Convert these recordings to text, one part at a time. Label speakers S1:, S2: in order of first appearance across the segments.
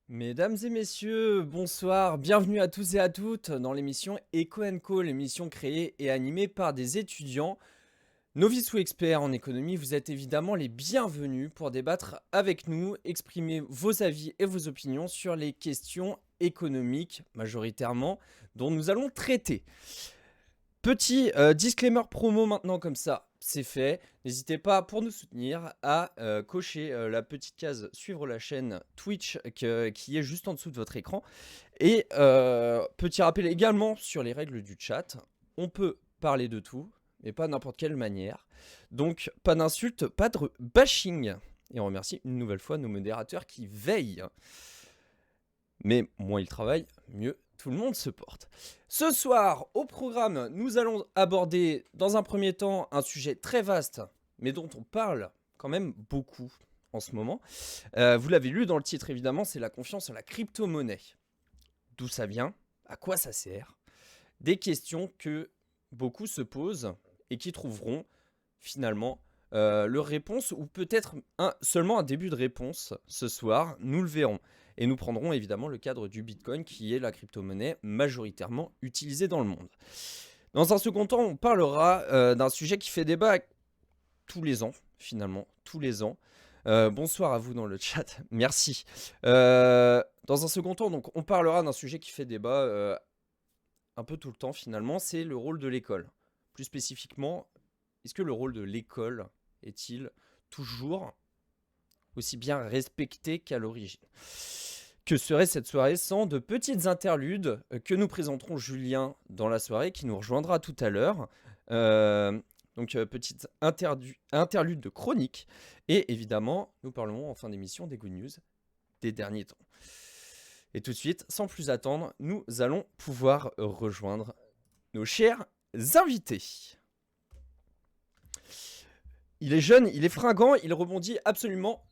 S1: Mesdames et messieurs, bonsoir, bienvenue à tous et à toutes dans l'émission Eco Co, l'émission créée et animée par des étudiants. Novices ou experts en économie, vous êtes évidemment les bienvenus pour débattre avec nous, exprimer vos avis et vos opinions sur les questions économiques, majoritairement, dont nous allons traiter. Petit disclaimer promo maintenant comme ça, c'est fait. N'hésitez pas pour nous soutenir à cocher la petite case suivre la chaîne Twitch qui est juste en dessous de votre écran. Et petit rappel également sur les règles du chat. On peut parler de tout, mais pas n'importe quelle manière. Donc pas d'insultes, pas de bashing. Et on remercie une nouvelle fois nos modérateurs qui veillent. Mais moins ils travaillent, mieux tout le monde se porte. Ce soir, au programme, nous allons aborder dans un premier temps un sujet très vaste, mais dont on parle quand même beaucoup en ce moment. Vous l'avez lu dans le titre évidemment, c'est la confiance en la crypto-monnaie. D'où ça vient? À quoi ça sert? Des questions que beaucoup se posent et qui trouveront finalement leur réponse ou peut-être seulement un début de réponse ce soir, nous le verrons. Et nous prendrons évidemment le cadre du Bitcoin qui est la crypto-monnaie majoritairement utilisée dans le monde. Dans un second temps, on parlera d'un sujet qui fait débat tous les ans, finalement, tous les ans. Bonsoir à vous dans le chat, merci. Dans un second temps, donc, on parlera d'un sujet qui fait débat un peu tout le temps finalement, c'est le rôle de l'école. Plus spécifiquement, est-ce que le rôle de l'école est-il toujours aussi bien respecté qu'à l'origine? Que serait cette soirée sans de petites interludes que nous présenterons Julien dans la soirée qui nous rejoindra tout à l'heure. Petite interlude de chronique. Et évidemment, nous parlerons en fin d'émission des good news des derniers temps. Et tout de suite, sans plus attendre, nous allons pouvoir rejoindre nos chers invités. Il est jeune, il est fringant, il rebondit absolument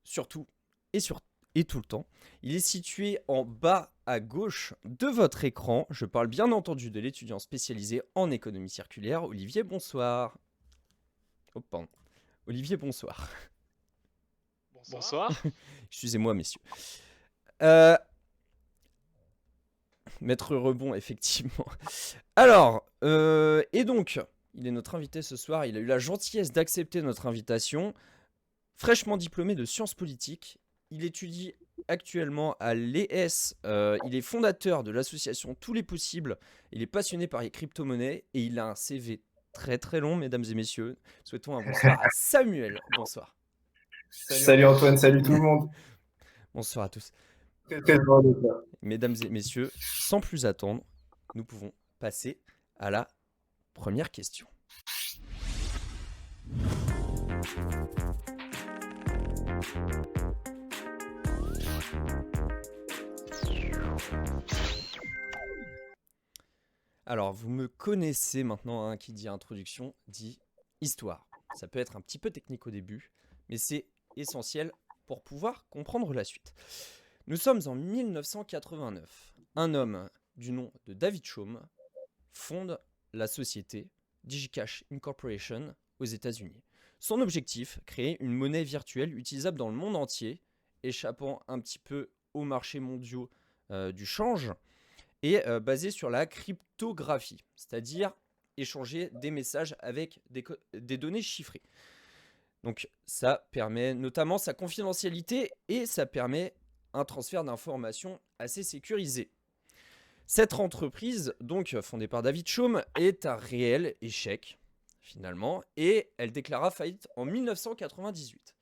S1: sur tout et tout le temps. Il est situé en bas à gauche de votre écran. Je parle bien entendu de l'étudiant spécialisé en économie circulaire, Olivier, bonsoir. Oh, pardon. Olivier, bonsoir.
S2: Bonsoir.
S1: Excusez-moi, messieurs. Maître Rebond, effectivement. Alors, et donc, il est notre invité ce soir. Il a eu la gentillesse d'accepter notre invitation. Fraîchement diplômé de sciences politiques, il étudie actuellement à l'ES. Il est fondateur de l'association Tous les Possibles. Il est passionné par les crypto-monnaies et il a un CV très très long, mesdames et messieurs. Souhaitons un bonsoir à Samuel. Bonsoir.
S3: Salut Antoine, salut tout le monde.
S1: Bonsoir à tous.
S3: Très heureux d'être là.
S1: Mesdames et messieurs, sans plus attendre, nous pouvons passer à la première question. Alors, vous me connaissez maintenant, hein, qui dit introduction, dit histoire. Ça peut être un petit peu technique au début, mais c'est essentiel pour pouvoir comprendre la suite. Nous sommes en 1989. Un homme du nom de David Chaum fonde la société DigiCash Incorporation aux États-Unis. Son objectif, créer une monnaie virtuelle utilisable dans le monde entier, échappant un petit peu aux marchés mondiaux du change, et basé sur la cryptographie, c'est-à-dire échanger des messages avec des données chiffrées. Donc ça permet notamment sa confidentialité et ça permet un transfert d'informations assez sécurisé. Cette entreprise, donc fondée par David Chaum, est un réel échec, finalement, et elle déclara faillite en 1998.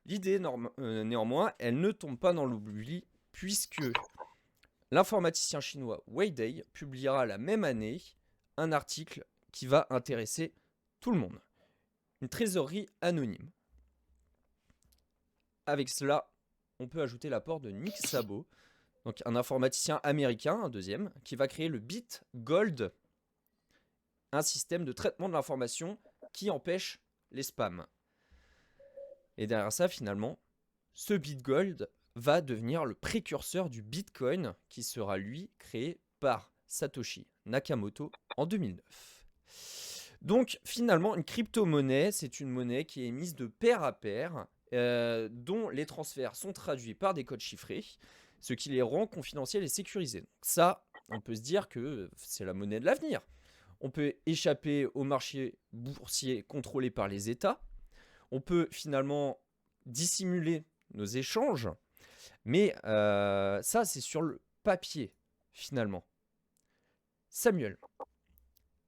S1: L'idée, néanmoins, elle ne tombe pas dans l'oubli, puisque l'informaticien chinois Wei Dai publiera la même année un article qui va intéresser tout le monde. Une trésorerie anonyme. Avec cela, on peut ajouter l'apport de Nick Szabo, donc un informaticien américain, un deuxième, qui va créer le BitGold, un système de traitement de l'information qui empêche les spams. Et derrière ça, finalement, ce BitGold va devenir le précurseur du Bitcoin qui sera lui créé par Satoshi Nakamoto en 2009. Donc finalement, une crypto-monnaie, c'est une monnaie qui est émise de pair à pair, dont les transferts sont traduits par des codes chiffrés, ce qui les rend confidentiels et sécurisés. Donc ça, on peut se dire que c'est la monnaie de l'avenir. On peut échapper au marché boursier contrôlé par les États. On peut finalement dissimuler nos échanges. Mais ça, c'est sur le papier, finalement. Samuel,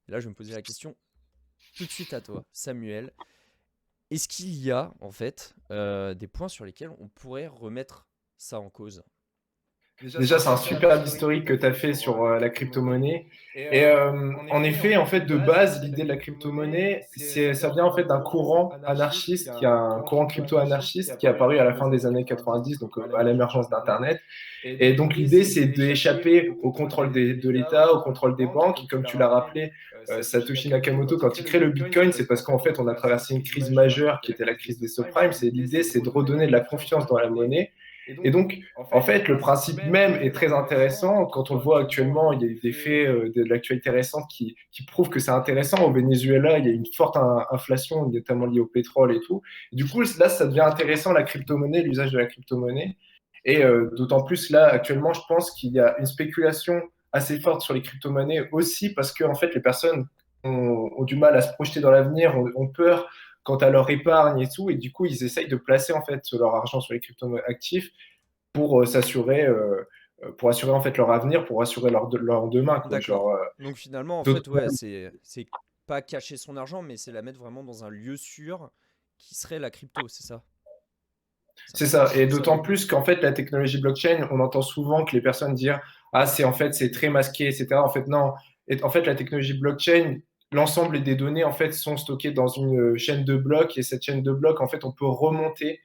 S1: là, je vais me poser la question tout de suite à toi, Samuel. Est-ce qu'il y a, en fait, des points sur lesquels on pourrait remettre ça en cause?
S3: Déjà, c'est un super historique que tu as fait sur la crypto-monnaie. Et en effet, en fait, de base, l'idée de la crypto-monnaie, ça vient en fait d'un courant anarchiste, qui a un courant crypto-anarchiste qui est apparu à la fin des années 90, donc à l'émergence d'Internet. Et donc l'idée, c'est d'échapper au contrôle de l'État, au contrôle des banques. Et comme tu l'as rappelé, Satoshi Nakamoto, quand il crée le Bitcoin, c'est parce qu'en fait, on a traversé une crise majeure qui était la crise des subprimes. L'idée, c'est de redonner de la confiance dans la monnaie. Et donc, en fait, le principe même est très intéressant. Quand on le voit actuellement, il y a des faits de l'actualité récente qui prouvent que c'est intéressant. Au Venezuela, il y a une forte inflation, notamment liée au pétrole et tout. Et du coup, là, ça devient intéressant, la crypto-monnaie, l'usage de la crypto-monnaie. Et d'autant plus, là, actuellement, je pense qu'il y a une spéculation assez forte sur les crypto-monnaies aussi parce que, en fait, les personnes ont du mal à se projeter dans l'avenir, ont peur quant à leur épargne et tout. Et du coup, ils essayent de placer, en fait, leur argent sur les crypto-actifs pour pour assurer en fait leur avenir, pour assurer leur demain, quoi.
S1: D'accord.
S3: Genre,
S1: Donc finalement, en
S3: d'autres-
S1: fait, ouais, c'est pas cacher son argent, mais c'est la mettre vraiment dans un lieu sûr qui serait la crypto, c'est ça? C'est un
S3: c'est
S1: petit
S3: ça.
S1: peu
S3: Et
S1: comme ça.
S3: d'autant plus qu'en fait, la technologie blockchain, on entend souvent que les personnes dire, ah, c'est en fait, c'est très masqué, etc. En fait, non. Et en fait, la technologie blockchain, l'ensemble des données, en fait, sont stockées dans une chaîne de blocs. Et cette chaîne de blocs, en fait, on peut remonter.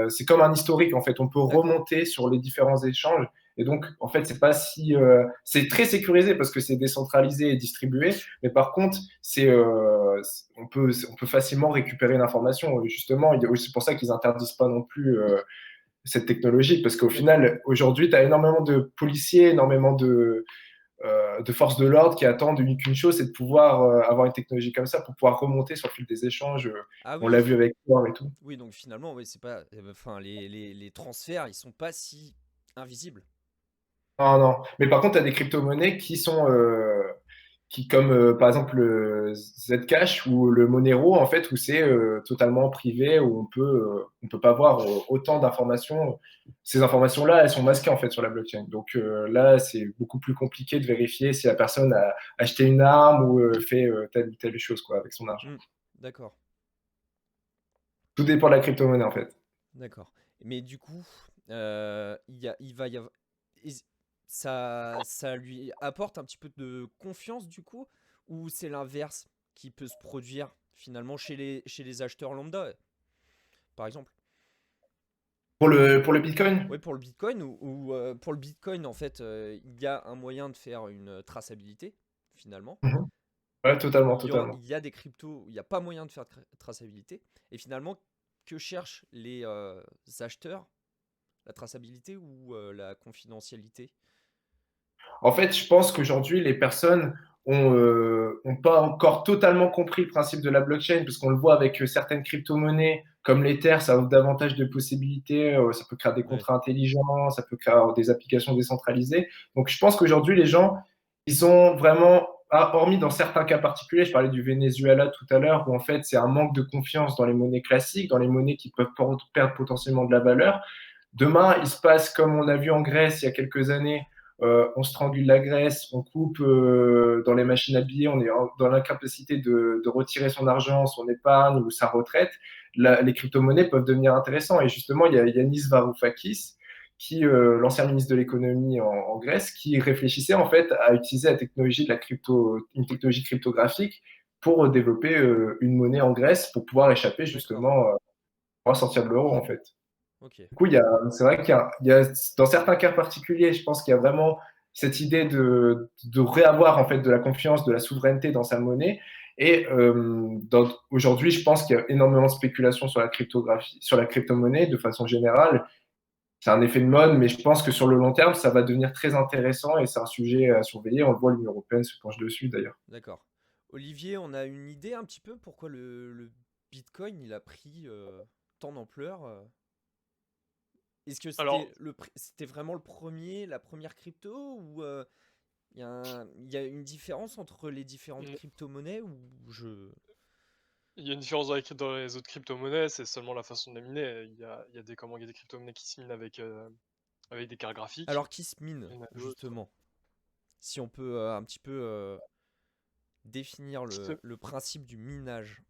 S3: C'est comme un historique, en fait. On peut
S1: D'accord.
S3: remonter sur les différents échanges. Et donc, en fait, c'est pas si, c'est très sécurisé parce que c'est décentralisé et distribué. Mais par contre, on peut facilement récupérer l'information. Justement, c'est pour ça qu'ils interdisent pas non plus cette technologie, parce qu'au
S1: D'accord.
S3: final, aujourd'hui, tu as énormément de policiers, énormément de forces de l'ordre qui attendent qu'une chose, c'est de pouvoir avoir une technologie comme ça pour pouvoir remonter sur le fil des échanges.
S1: Ah
S3: On l'a
S1: oui.
S3: vu avec Tor et tout.
S1: Oui, donc finalement, oui, c'est pas. Enfin, les transferts, ils sont pas si invisibles.
S3: Non, non. Mais par contre, tu as des crypto-monnaies qui comme par exemple le Zcash ou le Monero, en fait, où c'est totalement privé, où on peut pas voir autant d'informations. Ces informations-là, elles sont masquées en fait sur la blockchain. Donc là, c'est beaucoup plus compliqué de vérifier si la personne a acheté une arme ou fait telle ou telle chose quoi, avec son argent.
S1: Hmm. D'accord.
S3: Tout dépend de la crypto-monnaie en fait.
S1: D'accord. Mais du coup, il va y avoir. is- ça lui apporte un petit peu de confiance du coup, ou c'est l'inverse qui peut se produire finalement chez les acheteurs lambda, par exemple?
S3: Pour le Bitcoin?
S1: Oui, pour le Bitcoin, pour le Bitcoin, en fait, il y a un moyen de faire une traçabilité, finalement.
S3: Mhm. Ouais, totalement,
S1: Il
S3: totalement.
S1: y a des cryptos où il n'y a pas moyen de faire traçabilité. Et finalement, que cherchent les acheteurs? La traçabilité ou la confidentialité?
S3: En fait, je pense qu'aujourd'hui, les personnes ont pas encore totalement compris le principe de la blockchain, parce qu'on le voit avec certaines crypto-monnaies, comme l'Ether, ça offre davantage de possibilités, ça peut créer des
S1: Ouais.
S3: contrats intelligents, ça peut créer des applications décentralisées. Donc, je pense qu'aujourd'hui, les gens, ils ont vraiment, hormis dans certains cas particuliers, je parlais du Venezuela tout à l'heure, où en fait, c'est un manque de confiance dans les monnaies classiques, dans les monnaies qui peuvent perdre potentiellement de la valeur. Demain, il se passe comme on a vu en Grèce il y a quelques années, on strangule la graisse, on coupe dans les machines à billets, on est dans l'incapacité de retirer son argent, son épargne ou sa retraite. Les crypto-monnaies peuvent devenir intéressantes. Et justement, il y a Yanis Varoufakis, l'ancien ministre de l'économie en Grèce, qui réfléchissait en fait à utiliser la technologie de la une technologie cryptographique pour développer une monnaie en Grèce pour pouvoir échapper
S1: D'accord.
S3: justement, pour sortir de l'euro en fait.
S1: Ok.
S3: Du coup, c'est vrai dans certains cas particuliers, je pense qu'il y a vraiment cette idée de réavoir en fait de la confiance, de la souveraineté dans sa monnaie. Et aujourd'hui, je pense qu'il y a énormément de spéculation sur la cryptographie, sur la crypto-monnaie de façon générale. C'est un effet de mode, mais je pense que sur le long terme, ça va devenir très intéressant et c'est un sujet à surveiller. On le voit, l'Union européenne se penche dessus d'ailleurs.
S1: D'accord. Olivier, on a une idée un petit peu pourquoi le Bitcoin il a pris tant d'ampleur Est-ce que
S2: Alors,
S1: c'était vraiment la première crypto ou il y a une différence entre les différentes
S2: il
S1: crypto-monnaies ou je...
S2: y a une différence dans les autres crypto-monnaies, c'est seulement la façon de les miner. Il y a il y a des crypto-monnaies qui se minent avec des cartes graphiques.
S1: Alors qui se mine
S2: Il y en a d'autres.
S1: justement? Si on peut un petit peu définir
S2: C'est-
S1: le principe du minage.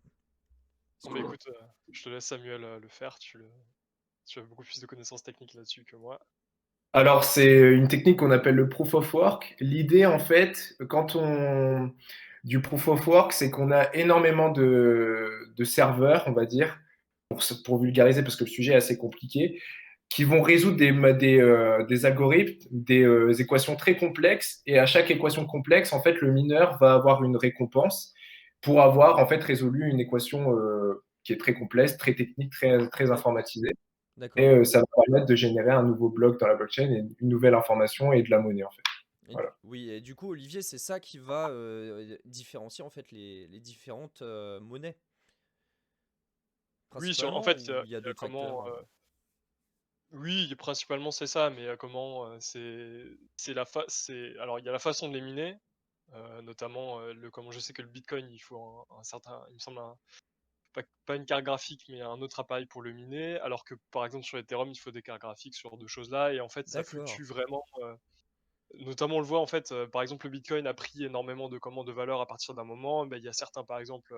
S1: Est-ce
S2: Bon,
S1: que-
S2: bah écoute, je te laisse Samuel le faire, tu as beaucoup plus de connaissances techniques là-dessus que moi.
S3: Alors, c'est une technique qu'on appelle le proof of work. L'idée, en fait, du proof of work, c'est qu'on a énormément de serveurs, on va dire, pour vulgariser, parce que le sujet est assez compliqué, qui vont résoudre des algorithmes, des équations très complexes. Et à chaque équation complexe, en fait, le mineur va avoir une récompense pour avoir, en fait, résolu une équation qui est très complexe, très technique, très
S1: Ouais,
S3: informatisée. Et
S1: d'accord.
S3: ça va permettre de générer un nouveau bloc dans la blockchain et une nouvelle information et de la monnaie, en fait. Voilà.
S1: Oui, et du coup, Olivier, c'est ça qui va différencier en fait les différentes monnaies,
S2: Oui, en
S1: principalement,
S2: fait,
S1: ou il y a
S2: il y a
S1: d'autres facteurs
S2: oui, principalement c'est ça, mais c'est la fa c'est alors il y a la façon de les miner, notamment, comment je sais que le Bitcoin, il faut un certain il me semble pas une carte graphique, mais un autre appareil pour le miner, alors que par exemple sur Ethereum, il faut des cartes graphiques, ce genre de choses-là, et en fait ça
S1: D'accord,
S2: fluctue vraiment, notamment on le voit en fait, par exemple le Bitcoin a pris énormément de valeur à partir d'un moment, il y a certains par exemple,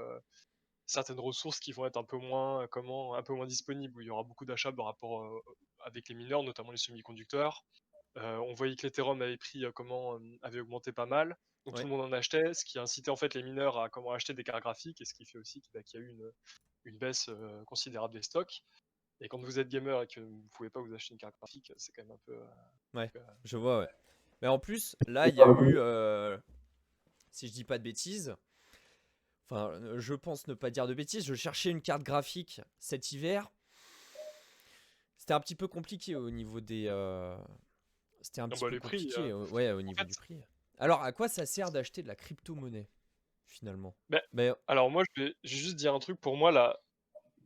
S2: certaines ressources qui vont être un peu moins, un peu moins disponibles, où il y aura beaucoup d'achats par rapport, avec les mineurs, notamment les semi-conducteurs. On voyait que l'Ethereum avait pris, avait augmenté pas mal, donc tout
S1: ouais.
S2: le monde en achetait, ce qui a incité en fait les mineurs à acheter des cartes graphiques, et ce qui fait aussi qu'il y a eu une baisse considérable des stocks. Et quand vous êtes gamer et que vous ne pouvez pas vous acheter une carte graphique, c'est quand même un peu.
S1: Ouais,
S2: Euh,
S1: je vois, ouais. Mais en plus, là, il y a eu, si je dis pas de bêtises, enfin, je pense ne pas dire de bêtises, je cherchais une carte graphique cet hiver. C'était un petit peu compliqué au niveau des. C'était un
S2: ah
S1: petit
S2: bah,
S1: peu
S2: les prix,
S1: compliqué, ouais, au
S2: en
S1: niveau
S2: fait,
S1: du prix. Alors, à quoi ça sert d'acheter de la crypto-monnaie, finalement?
S2: ben,
S1: Mais,
S2: alors moi je vais juste dire un truc, pour moi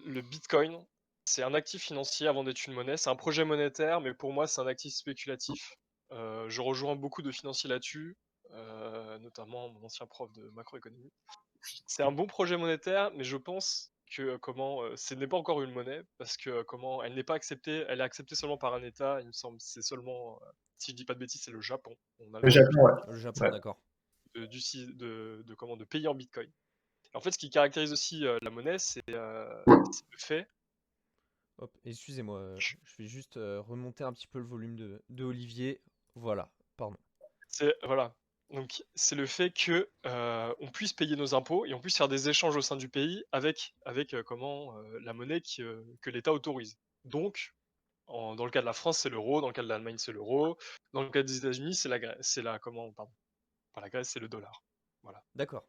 S2: le Bitcoin, c'est un actif financier avant d'être une monnaie. C'est un projet monétaire, mais pour moi, c'est un actif spéculatif. Je rejoins beaucoup de financiers là-dessus, notamment mon ancien prof de macroéconomie. C'est un bon projet monétaire, mais je pense que ce n'est pas encore une monnaie parce que elle n'est pas acceptée. Elle est acceptée seulement par un État. Il me semble, c'est seulement, si je dis pas de bêtises, c'est le Japon. On a le
S3: Le
S2: droit
S3: Japon, ouais.
S1: le Japon,
S3: Ouais.
S1: d'accord.
S2: de payer en Bitcoin. En fait, ce qui caractérise aussi la monnaie, c'est le fait
S1: Hop, excusez-moi,
S2: que
S1: je vais juste remonter un petit peu le volume de Olivier. Voilà, pardon.
S2: voilà. Donc c'est le fait que, on puisse payer nos impôts et on puisse faire des échanges au sein du pays avec, la monnaie que l'État autorise. Donc dans le cas de la France, c'est l'euro, dans le cas de l'Allemagne, c'est l'euro, dans le cas des États-Unis, c'est la pardon, pas la Grèce, c'est le dollar. Voilà.
S1: D'accord.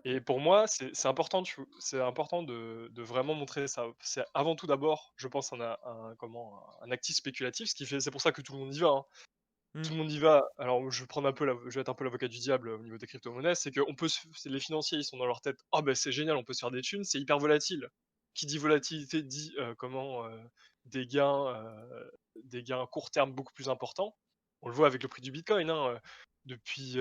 S2: Et pour moi, c'est important, c'est important de vraiment montrer ça. C'est avant tout d'abord, je pense, un actif spéculatif, ce qui fait c'est pour ça que tout le monde y va, hein.
S1: Hmm.
S2: Tout le monde y va. Alors, je vais être un peu l'avocat du diable au niveau des crypto-monnaies, c'est que les financiers, ils sont dans leur tête, oh ben c'est génial, on peut se faire des thunes, c'est hyper volatile. Qui dit volatilité dit des gains, des gains à court terme beaucoup plus importants. On le voit avec le prix du Bitcoin, hein, depuis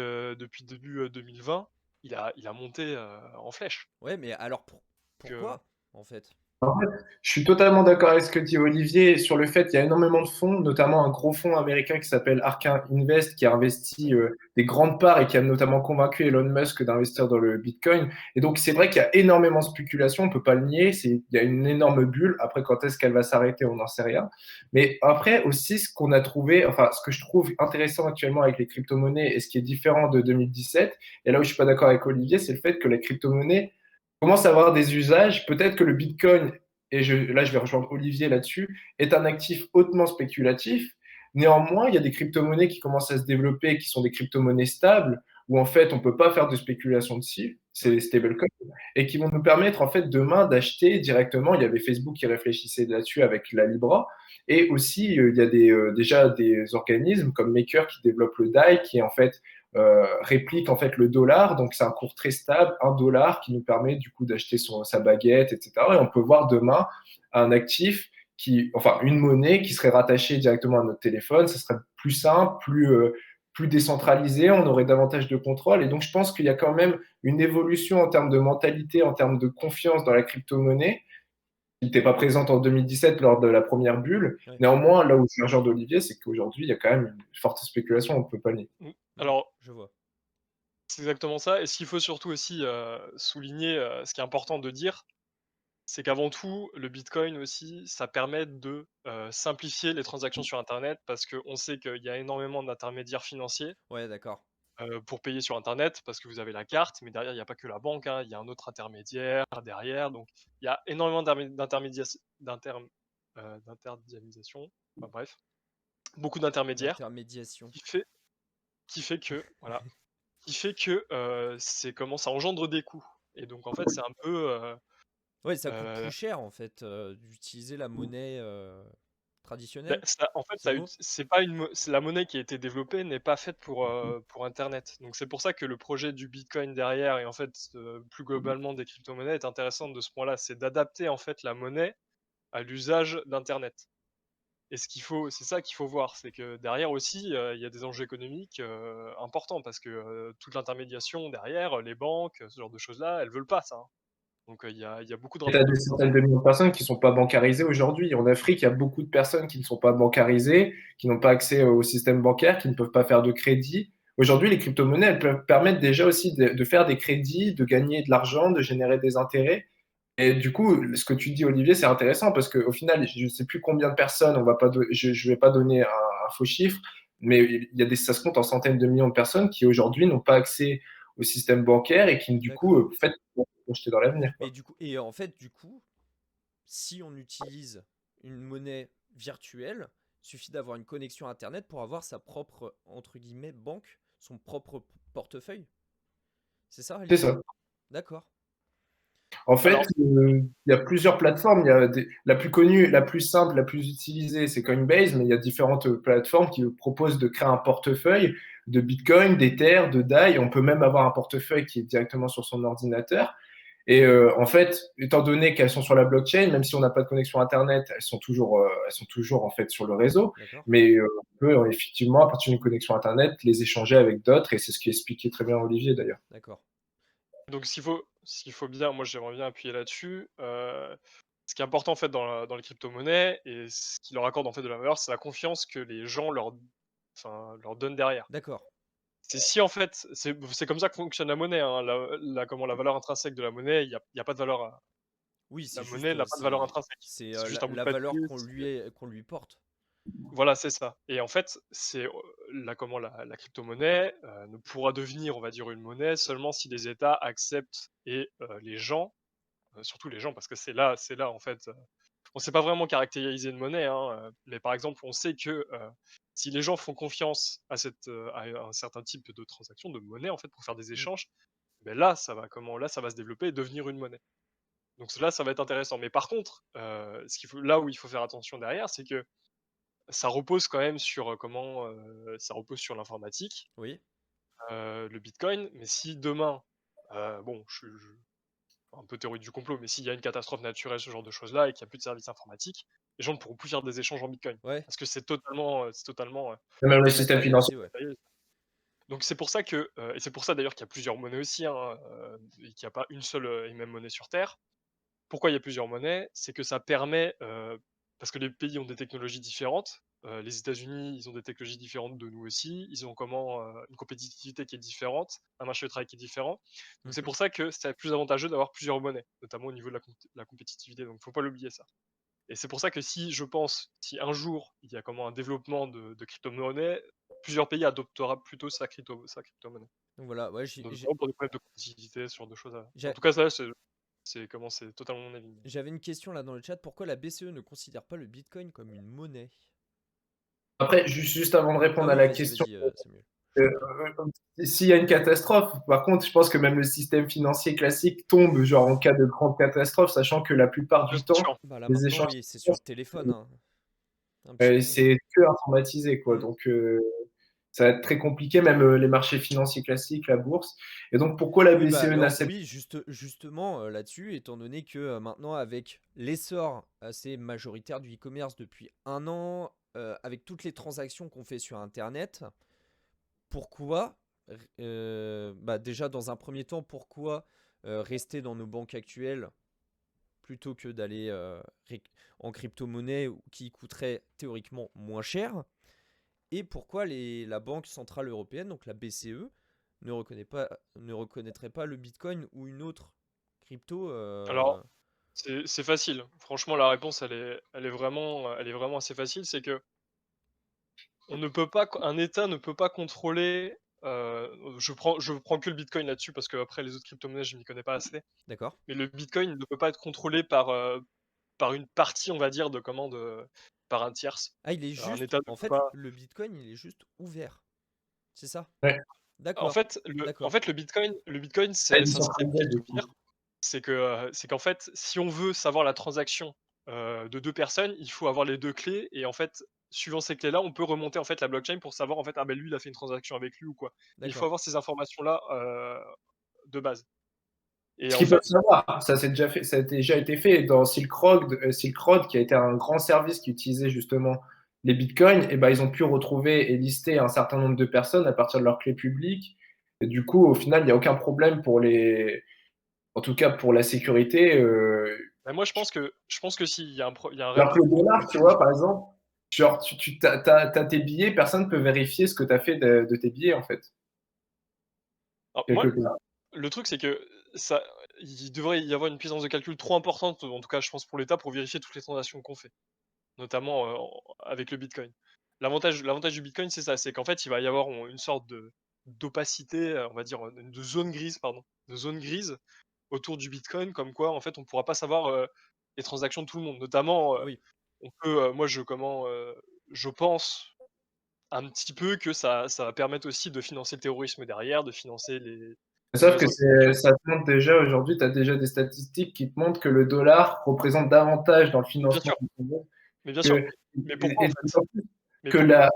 S2: début 2020, il a monté en flèche.
S1: Ouais, mais alors
S2: Que,
S1: pourquoi, en fait?
S3: En fait, je suis totalement d'accord avec ce que dit Olivier sur le fait qu'il y a énormément de fonds, notamment un gros fonds américain qui s'appelle Arca Invest, qui a investi des grandes parts et qui a notamment convaincu Elon Musk d'investir dans le Bitcoin. Et donc, c'est vrai qu'il y a énormément de spéculation, on ne peut pas le nier. Il y a une énorme bulle. Après, quand est-ce qu'elle va s'arrêter, on n'en sait rien. Mais après, aussi, ce qu'on a trouvé, enfin, ce que je trouve intéressant actuellement avec les crypto-monnaies et ce qui est différent de 2017, et là où je suis pas d'accord avec Olivier, c'est le fait que les crypto-monnaies commence à avoir des usages. Peut-être que le Bitcoin, là je vais rejoindre Olivier là-dessus, est un actif hautement spéculatif. Néanmoins, il y a des crypto-monnaies qui commencent à se développer, qui sont des crypto-monnaies stables, où en fait on ne peut pas faire de spéculation dessus, c'est
S1: Ouais.
S3: les stablecoins, et qui vont nous permettre en fait demain d'acheter directement. Il y avait Facebook qui réfléchissait là-dessus avec la Libra, et aussi il y a déjà des organismes comme Maker qui développent le DAI, qui est en fait réplique en fait le dollar, donc c'est un cours très stable, un dollar qui nous permet du coup d'acheter sa baguette, etc. Et on peut voir demain un actif enfin une monnaie qui serait rattachée directement à notre téléphone, ça serait plus simple, plus décentralisé, on aurait davantage de contrôle. Et donc je pense qu'il y a quand même une évolution en termes de mentalité, en termes de confiance dans la crypto-monnaie qui n'était pas présente en 2017 lors de la première bulle.
S1: Ouais.
S3: Néanmoins, là où je suis l'argent d'Olivier, c'est qu'aujourd'hui, il y a quand même une forte spéculation, on ne peut pas nier.
S2: Alors,
S1: Je vois.
S2: c'est exactement ça. Et ce qu'il faut surtout aussi souligner, ce qui est important de dire, c'est qu'avant tout, le Bitcoin aussi, ça permet de simplifier les transactions sur Internet parce qu'on sait qu'il y a énormément d'intermédiaires financiers
S1: Ouais, d'accord.
S2: pour payer sur Internet parce que vous avez la carte, mais derrière, il n'y a pas que la banque, hein, il y a un autre intermédiaire derrière. Donc, il y a énormément d'intermédiation, enfin, bref, beaucoup d'intermédiaires
S1: L'intermédiation.
S2: qui fait que, voilà, c'est comment ça engendre des coûts. Et donc, en fait, c'est un peu.
S1: Ouais, ça coûte
S2: euh,
S1: plus cher en fait d'utiliser la monnaie
S2: Bah,
S1: traditionnelle,
S2: ça en fait,
S1: c'est
S2: ça
S1: beau.
S2: c'est pas une mo c'est la monnaie qui a été développée n'est pas faite pour internet. Donc c'est pour ça que le projet du bitcoin derrière et en fait, plus globalement des cryptomonnaies est intéressant de ce point-là. C'est d'adapter en fait la monnaie à l'usage d'internet. Et c'est ça qu'il faut voir, c'est que derrière aussi, il y a des enjeux économiques, importants parce que, toute l'intermédiation derrière, les banques, ce genre de choses-là, elles veulent pas ça, hein. Donc, il y a beaucoup de
S3: Tu as des
S2: ramifications.
S3: centaines de millions de personnes qui ne sont pas bancarisées aujourd'hui. En Afrique, il y a beaucoup de personnes qui ne sont pas bancarisées, qui n'ont pas accès au système bancaire, qui ne peuvent pas faire de crédit. Aujourd'hui, les crypto-monnaies, elles peuvent permettre déjà aussi de faire des crédits, de gagner de l'argent, de générer des intérêts. Et du coup, ce que tu dis, Olivier, c'est intéressant parce qu'au final, je ne sais plus combien de personnes, je ne vais pas donner un faux chiffre, mais ça se compte en centaines de millions de personnes qui aujourd'hui n'ont pas accès au système bancaire et qui, du coup,
S1: D'accord.
S3: vont se projeter dans l'avenir,
S1: Mais
S3: quoi.
S1: du coup, et en fait, du coup, si on utilise une monnaie virtuelle, il suffit d'avoir une connexion Internet pour avoir sa propre, entre guillemets, banque, son propre portefeuille. C'est ça
S3: C'est
S1: l'idée?
S3: ça.
S1: D'accord.
S3: En fait,
S2: Alors
S3: il y a plusieurs plateformes. La plus connue, la plus simple, la plus utilisée, c'est Coinbase, mais il y a différentes plateformes qui proposent de créer un portefeuille de Bitcoin, d'Ether, de DAI. On peut même avoir un portefeuille qui est directement sur son ordinateur. Et en fait, étant donné qu'elles sont sur la blockchain, même si on n'a pas de connexion Internet, elles sont toujours en fait sur le réseau.
S1: D'accord.
S3: Mais on peut effectivement, à partir d'une connexion Internet, les échanger avec d'autres. Et c'est ce qui expliquait très bien Olivier d'ailleurs.
S1: D'accord.
S2: Donc ce qu'il faut bien, moi j'aimerais bien appuyer là-dessus, ce qui est important en fait dans les crypto-monnaies et ce qui leur accorde en fait de la valeur, c'est la confiance que les gens leur donnent derrière.
S1: D'accord.
S2: C'est si en fait c'est comme ça que fonctionne la monnaie, hein, la valeur intrinsèque de la monnaie, il y a pas de valeur
S1: Oui,
S2: la
S1: c'est
S2: monnaie
S1: juste,
S2: n'a pas de valeur intrinsèque.
S1: c'est
S2: C'est juste
S1: la,
S2: un bout de
S1: la
S2: papier,
S1: valeur qu'on lui porte.
S2: voilà, c'est ça. Et en fait, c'est, la crypto-monnaie, ne pourra devenir, on va dire, une monnaie seulement si les États acceptent et les gens, surtout les gens, parce que c'est là en fait, on sait pas vraiment caractériser une monnaie, hein, mais par exemple, on sait que, si les gens font confiance à un certain type de transaction, de monnaie en fait, pour faire des
S1: Mm.
S2: échanges, beh, là ça va se développer et devenir une monnaie. Donc là, ça va être intéressant. Mais par contre, là où il faut faire attention derrière, c'est que ça repose quand même sur, ça repose sur l'informatique,
S1: Oui.
S2: le bitcoin, mais si demain, bon, je un peu théorie du complot, mais s'il y a une catastrophe naturelle, ce genre de choses-là, et qu'il y a plus de services informatiques, les gens ne pourront plus faire des échanges en bitcoin.
S1: Ouais.
S2: Parce que c'est totalement,
S3: Même le système financier.
S1: Dématérialisé, ouais.
S2: donc c'est pour ça que, et c'est pour ça d'ailleurs qu'il y a plusieurs monnaies aussi, hein, et qu'il n'y a pas une seule, et même monnaie sur terre. Pourquoi il y a plusieurs monnaies? C'est que ça permet, parce que les pays ont des technologies différentes, les États-Unis, ils ont des technologies différentes de nous aussi, ils ont une compétitivité qui est différente, un marché du travail qui est différent. Donc c'est
S1: Mhm.
S2: pour ça que c'est plus avantageux d'avoir plusieurs monnaies, notamment au niveau de la compétitivité, donc faut pas l'oublier ça. Et c'est pour ça que si un jour il y a un développement de crypto-monnaie, plusieurs pays adoptera plutôt sa crypto-monnaie.
S1: Donc voilà, ouais,
S2: Notamment pour des problèmes de compétitivité, ce genre de choses, en
S1: j'a-
S2: tout cas ça c'est totalement mon avis.
S1: j'avais une question là dans le chat. Pourquoi la BCE ne considère pas le Bitcoin comme une monnaie?
S3: Après, juste avant de
S1: Ah
S3: répondre à
S1: oui,
S3: la
S1: vas-y,
S3: question,
S1: vas-y, Samuel.
S3: euh, s'il y a une catastrophe, par contre, je pense que même le système financier classique tombe, genre en cas de grande catastrophe, sachant que la plupart
S2: Bien
S3: du temps,
S2: sûr.
S1: Bah là
S3: les
S1: maintenant,
S3: échanges,
S1: oui, c'est sur le téléphone, hein, un petit peu.
S3: c'est que informatisé, quoi.
S1: Mm.
S3: Donc, Ça va être très compliqué, même les marchés financiers classiques, la bourse. Et donc, pourquoi la
S1: Oui, bah
S3: BCE
S1: alors,
S3: n'accepte
S1: oui, justement là-dessus, étant donné que maintenant, avec l'essor assez majoritaire du e-commerce depuis 1 an, avec toutes les transactions qu'on fait sur Internet, pourquoi, bah déjà dans un premier temps, pourquoi rester dans nos banques actuelles plutôt que d'aller en crypto-monnaie qui coûterait théoriquement moins cher? Et pourquoi la Banque Centrale Européenne, donc la BCE, ne reconnaîtrait pas le Bitcoin ou une autre crypto
S2: Alors, c'est facile. Franchement, la réponse, elle est vraiment assez facile. C'est que on ne peut pas, un État ne peut pas contrôler. Je prends que le Bitcoin là-dessus parce que après les autres crypto-monnaies, je m'y connais pas assez.
S1: D'accord?
S2: Mais le Bitcoin ne peut pas être contrôlé par une partie, on va dire, par un tierce.
S1: Ah, il est
S2: Un
S1: juste.
S2: État ne
S1: En
S2: peut
S1: fait,
S2: pas.
S1: le Bitcoin, il est juste ouvert. C'est ça?
S3: Ouais,
S2: En
S1: D'accord.
S2: fait,
S1: D'accord.
S2: le Bitcoin,
S3: elle est
S2: c'est un système
S3: décentralisée, du
S2: peer-to-peer.
S3: coup.
S2: C'est qu'en fait, si on veut savoir la transaction de deux personnes, il faut avoir les deux clés. Et en fait, suivant ces clés-là, on peut remonter en fait la blockchain pour savoir en fait, ah ben lui, il a fait une transaction avec lui ou quoi. Il faut
S1: D'accord.
S2: avoir ces informations-là de base. Et
S3: Ce
S2: en
S3: qu'ils peuvent
S2: fait,
S3: savoir, ça, c'est déjà fait, ça a déjà été fait dans Silk Road, qui a été un grand service qui utilisait justement les bitcoins, et ben, ils ont pu retrouver et lister un certain nombre de personnes à partir de leurs clés publiques. Et du coup, au final, il n'y a aucun problème en tout cas pour la sécurité.
S2: ben moi, je pense que s'il y a il y a un réel
S3: Alors que le
S2: problème
S3: dollar, tu vois,
S2: sécurité.
S3: par exemple, genre, t'as tes billets, personne ne peut vérifier ce que tu as fait de tes billets, en fait,
S2: Alors, moi,
S3: quelque part.
S2: le truc, c'est que ça, il devrait y avoir une puissance de calcul trop importante, en tout cas, je pense pour l'État, pour vérifier toutes les transactions qu'on fait, notamment avec le Bitcoin. L'avantage du Bitcoin, c'est ça, c'est qu'en fait, il va y avoir une sorte d'opacité, on va dire, de zone grise, pardon, de zone grise autour du Bitcoin, comme quoi, en fait, on ne pourra pas savoir les transactions de tout le monde. Notamment,
S1: Oui.
S2: on peut, moi, je pense un petit peu que ça va permettre aussi de financer le terrorisme derrière, de financer les
S3: Sauf que
S2: mauvaises intentions.
S3: ça te montre déjà, aujourd'hui, tu as déjà des statistiques qui te montrent que le dollar représente davantage dans le
S2: Bien
S3: financement
S2: sûr,
S3: du Congo
S2: mais bien sûr.
S3: que,
S2: Mais pourquoi, en
S3: et
S2: fait?
S3: d'autant plus
S2: Mais
S3: que
S2: pourquoi?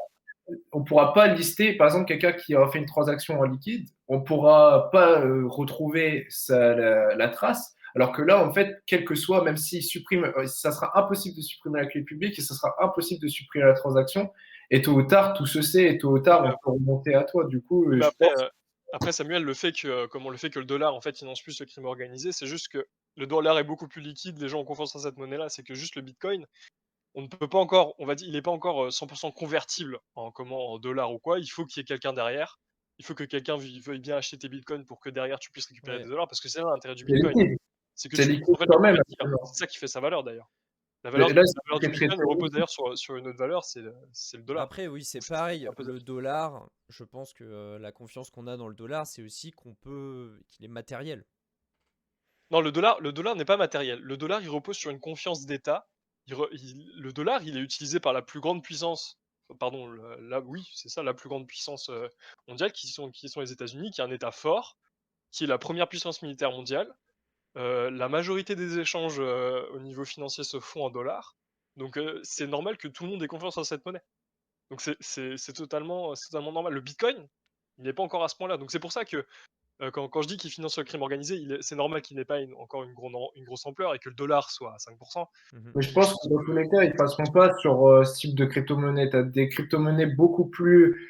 S3: on ne pourra pas lister, par exemple, quelqu'un qui aura fait une transaction en liquide, on ne pourra pas retrouver la trace. Alors que là, en fait, quel que soit, même s'il supprime, ça sera impossible de supprimer la clé publique et ça sera impossible de supprimer la transaction. Et tôt ou tard, tout se sait et tôt ou
S2: Oui,
S3: tard, on peut remonter à toi. Du coup,
S2: mais
S3: je pense.
S2: après Samuel, le fait que le dollar, en fait, finance plus le crime organisé, c'est juste que le dollar est beaucoup plus liquide, les gens ont confiance en cette monnaie-là. C'est que juste le bitcoin, on ne peut pas encore, on va dire, il est pas encore, 100 convertible en dollars ou quoi. Il faut qu'il y ait quelqu'un derrière. Il faut que quelqu'un veuille bien acheter tes bitcoins pour que derrière tu puisses récupérer des
S1: Ouais.
S2: dollars, parce que c'est là l'intérêt du
S3: C'est
S2: bitcoin.
S3: liquide.
S2: C'est que
S3: C'est
S2: tu
S3: liquide
S2: en fait, le
S3: quand même,
S2: prix il tire.
S3: actuellement.
S2: C'est ça qui fait sa valeur d'ailleurs.
S3: Mais là,
S2: La valeur
S3: c'est
S2: du
S3: très
S2: bitcoin repose
S3: théorique.
S2: d'ailleurs sur une autre valeur, c'est le dollar.
S1: Après, oui, c'est
S2: Donc c'est
S1: pareil.
S2: un peu
S1: Le dollar, je pense que la confiance qu'on a dans le dollar, c'est aussi qu'il est matériel.
S2: Non, le dollar n'est pas matériel. Le dollar, il repose sur une confiance d'État. Le dollar, il est utilisé par la plus grande puissance, pardon, oui, c'est ça, la plus grande puissance mondiale, qui sont les États-Unis, qui est un État fort, qui est la première puissance militaire mondiale. La majorité des échanges au niveau financier se font en dollars. Donc c'est normal que tout le monde ait confiance en cette monnaie. Donc c'est totalement normal. Le Bitcoin, il n'est pas encore à ce point-là. Donc c'est pour ça que quand je dis qu'il finance le crime organisé, c'est normal qu'il n'ait pas encore une grosse ampleur et que le dollar soit à 5%.
S1: Mhm.
S3: Mais je
S2: Mais je
S3: pense
S2: pense
S3: que dans tous les cas, ils ne passeront pas sur ce type de crypto-monnaie. Tu as des crypto-monnaies beaucoup plus.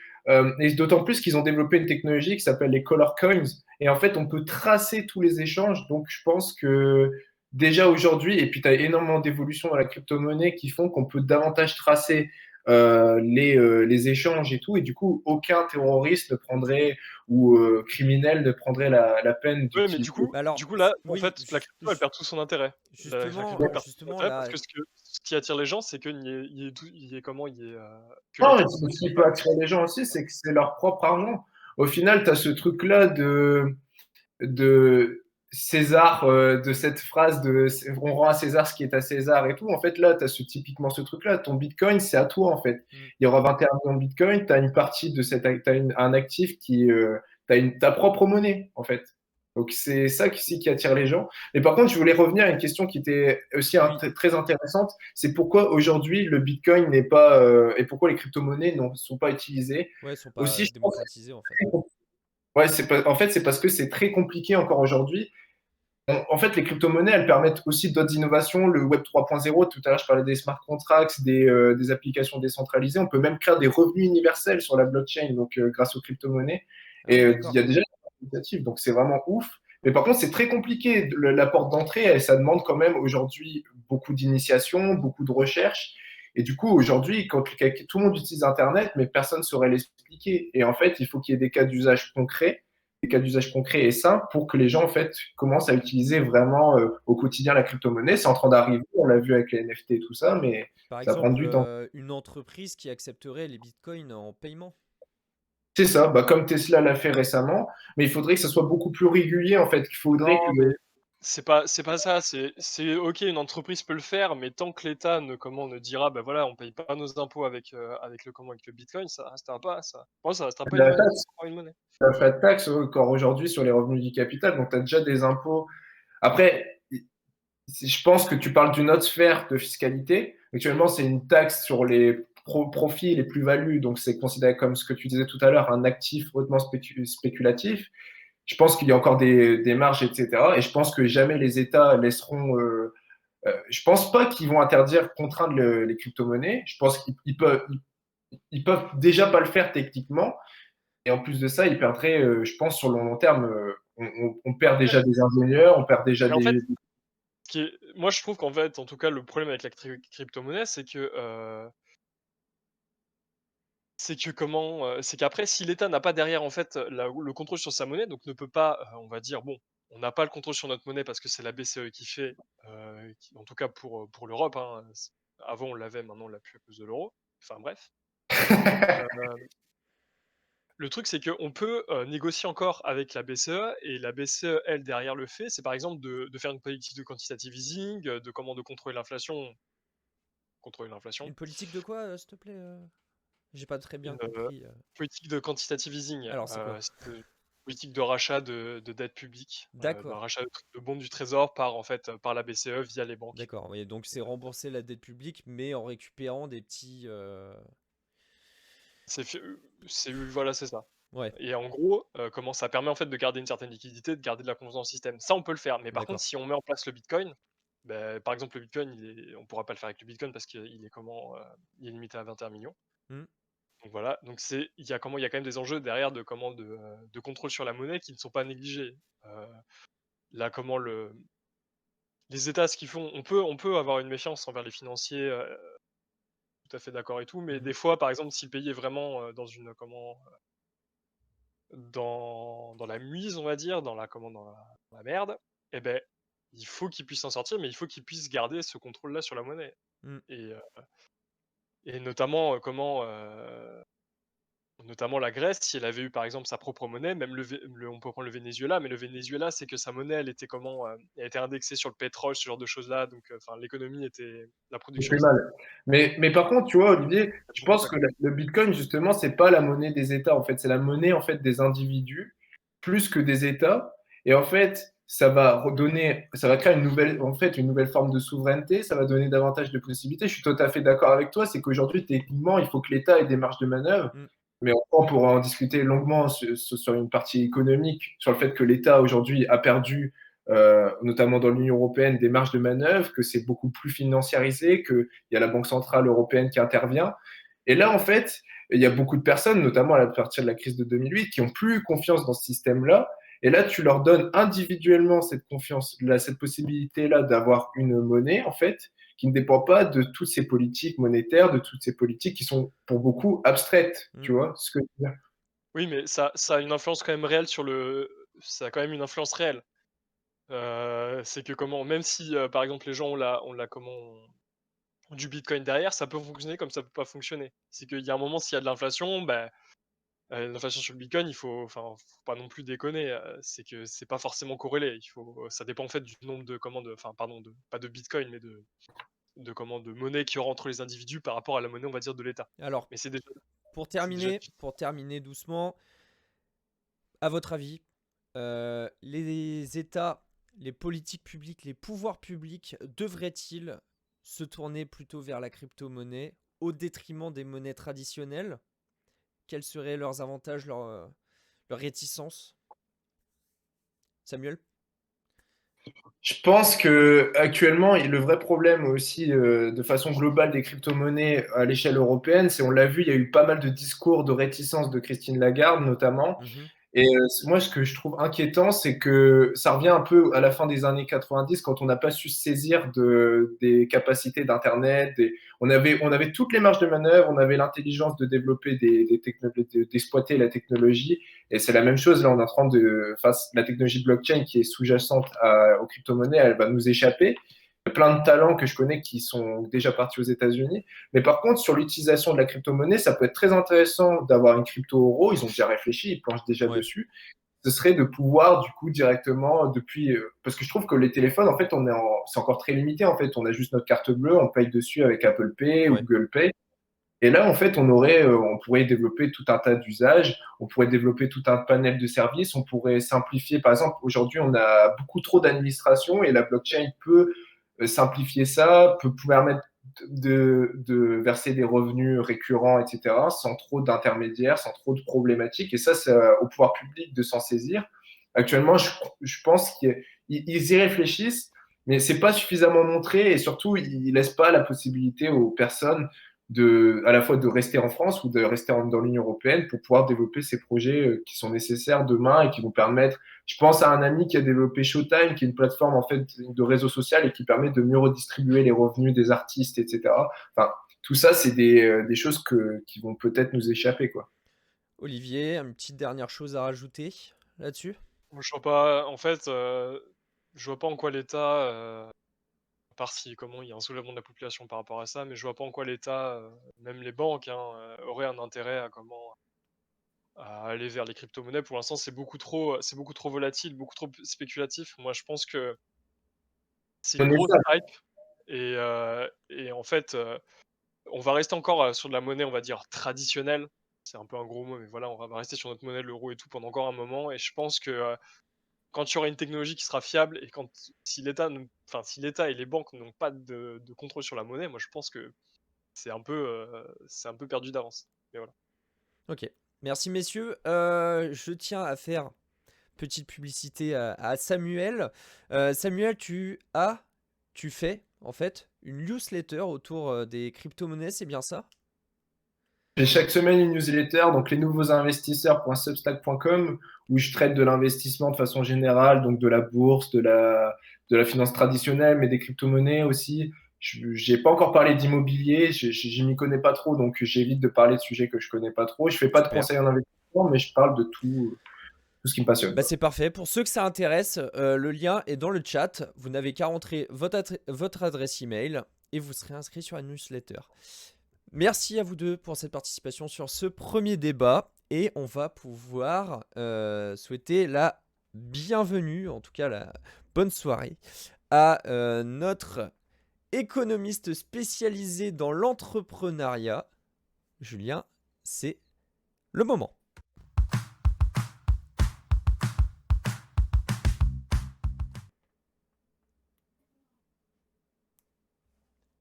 S3: Et d'autant plus qu'ils ont développé une technologie qui s'appelle les color coins. Et en fait, on peut tracer tous les échanges. Donc, je pense que déjà aujourd'hui, et puis tu as énormément d'évolutions dans la crypto-monnaie qui font qu'on peut davantage tracer les échanges et tout. Et du coup, aucun terroriste ne prendrait ou criminel ne prendrait la peine
S2: ouais, mais
S3: d'utiliser.
S1: Bah alors,
S2: du coup là, en
S1: oui,
S2: fait, la crypto, elle perd tout son intérêt. La
S1: justement,
S2: crypto perd tout son
S1: justement
S2: intérêt parce
S1: là,
S2: que ce qui attire les gens, c'est qu'il y ait comment? Que
S3: Non,
S2: l'État
S3: ce qui peut attirer les gens aussi, c'est que c'est leur propre argent. Au final, tu as ce truc-là de César, de cette phrase de on rend à César ce qui est à César et tout. En fait, là, tu as typiquement ce truc-là. Ton bitcoin, c'est à toi, en fait.
S1: hmm,
S3: Il y aura 21 millions de bitcoin, tu as une partie de un actif qui. Tu as ta propre monnaie, en fait. Donc c'est ça qui attire les gens. Mais par contre, je voulais revenir à une question qui était aussi très intéressante. C'est pourquoi aujourd'hui le Bitcoin n'est pas et pourquoi les crypto-monnaies ne sont pas utilisées.
S1: Ouais, ils sont pas
S3: Aussi, je pense
S1: démocratisés en fait.
S3: que ouais, en fait, c'est parce que c'est très compliqué encore aujourd'hui. En fait, les crypto-monnaies, elles permettent aussi d'autres innovations. Le Web 3.0, tout à l'heure, je parlais des smart contracts, des applications décentralisées. On peut même créer des revenus universels sur la blockchain, donc grâce aux crypto-monnaies.
S1: Ah
S3: Et
S1: oui,
S3: il
S1: d'accord.
S3: y a déjà des initiatives, donc c'est vraiment ouf. Mais par contre, c'est très compliqué. La porte d'entrée, ça demande quand même aujourd'hui beaucoup d'initiation, beaucoup de recherche. Et du coup, aujourd'hui, quand tout le monde utilise Internet, mais personne ne saurait l'expliquer. Et en fait, il faut qu'il y ait des cas d'usage concrets, des cas d'usage concrets et simples pour que les gens en fait commencent à utiliser vraiment au quotidien la crypto-monnaie. C'est en train d'arriver, on l'a vu avec les NFT et tout ça, mais
S1: Par
S3: ça prend
S1: exemple,
S3: du temps.
S1: une entreprise qui accepterait les bitcoins en paiement.
S3: C'est ça, bah, comme Tesla l'a fait récemment, mais il faudrait que ça soit beaucoup plus régulier en fait. Il faudrait que
S2: Non, mais c'est pas ça, c'est OK, une entreprise peut le faire, mais tant que l'État ne dira: «Bah, voilà, on paye pas nos impôts avec le bitcoin», ça restera pas ça. Pour moi, ça restera pas une
S3: la
S2: monnaie, ça
S3: taxe,
S2: restera une monnaie.
S3: t'as pas de taxe encore aujourd'hui sur les revenus du capital, donc tu as déjà des impôts. Après, je pense que tu parles d'une autre sphère de fiscalité. Actuellement, c'est une taxe sur les profits, les plus-values, donc c'est considéré comme ce que tu disais tout à l'heure, un actif hautement spéculatif. Je pense qu'il y a encore des marges, etc. Et je pense que jamais les États laisseront. Je pense pas qu'ils vont interdire, contraindre les crypto-monnaies. Je pense qu'ils peuvent déjà pas le faire techniquement. Et en plus de ça, ils perdraient, je pense, sur le long terme, on perd
S2: Ouais,
S3: déjà des ingénieurs, on perd déjà
S2: mais en fait,
S3: des.
S2: moi, je trouve qu'en fait, en tout cas, le problème avec la crypto-monnaie, c'est qu'après, si l'État n'a pas derrière, en fait, le contrôle sur sa monnaie, donc ne peut pas, on va dire: «Bon, on n'a pas le contrôle sur notre monnaie parce que c'est la BCE qui fait», en tout cas pour l'Europe, hein, avant on l'avait, maintenant on l'a plus à cause de l'euro. Enfin bref. Heu, le truc, c'est qu'on peut, négocier encore avec la BCE et la BCE, elle, derrière le fait, c'est par exemple de faire une politique de quantitative easing, de contrôler l'inflation. Contrôler l'inflation.
S1: Une politique de quoi, s'il te plaît? J'ai pas très bien
S2: Une,
S1: compris.
S2: politique de quantitative easing,
S1: Alors, c'est quoi?
S2: c'est une politique de rachat de dettes publiques, d'un
S1: D'accord,
S2: rachat de bons du trésor par, en fait, par la BCE via les banques.
S1: d'accord. Oui, donc c'est rembourser la dette publique, mais en récupérant des petits.
S2: C'est fait voilà, c'est ça.
S1: Ouais,
S2: Et en gros, comment ça permet, en fait, de garder une certaine liquidité, de garder de la confiance dans le système. Ça, on peut le faire, mais par contre,
S1: d'accord.
S2: si on met en place le bitcoin, par exemple, le bitcoin, on pourra pas le faire avec le bitcoin parce il est limité à 21 millions.
S1: Hmm.
S2: Donc voilà, donc il y a quand même des enjeux derrière de contrôle sur la monnaie qui ne sont pas négligés. Là, les États, ce qu'ils font, on peut avoir une méfiance envers les financiers, tout à fait d'accord et tout, mais
S1: Mhm.
S2: des fois, par exemple, si le pays est vraiment, dans la muise, on va dire, dans la merde, et ben, il faut qu'ils puissent s'en sortir, mais il faut qu'ils puissent garder ce contrôle-là sur la monnaie.
S1: Hmm.
S2: Et notamment, notamment la Grèce, si elle avait eu par exemple sa propre monnaie, même on peut prendre le Venezuela, mais le Venezuela, c'est que sa monnaie, elle était indexée sur le pétrole, ce genre de choses-là, donc enfin la
S3: Ça
S2: production
S3: fait mal. Mais par contre, tu vois, Olivier,
S2: était
S3: je
S2: beaucoup
S3: pense
S2: ça,
S3: que
S2: quoi.
S3: le Bitcoin, justement, c'est pas la monnaie des États, en fait. C'est la monnaie, en fait, des individus, plus que des États. Et en fait, ça va créer une nouvelle forme de souveraineté, ça va donner davantage de possibilités. Je suis tout à fait d'accord avec toi, c'est qu'aujourd'hui, techniquement, il faut que l'État ait des marges de manœuvre.
S1: Hmm.
S3: Mais on pourra en discuter longuement sur une partie économique, sur le fait que l'État aujourd'hui a perdu, notamment dans l'Union européenne, des marges de manœuvre, que c'est beaucoup plus financiarisé, qu'il y a la Banque centrale européenne qui intervient. Et là, en fait, il y a beaucoup de personnes, notamment à partir de la crise de 2008, qui ont plus confiance dans ce système-là. Et là, tu leur donnes individuellement cette confiance, cette possibilité-là d'avoir une monnaie, en fait, qui ne dépend pas de toutes ces politiques monétaires, de toutes ces politiques qui sont pour beaucoup abstraites,
S1: Hmm.
S3: tu vois ce que je veux dire.
S2: Oui, mais ça a une influence quand même réelle ça a quand même une influence réelle. C'est que même si, par exemple, les gens ont du bitcoin derrière, ça peut fonctionner comme ça peut pas fonctionner. C'est qu'il y a un moment, s'il y a de l'inflation, l'inflation sur le bitcoin, faut pas non plus déconner, c'est que c'est pas forcément corrélé. Ça dépend en fait du nombre de commandes, enfin pardon, pas de bitcoin, mais de monnaie qu'il y aura entre les individus par rapport à la monnaie, on va dire, de l'État.
S1: Alors,
S2: Mais c'est déjà
S1: pour terminer doucement, à votre avis, les États, les politiques publiques, les pouvoirs publics devraient-ils se tourner plutôt vers la crypto-monnaie au détriment des monnaies traditionnelles? Quels seraient leurs avantages, leur réticence? Samuel?
S3: Je pense que actuellement, le vrai problème aussi, de façon globale des crypto-monnaies à l'échelle européenne, c'est, on l'a vu, il y a eu pas mal de discours de réticence de Christine Lagarde notamment.
S1: Mhm.
S3: Et moi, ce que je trouve inquiétant, c'est que ça revient un peu à la fin des années 90, quand on n'a pas su se saisir des capacités d'Internet. On avait toutes les marges de manœuvre, on avait l'intelligence de développer d'exploiter la technologie. Et c'est la même chose, là, on est en train de, enfin, la technologie blockchain qui est sous-jacente aux crypto-monnaies, elle va nous échapper. Il y a plein de talents que je connais qui sont déjà partis aux États-Unis. Mais par contre, sur l'utilisation de la crypto-monnaie, ça peut être très intéressant d'avoir une crypto-euro. Ils ont déjà réfléchi, ils planchent déjà
S1: Ouais.
S3: dessus. Ce serait de pouvoir, du coup, directement, depuis. Parce que je trouve que les téléphones, en fait, c'est encore très limité. En fait, on a juste notre carte bleue, on paye dessus avec Apple Pay ou
S1: Ouais.
S3: Google Pay. Et là, en fait, on pourrait développer tout un tas d'usages, on pourrait développer tout un panel de services, on pourrait simplifier. Par exemple, aujourd'hui, on a beaucoup trop d'administration et la blockchain peut simplifier ça, peut permettre de verser des revenus récurrents, etc., sans trop d'intermédiaires, sans trop de problématiques. Et ça, c'est au pouvoir public de s'en saisir. Actuellement, je pense qu'ils y réfléchissent, mais c'est pas suffisamment montré et surtout, ils laissent pas la possibilité aux personnes à la fois de rester en France ou de rester dans l'Union européenne pour pouvoir développer ces projets qui sont nécessaires demain et qui vont permettre. Je pense à un ami qui a développé Showtime, qui est une plateforme en fait de réseau social et qui permet de mieux redistribuer les revenus des artistes, etc. Enfin, tout ça, c'est des choses qui vont peut-être nous échapper, quoi.
S1: Olivier, une petite dernière chose à rajouter là-dessus?
S2: Moi, je vois pas, en fait, je vois pas en quoi l'État, à part si comment il y a un soulèvement de la population par rapport à ça, mais je vois pas en quoi l'État, même les banques, hein, auraient un intérêt à aller vers les crypto-monnaies. Pour l'instant, c'est beaucoup trop volatile, beaucoup trop spéculatif. Moi, je pense que c'est une grosse hype et en fait, on va rester encore, sur de la monnaie, on va dire traditionnelle. C'est un peu un gros mot, mais voilà, on va rester sur notre monnaie, l'euro et tout pendant encore un moment et je pense que, quand il y aura une technologie qui sera fiable et si l'État et les banques n'ont pas de contrôle sur la monnaie, moi je pense que c'est un peu perdu d'avance. Mais voilà.
S1: Ok. Merci messieurs. Je tiens à faire petite publicité à Samuel. Samuel, tu fais en fait une newsletter autour des crypto-monnaies, c'est bien ça?
S3: J'ai chaque semaine une newsletter, donc lesnouveauxinvestisseurs.substack.com, où je traite de l'investissement de façon générale, donc de la bourse, de la finance traditionnelle, mais des crypto-monnaies aussi. J'ai pas encore parlé d'immobilier, je m'y connais pas trop, donc j'évite de parler de sujets que je connais pas trop. Je fais pas de
S1: Super.
S3: conseils en investissement, mais je parle de tout ce qui me passionne,
S1: Bah
S3: quoi.
S1: c'est parfait. Pour ceux que ça intéresse, le lien est dans le chat. Vous n'avez qu'à rentrer votre adresse email et vous serez inscrit sur la newsletter. Merci à vous deux pour cette participation sur ce premier débat et on va pouvoir souhaiter la bienvenue, en tout cas la bonne soirée, à notre économiste spécialisé dans l'entrepreneuriat. Julien, c'est le moment.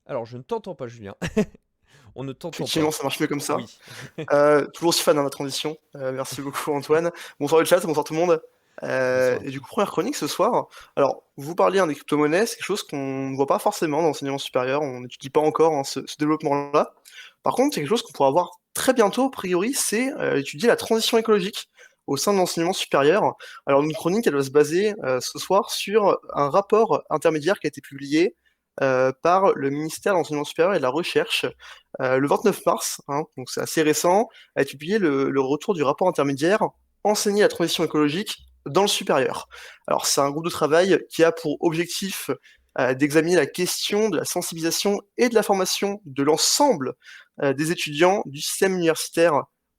S1: Alors, je ne t'entends pas, Julien. On ne t'entend pas.
S4: Effectivement, ça marche mieux comme ça.
S1: Oui.
S4: Toujours aussi fan de la transition. Merci beaucoup, Antoine. Bonsoir le chat, bonsoir tout le monde.
S1: Bonsoir.
S4: Et du coup, première chronique ce soir. Alors, vous parliez des crypto-monnaies, c'est quelque chose qu'on ne voit pas forcément dans l'enseignement supérieur. On n'étudie pas encore ce développement-là. Par contre, c'est quelque chose qu'on pourra voir très bientôt, a priori, c'est étudier la transition écologique au sein de l'enseignement supérieur. Alors, une chronique, elle va se baser ce soir sur un rapport intermédiaire qui a été publié par le ministère de l'Enseignement supérieur et de la Recherche le 29 mars, hein, donc c'est assez récent, a été publié le retour du rapport intermédiaire Enseigner la transition écologique dans le supérieur. Alors c'est un groupe de travail qui a pour objectif d'examiner la question de la sensibilisation et de la formation de l'ensemble des étudiants du système universitaire,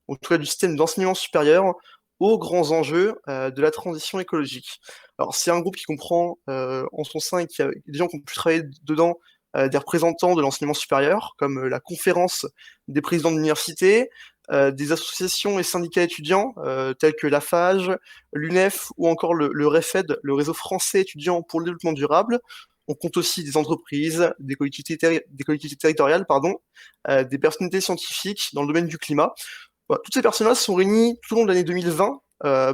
S4: en tout cas du système d'enseignement supérieur, aux grands enjeux de la transition écologique. Alors c'est un groupe qui comprend en son sein et qui a des gens qui ont pu travailler dedans, des représentants de l'enseignement supérieur, comme la conférence des présidents d'université, des associations et syndicats étudiants tels que la FAGE, l'UNEF ou encore le REFED, le réseau français étudiant pour le développement durable. On compte aussi des entreprises, des collectivités territoriales, pardon, des personnalités scientifiques dans le domaine du climat. Voilà, toutes ces personnes-là se sont réunies tout au long de l'année 2020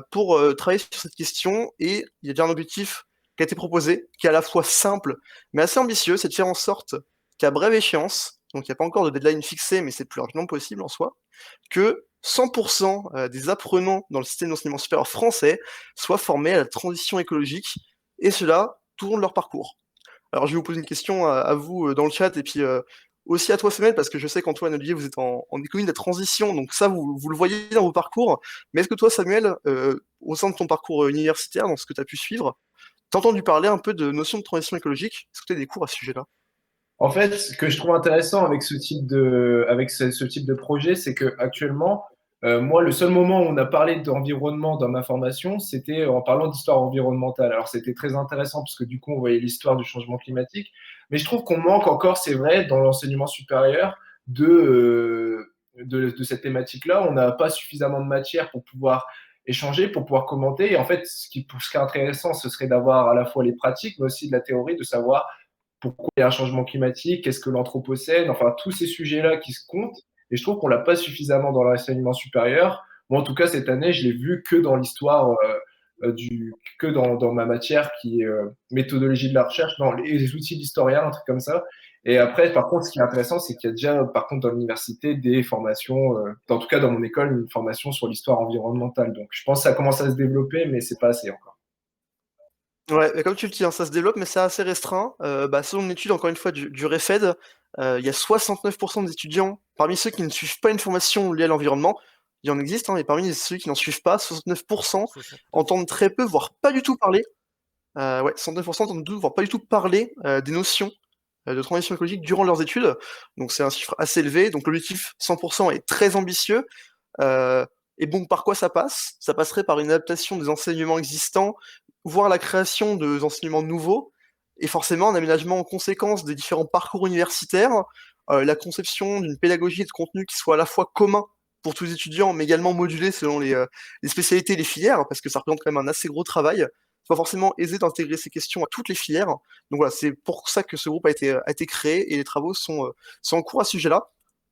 S4: pour travailler sur cette question, et il y a bien un objectif qui a été proposé, qui est à la fois simple mais assez ambitieux, c'est de faire en sorte qu'à brève échéance, donc il n'y a pas encore de deadline fixé, mais c'est le plus rapidement possible en soi, que 100% des apprenants dans le système d'enseignement supérieur français soient formés à la transition écologique, et cela tout au long de leur parcours. Alors je vais vous poser une question à vous dans le chat, et puis aussi à toi Samuel, parce que je sais qu'Antoine et Olivier, vous êtes en économie de la transition, donc ça vous le voyez dans vos parcours, mais est-ce que toi Samuel, au sein de ton parcours universitaire, dans ce que tu as pu suivre, t'as entendu parler un peu de notion de transition écologique? Est-ce que tu as des cours à ce sujet-là?
S3: En fait, ce que je trouve intéressant avec ce type de projet, c'est que actuellement, moi, le seul moment où on a parlé d'environnement dans ma formation, c'était en parlant d'histoire environnementale. Alors, c'était très intéressant parce que du coup, on voyait l'histoire du changement climatique. Mais je trouve qu'on manque encore, c'est vrai, dans l'enseignement supérieur, de cette thématique-là. On n'a pas suffisamment de matière pour pouvoir échanger, pour pouvoir commenter. Et en fait, ce qui est intéressant, ce serait d'avoir à la fois les pratiques, mais aussi de la théorie, de savoir pourquoi il y a un changement climatique, qu'est-ce que l'anthropocène, enfin tous ces sujets-là qui se comptent. Et je trouve qu'on l'a pas suffisamment dans l'enseignement supérieur. Moi, en tout cas, cette année, je l'ai vu que dans l'histoire que dans ma matière qui est méthodologie de la recherche, dans les outils d'historien, un truc comme ça. Et après, par contre, ce qui est intéressant, c'est qu'il y a déjà, par contre, dans l'université, des formations, en tout cas dans mon école, une formation sur l'histoire environnementale. Donc, je pense que ça commence à se développer, mais c'est pas assez encore.
S4: Ouais, mais comme tu le dis, hein, ça se développe, mais c'est assez restreint. Selon une étude, encore une fois, du REFED, il y a 69% des étudiants, parmi ceux qui ne suivent pas une formation liée à l'environnement, il y en existe, hein, et parmi ceux qui n'en suivent pas, 69% entendent très peu, voire pas du tout parler. Ouais, 69% entendent voire pas du tout parler des notions de transition écologique durant leurs études. Donc c'est un chiffre assez élevé. Donc l'objectif 100% est très ambitieux. Et bon, par quoi ça passe? Ça passerait par une adaptation des enseignements existants, voire la création d'enseignements nouveaux, et forcément un aménagement en conséquence des différents parcours universitaires, la conception d'une pédagogie et de contenu qui soit à la fois commun pour tous les étudiants, mais également modulé selon les spécialités et les filières, parce que ça représente quand même un assez gros travail. C'est pas forcément aisé d'intégrer ces questions à toutes les filières. Donc voilà, c'est pour ça que ce groupe a été créé, et les travaux sont en cours à ce sujet-là.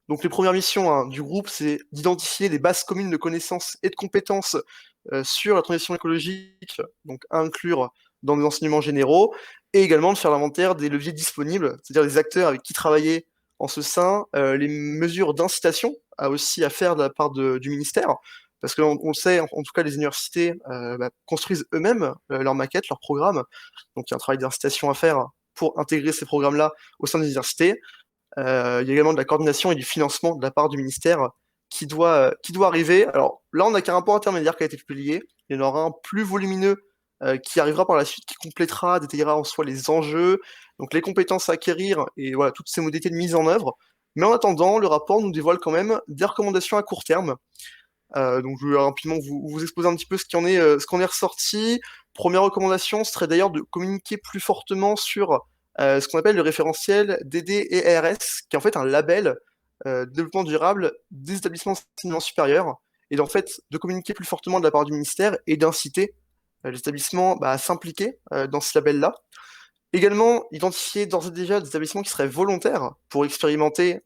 S4: Donc les premières missions, hein, du groupe, c'est d'identifier des bases communes de connaissances et de compétences sur la transition écologique, donc à inclure dans les enseignements généraux, et également de faire l'inventaire des leviers disponibles, c'est-à-dire les acteurs avec qui travailler en ce sein, les mesures d'incitation aussi à faire de la part du ministère, parce que on le sait, en tout cas les universités construisent eux-mêmes leurs maquettes, leurs programmes, donc il y a un travail d'incitation à faire pour intégrer ces programmes-là au sein des universités. Il y a également de la coordination et du financement de la part du ministère qui doit arriver. Alors là, on n'a qu'un rapport intermédiaire qui a été publié. Il y en aura un plus volumineux qui arrivera par la suite, qui complétera, détaillera en soi les enjeux, donc les compétences à acquérir, et voilà, toutes ces modalités de mise en œuvre. Mais en attendant, le rapport nous dévoile quand même des recommandations à court terme. Donc je vais rapidement vous exposer un petit peu ce qu'on est ressorti. Première recommandation serait d'ailleurs de communiquer plus fortement sur ce qu'on appelle le référentiel DD et ARS, qui est en fait un label développement durable des établissements d'enseignement supérieur, et d'en fait de communiquer plus fortement de la part du ministère et d'inciter les établissements à s'impliquer dans ce label-là. Également, identifier d'ores et déjà des établissements qui seraient volontaires pour expérimenter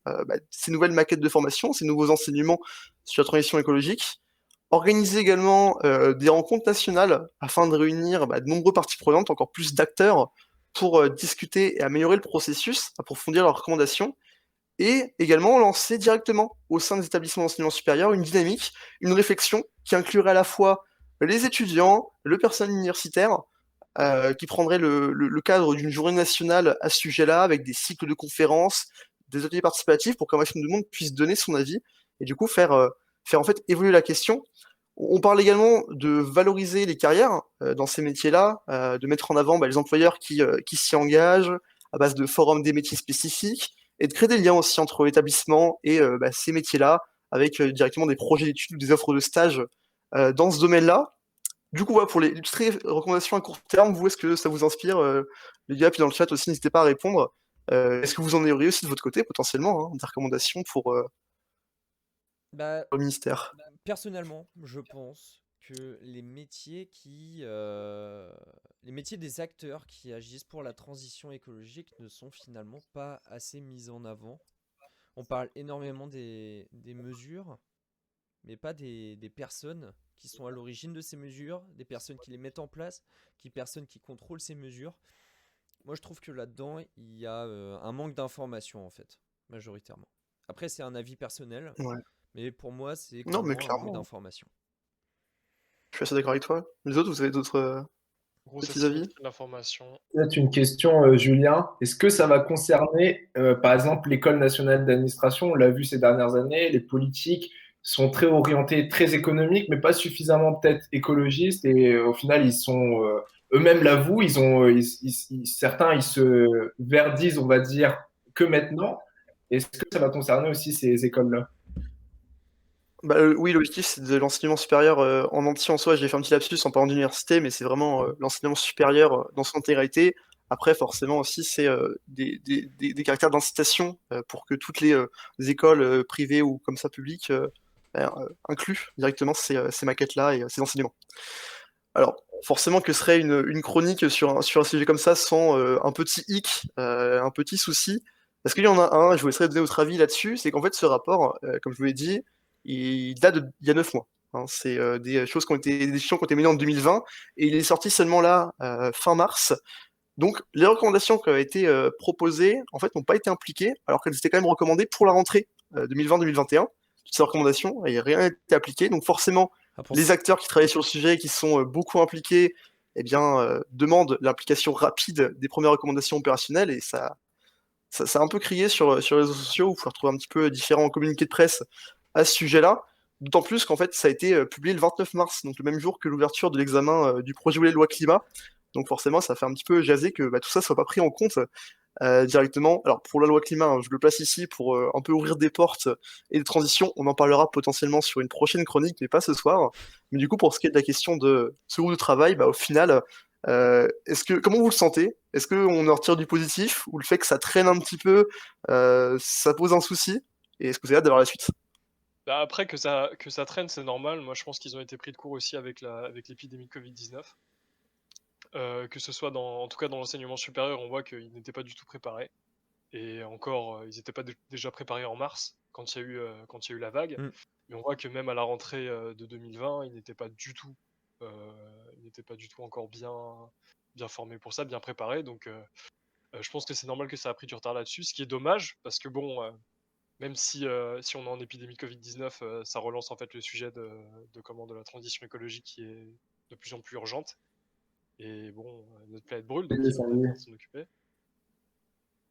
S4: ces nouvelles maquettes de formation, ces nouveaux enseignements sur la transition écologique. Organiser également des rencontres nationales afin de réunir de nombreuses parties prenantes, encore plus d'acteurs, pour discuter et améliorer le processus, approfondir leurs recommandations, et également lancer directement au sein des établissements d'enseignement supérieur une dynamique, une réflexion qui inclurait à la fois les étudiants, le personnel universitaire, qui prendrait le cadre d'une journée nationale à ce sujet-là, avec des cycles de conférences, des ateliers participatifs, pour qu'un maximum de monde puisse donner son avis, et du coup faire en fait évoluer la question. On parle également de valoriser les carrières dans ces métiers-là, de mettre en avant les employeurs qui s'y engagent à base de forums des métiers spécifiques, et de créer des liens aussi entre l'établissement et ces métiers-là, avec directement des projets d'études ou des offres de stage dans ce domaine-là. Du coup, voilà, pour les illustrées recommandations à court terme, vous, est-ce que ça vous inspire, les gars? Puis dans le chat aussi, n'hésitez pas à répondre. Est-ce que vous en auriez aussi de votre côté, potentiellement, hein, des recommandations pour
S1: Bah,
S4: au ministère?
S1: personnellement, je pense que les métiers des acteurs qui agissent pour la transition écologique ne sont finalement pas assez mis en avant. On parle énormément des mesures, mais pas des personnes qui sont à l'origine de ces mesures, des personnes qui les mettent en place, personnes qui contrôlent ces mesures. Moi, je trouve que là-dedans, il y a un manque d'information, en fait, majoritairement. Après, c'est un avis personnel,
S4: Ouais.
S1: mais pour moi, c'est
S4: Non, mais
S1: clairement un manque
S4: clairement,
S1: d'information.
S4: je suis assez d'accord avec toi. Les autres, vous avez d'autres
S2: Grosse
S4: petits avis?
S2: asymétrie de l'information.
S3: Peut-être une question, Julien. Est-ce que ça va concerner, par exemple, l'École nationale d'administration? On l'a vu ces dernières années, les politiques sont très orientés, très économiques, mais pas suffisamment peut-être écologistes. Et au final, ils sont eux-mêmes l'avouent, certains, ils se verdisent, on va dire, que maintenant. Est-ce que ça va concerner aussi ces écoles-là?
S4: Bah, oui, l'objectif, c'est de l'enseignement supérieur en entier en soi. J'ai fait un petit lapsus en parlant d'université, mais c'est vraiment l'enseignement supérieur dans son intégralité. Après, forcément aussi, c'est des caractères d'incitation pour que toutes les écoles privées ou comme ça publiques incluent directement ces maquettes-là et ces enseignements. Alors, forcément, que serait une chronique sur un sujet comme ça sans un petit hic, un petit souci? Parce qu'il y en a un, je vous laisserai donner votre avis là-dessus, c'est qu'en fait, ce rapport, comme je vous l'ai dit, il date d'il y a 9 mois. Hein. C'est des décisions qui ont été menées en 2020, et il est sorti seulement là, fin mars. Donc, les recommandations qui avaient été proposées, en fait, n'ont pas été impliquées, alors qu'elles étaient quand même recommandées pour la rentrée 2020-2021. Toutes ces recommandations, et rien n'a été appliqué. Donc, forcément,
S1: Ah, pour
S4: les
S1: ça.
S4: acteurs qui travaillent sur le sujet, qui sont beaucoup impliqués, eh bien, demandent l'application rapide des premières recommandations opérationnelles, et ça a un peu crié sur les réseaux sociaux, où vous pouvez retrouver un petit peu différents communiqués de presse à ce sujet-là. D'autant plus qu'en fait, ça a été publié le 29 mars, donc le même jour que l'ouverture de l'examen du projet de loi climat. Donc forcément, ça fait un petit peu jaser que tout ça soit pas pris en compte directement. Alors pour la loi climat, hein, je le place ici pour un peu ouvrir des portes et des transitions. On en parlera potentiellement sur une prochaine chronique, mais pas ce soir. Mais du coup, pour ce qui est de la question de ce groupe de travail, au final, comment vous le sentez? Est-ce qu'on en retire du positif, ou le fait que ça traîne un petit peu, ça pose un souci? Et est-ce que vous avez hâte d'avoir la suite?
S2: Bah, après que ça traîne, c'est normal. Moi, je pense qu'ils ont été pris de court aussi avec l'épidémie de Covid-19. Que ce soit en tout cas dans l'enseignement supérieur, on voit qu'ils n'étaient pas du tout préparés. Et encore, ils n'étaient pas déjà préparés en mars, quand il y a eu la vague.
S1: Mm.
S2: Mais on voit que même à la rentrée de 2020, ils n'étaient pas du tout encore bien formés pour ça, bien préparés. Donc, je pense que c'est normal que ça a pris du retard là-dessus. Ce qui est dommage, parce que bon, même si on est en épidémie Covid-19, ça relance en fait le sujet de la transition écologique qui est de plus en plus urgente. Et bon, notre planète brûle, donc il va falloir s'en occuper.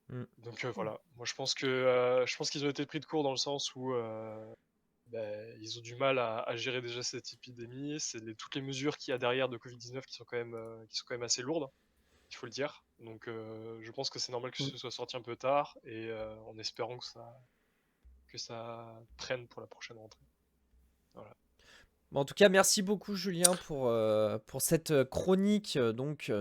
S1: Mm.
S2: Donc voilà, moi je pense qu'ils ont été pris de court dans le sens où ils ont du mal à gérer déjà cette épidémie. C'est toutes les mesures qu'il y a derrière de Covid-19 qui sont quand même assez lourdes, il faut le dire. Donc je pense que c'est normal que ce soit sorti un peu tard, et en espérant que ça prenne pour la prochaine rentrée. Voilà.
S1: En tout cas, merci beaucoup Julien pour cette chronique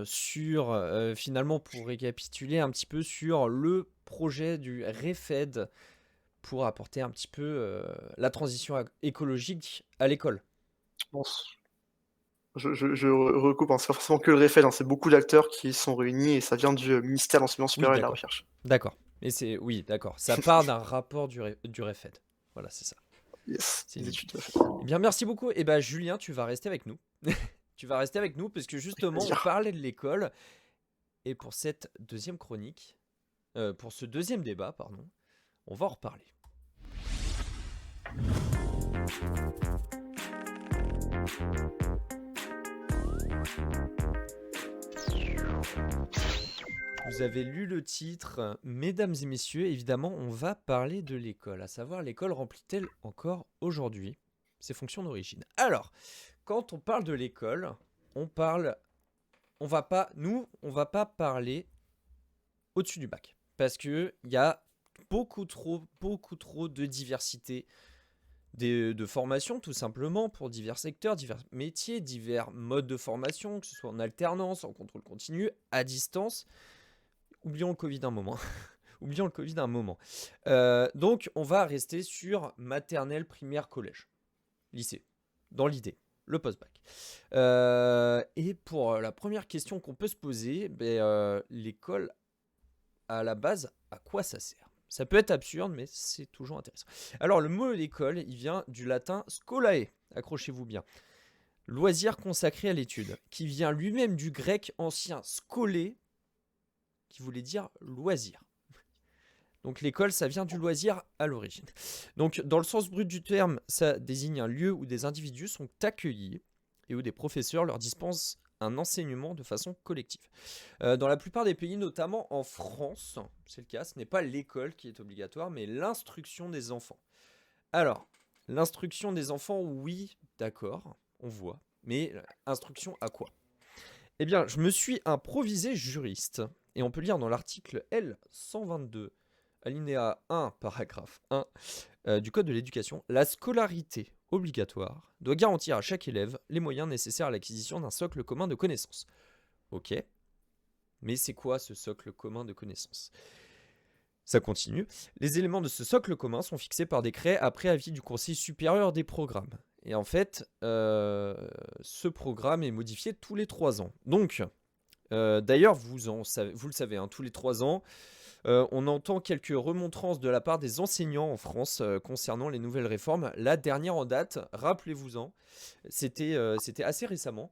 S1: sur finalement pour récapituler un petit peu sur le projet du REFED pour apporter un petit peu la transition écologique à l'école.
S4: Bon, je recoupe, hein, c'est pas forcément que le REFED, hein, c'est beaucoup d'acteurs qui sont réunis, et ça vient du ministère de l'Enseignement supérieur et de la Recherche.
S1: D'accord. Oui, d'accord. Ça part d'un rapport du REFED. Voilà, c'est ça.
S4: Yes,
S1: C'est
S4: des
S1: une-
S4: études.
S1: Eh bien, merci beaucoup. Et ben, Julien, tu vas rester avec nous. Tu vas rester avec nous parce que justement, on parlait de l'école. Et pour cette deuxième chronique, pour ce deuxième débat, pardon, on va en reparler. Vous avez lu le titre, mesdames et messieurs, évidemment, on va parler de l'école, à savoir l'école remplit-elle encore aujourd'hui ses fonctions d'origine. Alors, quand on parle de l'école, on va pas parler au-dessus du bac, parce que il y a beaucoup trop de diversité de formation, tout simplement, pour divers secteurs, divers métiers, divers modes de formation, que ce soit en alternance, en contrôle continu, à distance. Oublions le Covid un moment. Oublions le Covid un moment. Donc, on va rester sur maternelle, primaire, collège, lycée, dans l'idée, le post-bac. Et pour la première question qu'on peut se poser, l'école, à la base, à quoi ça sert? Ça peut être absurde, mais c'est toujours intéressant. Alors, le mot école, il vient du latin scolae, accrochez-vous bien. Loisir consacré à l'étude, qui vient lui-même du grec ancien skolé, qui voulait dire loisir. Donc l'école, ça vient du loisir à l'origine. Donc dans le sens brut du terme, ça désigne un lieu où des individus sont accueillis et où des professeurs leur dispensent un enseignement de façon collective. Dans la plupart des pays, notamment en France, c'est le cas, ce n'est pas l'école qui est obligatoire, mais l'instruction des enfants. Alors, l'instruction des enfants, oui, d'accord, on voit, mais instruction à quoi? Eh bien, je me suis improvisé juriste, et on peut lire dans l'article L 122, alinéa 1, paragraphe 1, du Code de l'éducation, la scolarité obligatoire doit garantir à chaque élève les moyens nécessaires à l'acquisition d'un socle commun de connaissances. Ok, mais c'est quoi ce socle commun de connaissances? Ça continue. Les éléments de ce socle commun sont fixés par décret après avis du Conseil supérieur des programmes. Et en fait, ce programme est modifié tous les 3 ans. Donc, d'ailleurs, vous le savez, hein, tous les 3 ans, on entend quelques remontrances de la part des enseignants en France concernant les nouvelles réformes. La dernière en date, rappelez-vous-en, c'était assez récemment.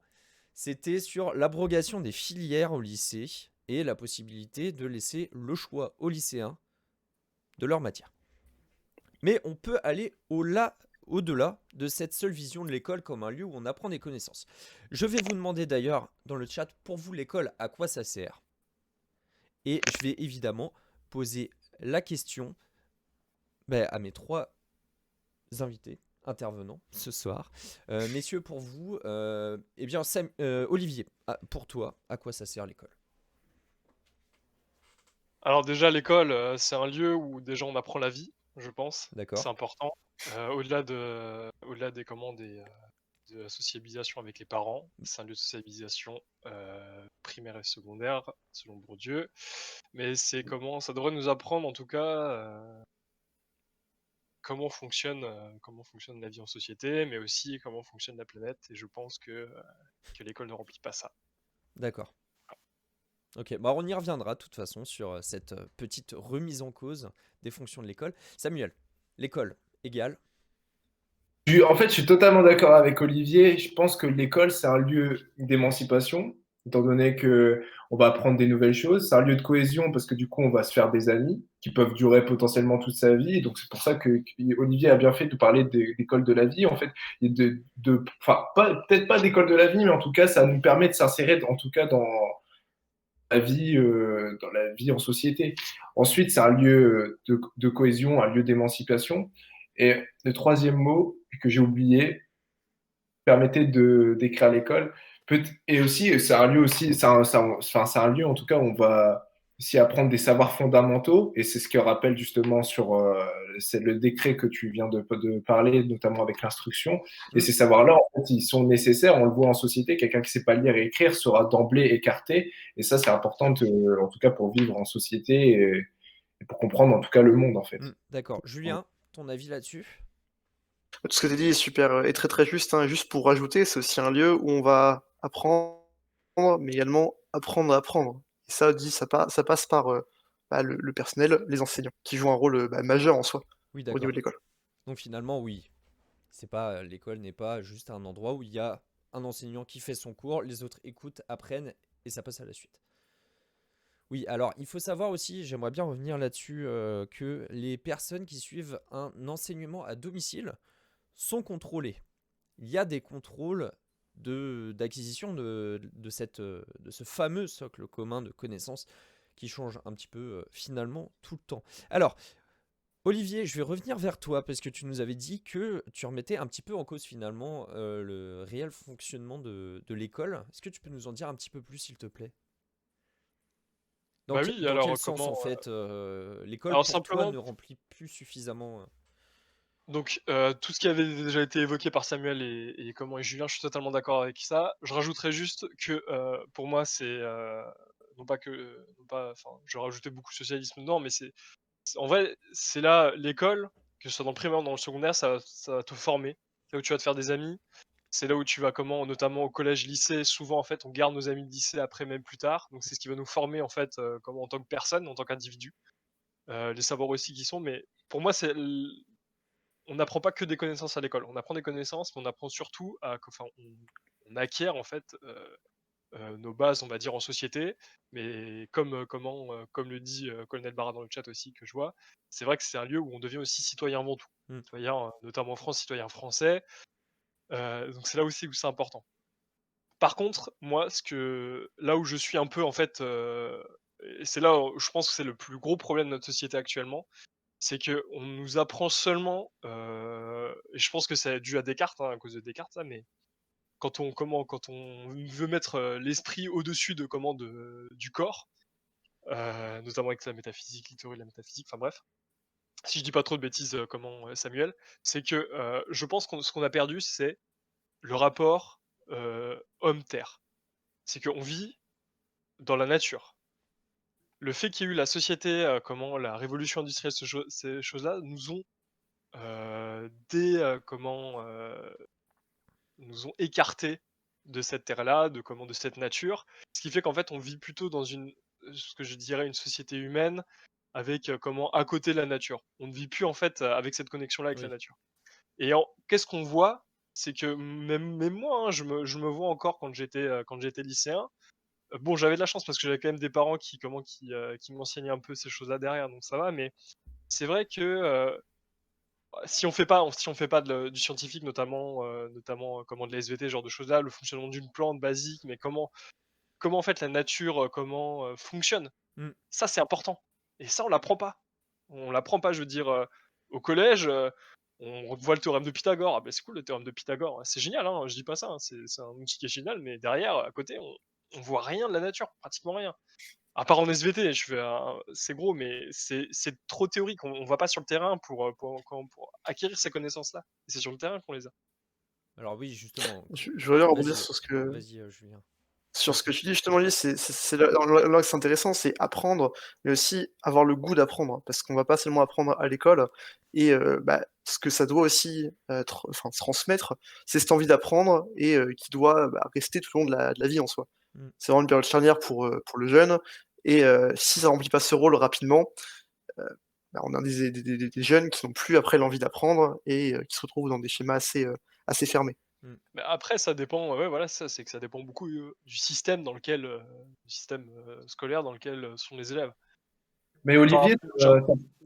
S1: C'était sur l'abrogation des filières au lycée et la possibilité de laisser le choix aux lycéens de leur matière. Mais on peut aller au-delà de cette seule vision de l'école comme un lieu où on apprend des connaissances. Je vais vous demander d'ailleurs dans le chat, pour vous l'école, à quoi ça sert? Et je vais évidemment poser la question à mes 3 invités intervenants ce soir. Messieurs, pour vous, eh bien, Olivier, pour toi, à quoi ça sert l'école?
S2: Alors déjà, l'école, c'est un lieu où déjà on apprend la vie, je pense.
S1: D'accord.
S2: C'est important. Au-delà des de la sociabilisation avec les parents, c'est un lieu de sociabilisation primaire et secondaire, selon Bourdieu. Mais ça devrait nous apprendre en tout cas comment fonctionne la vie en société, mais aussi comment fonctionne la planète. Et je pense que l'école ne remplit pas ça.
S1: D'accord. Ok, on y reviendra de toute façon sur cette petite remise en cause des fonctions de l'école. Samuel, l'école égale.
S3: En fait, je suis totalement d'accord avec Olivier. Je pense que l'école, c'est un lieu d'émancipation, étant donné que on va apprendre des nouvelles choses. C'est un lieu de cohésion parce que du coup, on va se faire des amis qui peuvent durer potentiellement toute sa vie. Et donc, c'est pour ça que Olivier a bien fait de parler d'école de la vie. En fait, et enfin, peut-être pas d'école de la vie, mais en tout cas, ça nous permet de s'insérer, en tout cas, dans la vie en société. Ensuite, c'est un lieu de cohésion, un lieu d'émancipation. Et le troisième mot que j'ai oublié, permettait de décrire l'école. Et aussi, c'est un lieu aussi, c'est un lieu en tout cas où on va aussi apprendre des savoirs fondamentaux. Et c'est ce que rappelle justement c'est le décret que tu viens de parler, notamment avec l'instruction. Et ces savoirs-là, en fait, ils sont nécessaires. On le voit en société. Quelqu'un qui ne sait pas lire et écrire sera d'emblée écarté. Et ça, c'est important, en tout cas, pour vivre en société et pour comprendre en tout cas le monde, en fait.
S1: D'accord. Julien, ton avis là-dessus?
S4: Tout ce que tu as dit est super et très très juste, hein. Juste pour rajouter, c'est aussi un lieu où on va apprendre, mais également apprendre à apprendre. Et ça, ça passe par le personnel, les enseignants, qui jouent un rôle majeur en soi
S1: Oui,
S4: au
S1: d'accord.
S4: niveau de l'école.
S1: Donc finalement, oui. L'école n'est pas juste un endroit où il y a un enseignant qui fait son cours, les autres écoutent, apprennent et ça passe à la suite. Oui, alors il faut savoir aussi, j'aimerais bien revenir là-dessus, que les personnes qui suivent un enseignement à domicile sont contrôlées. Il y a des contrôles d'acquisition de ce fameux socle commun de connaissances qui change un petit peu finalement tout le temps. Alors, Olivier, je vais revenir vers toi parce que tu nous avais dit que tu remettais un petit peu en cause finalement le réel fonctionnement de l'école. Est-ce que tu peux nous en dire un petit peu plus, s'il te plaît?
S2: Bah oui,
S1: Dans
S2: alors
S1: quel sens
S2: comment
S1: en fait l'école
S2: alors
S1: pour toi
S2: simplement
S1: ne remplit plus suffisamment
S2: donc tout ce qui avait déjà été évoqué par Samuel et comment et Julien, je suis totalement d'accord avec ça. Je rajouterais juste que pour moi, c'est non pas que, je rajoutais beaucoup de socialisme dedans, mais en vrai, c'est là, l'école, que ce soit dans le primaire ou dans le secondaire, ça va te former. C'est là où tu vas te faire des amis. C'est là où tu vas notamment au collège, lycée, souvent, en fait, on garde nos amis de lycée après, même plus tard. Donc c'est ce qui va nous former, en fait, en tant que personne, en tant qu'individu. Les savoirs aussi qui sont, mais pour moi, on n'apprend pas que des connaissances à l'école. On apprend des connaissances, mais on apprend surtout on acquiert, en fait, nos bases, on va dire, en société. Mais comme le dit Colonel Barra dans le chat aussi, que je vois, c'est vrai que c'est un lieu où on devient aussi citoyen avant tout. Citoyen, notamment en France, citoyen français. Donc c'est là aussi où c'est important. Par contre, moi, là où je suis un peu, en fait, et c'est là où je pense que c'est le plus gros problème de notre société actuellement, c'est qu'on nous apprend seulement, et je pense que c'est dû à Descartes, hein, à cause de Descartes, ça, mais quand on veut mettre l'esprit au-dessus du corps, notamment avec la métaphysique, la théorie de la métaphysique, enfin bref, si je dis pas trop de bêtises, Samuel, c'est que je pense que ce qu'on a perdu, c'est le rapport homme-terre. C'est qu'on vit dans la nature. Le fait qu'il y ait eu la société, la révolution industrielle, ces choses-là nous ont nous ont écartés de cette terre-là, de cette nature. Ce qui fait qu'en fait, on vit plutôt dans ce que je dirais une société humaine avec à côté de la nature. On ne vit plus en fait avec cette connexion-là avec la
S1: Oui.
S2: nature. Et qu'est-ce qu'on voit? C'est que même moi, hein, je me vois encore quand j'étais lycéen. Bon, j'avais de la chance parce que j'avais quand même des parents qui m'enseignaient un peu ces choses-là derrière, donc ça va. Mais c'est vrai que si on fait pas du scientifique, notamment de la SVT, ce genre de choses-là, le fonctionnement d'une plante basique, mais comment en fait la nature, fonctionne,
S1: Mmh.
S2: ça c'est important. Et ça on l'apprend pas. On l'apprend pas, je veux dire, au collège, on voit le théorème de Pythagore. Ah bah c'est cool le théorème de Pythagore, c'est génial, hein, je dis pas ça, hein, c'est un outil qui est génial, mais derrière, à côté, on voit rien de la nature, pratiquement rien. À part en SVT, c'est gros, mais c'est trop théorique. On va pas sur le terrain pour acquérir ces connaissances-là. Et c'est sur le terrain qu'on les a.
S1: Alors oui, justement.
S4: Je voudrais rebondir
S1: Vas-y, vas-y, Julien.
S4: sur ce que tu dis justement, Louis, c'est là que c'est intéressant, c'est apprendre, mais aussi avoir le goût d'apprendre. Parce qu'on va pas seulement apprendre à l'école et ce que ça doit aussi, se transmettre, c'est cette envie d'apprendre et qui doit, rester tout au long de la vie en soi.
S1: Mmh.
S4: C'est vraiment une période charnière pour le jeune et si ça remplit pas ce rôle rapidement, heu, on a des jeunes qui n'ont plus après l'envie d'apprendre et qui se retrouvent dans des schémas assez fermés.
S2: Mais après, ça dépend, ouais, voilà, c'est que ça dépend beaucoup du système scolaire dans lequel sont les élèves.
S3: Mais
S2: Enfin,
S3: Olivier,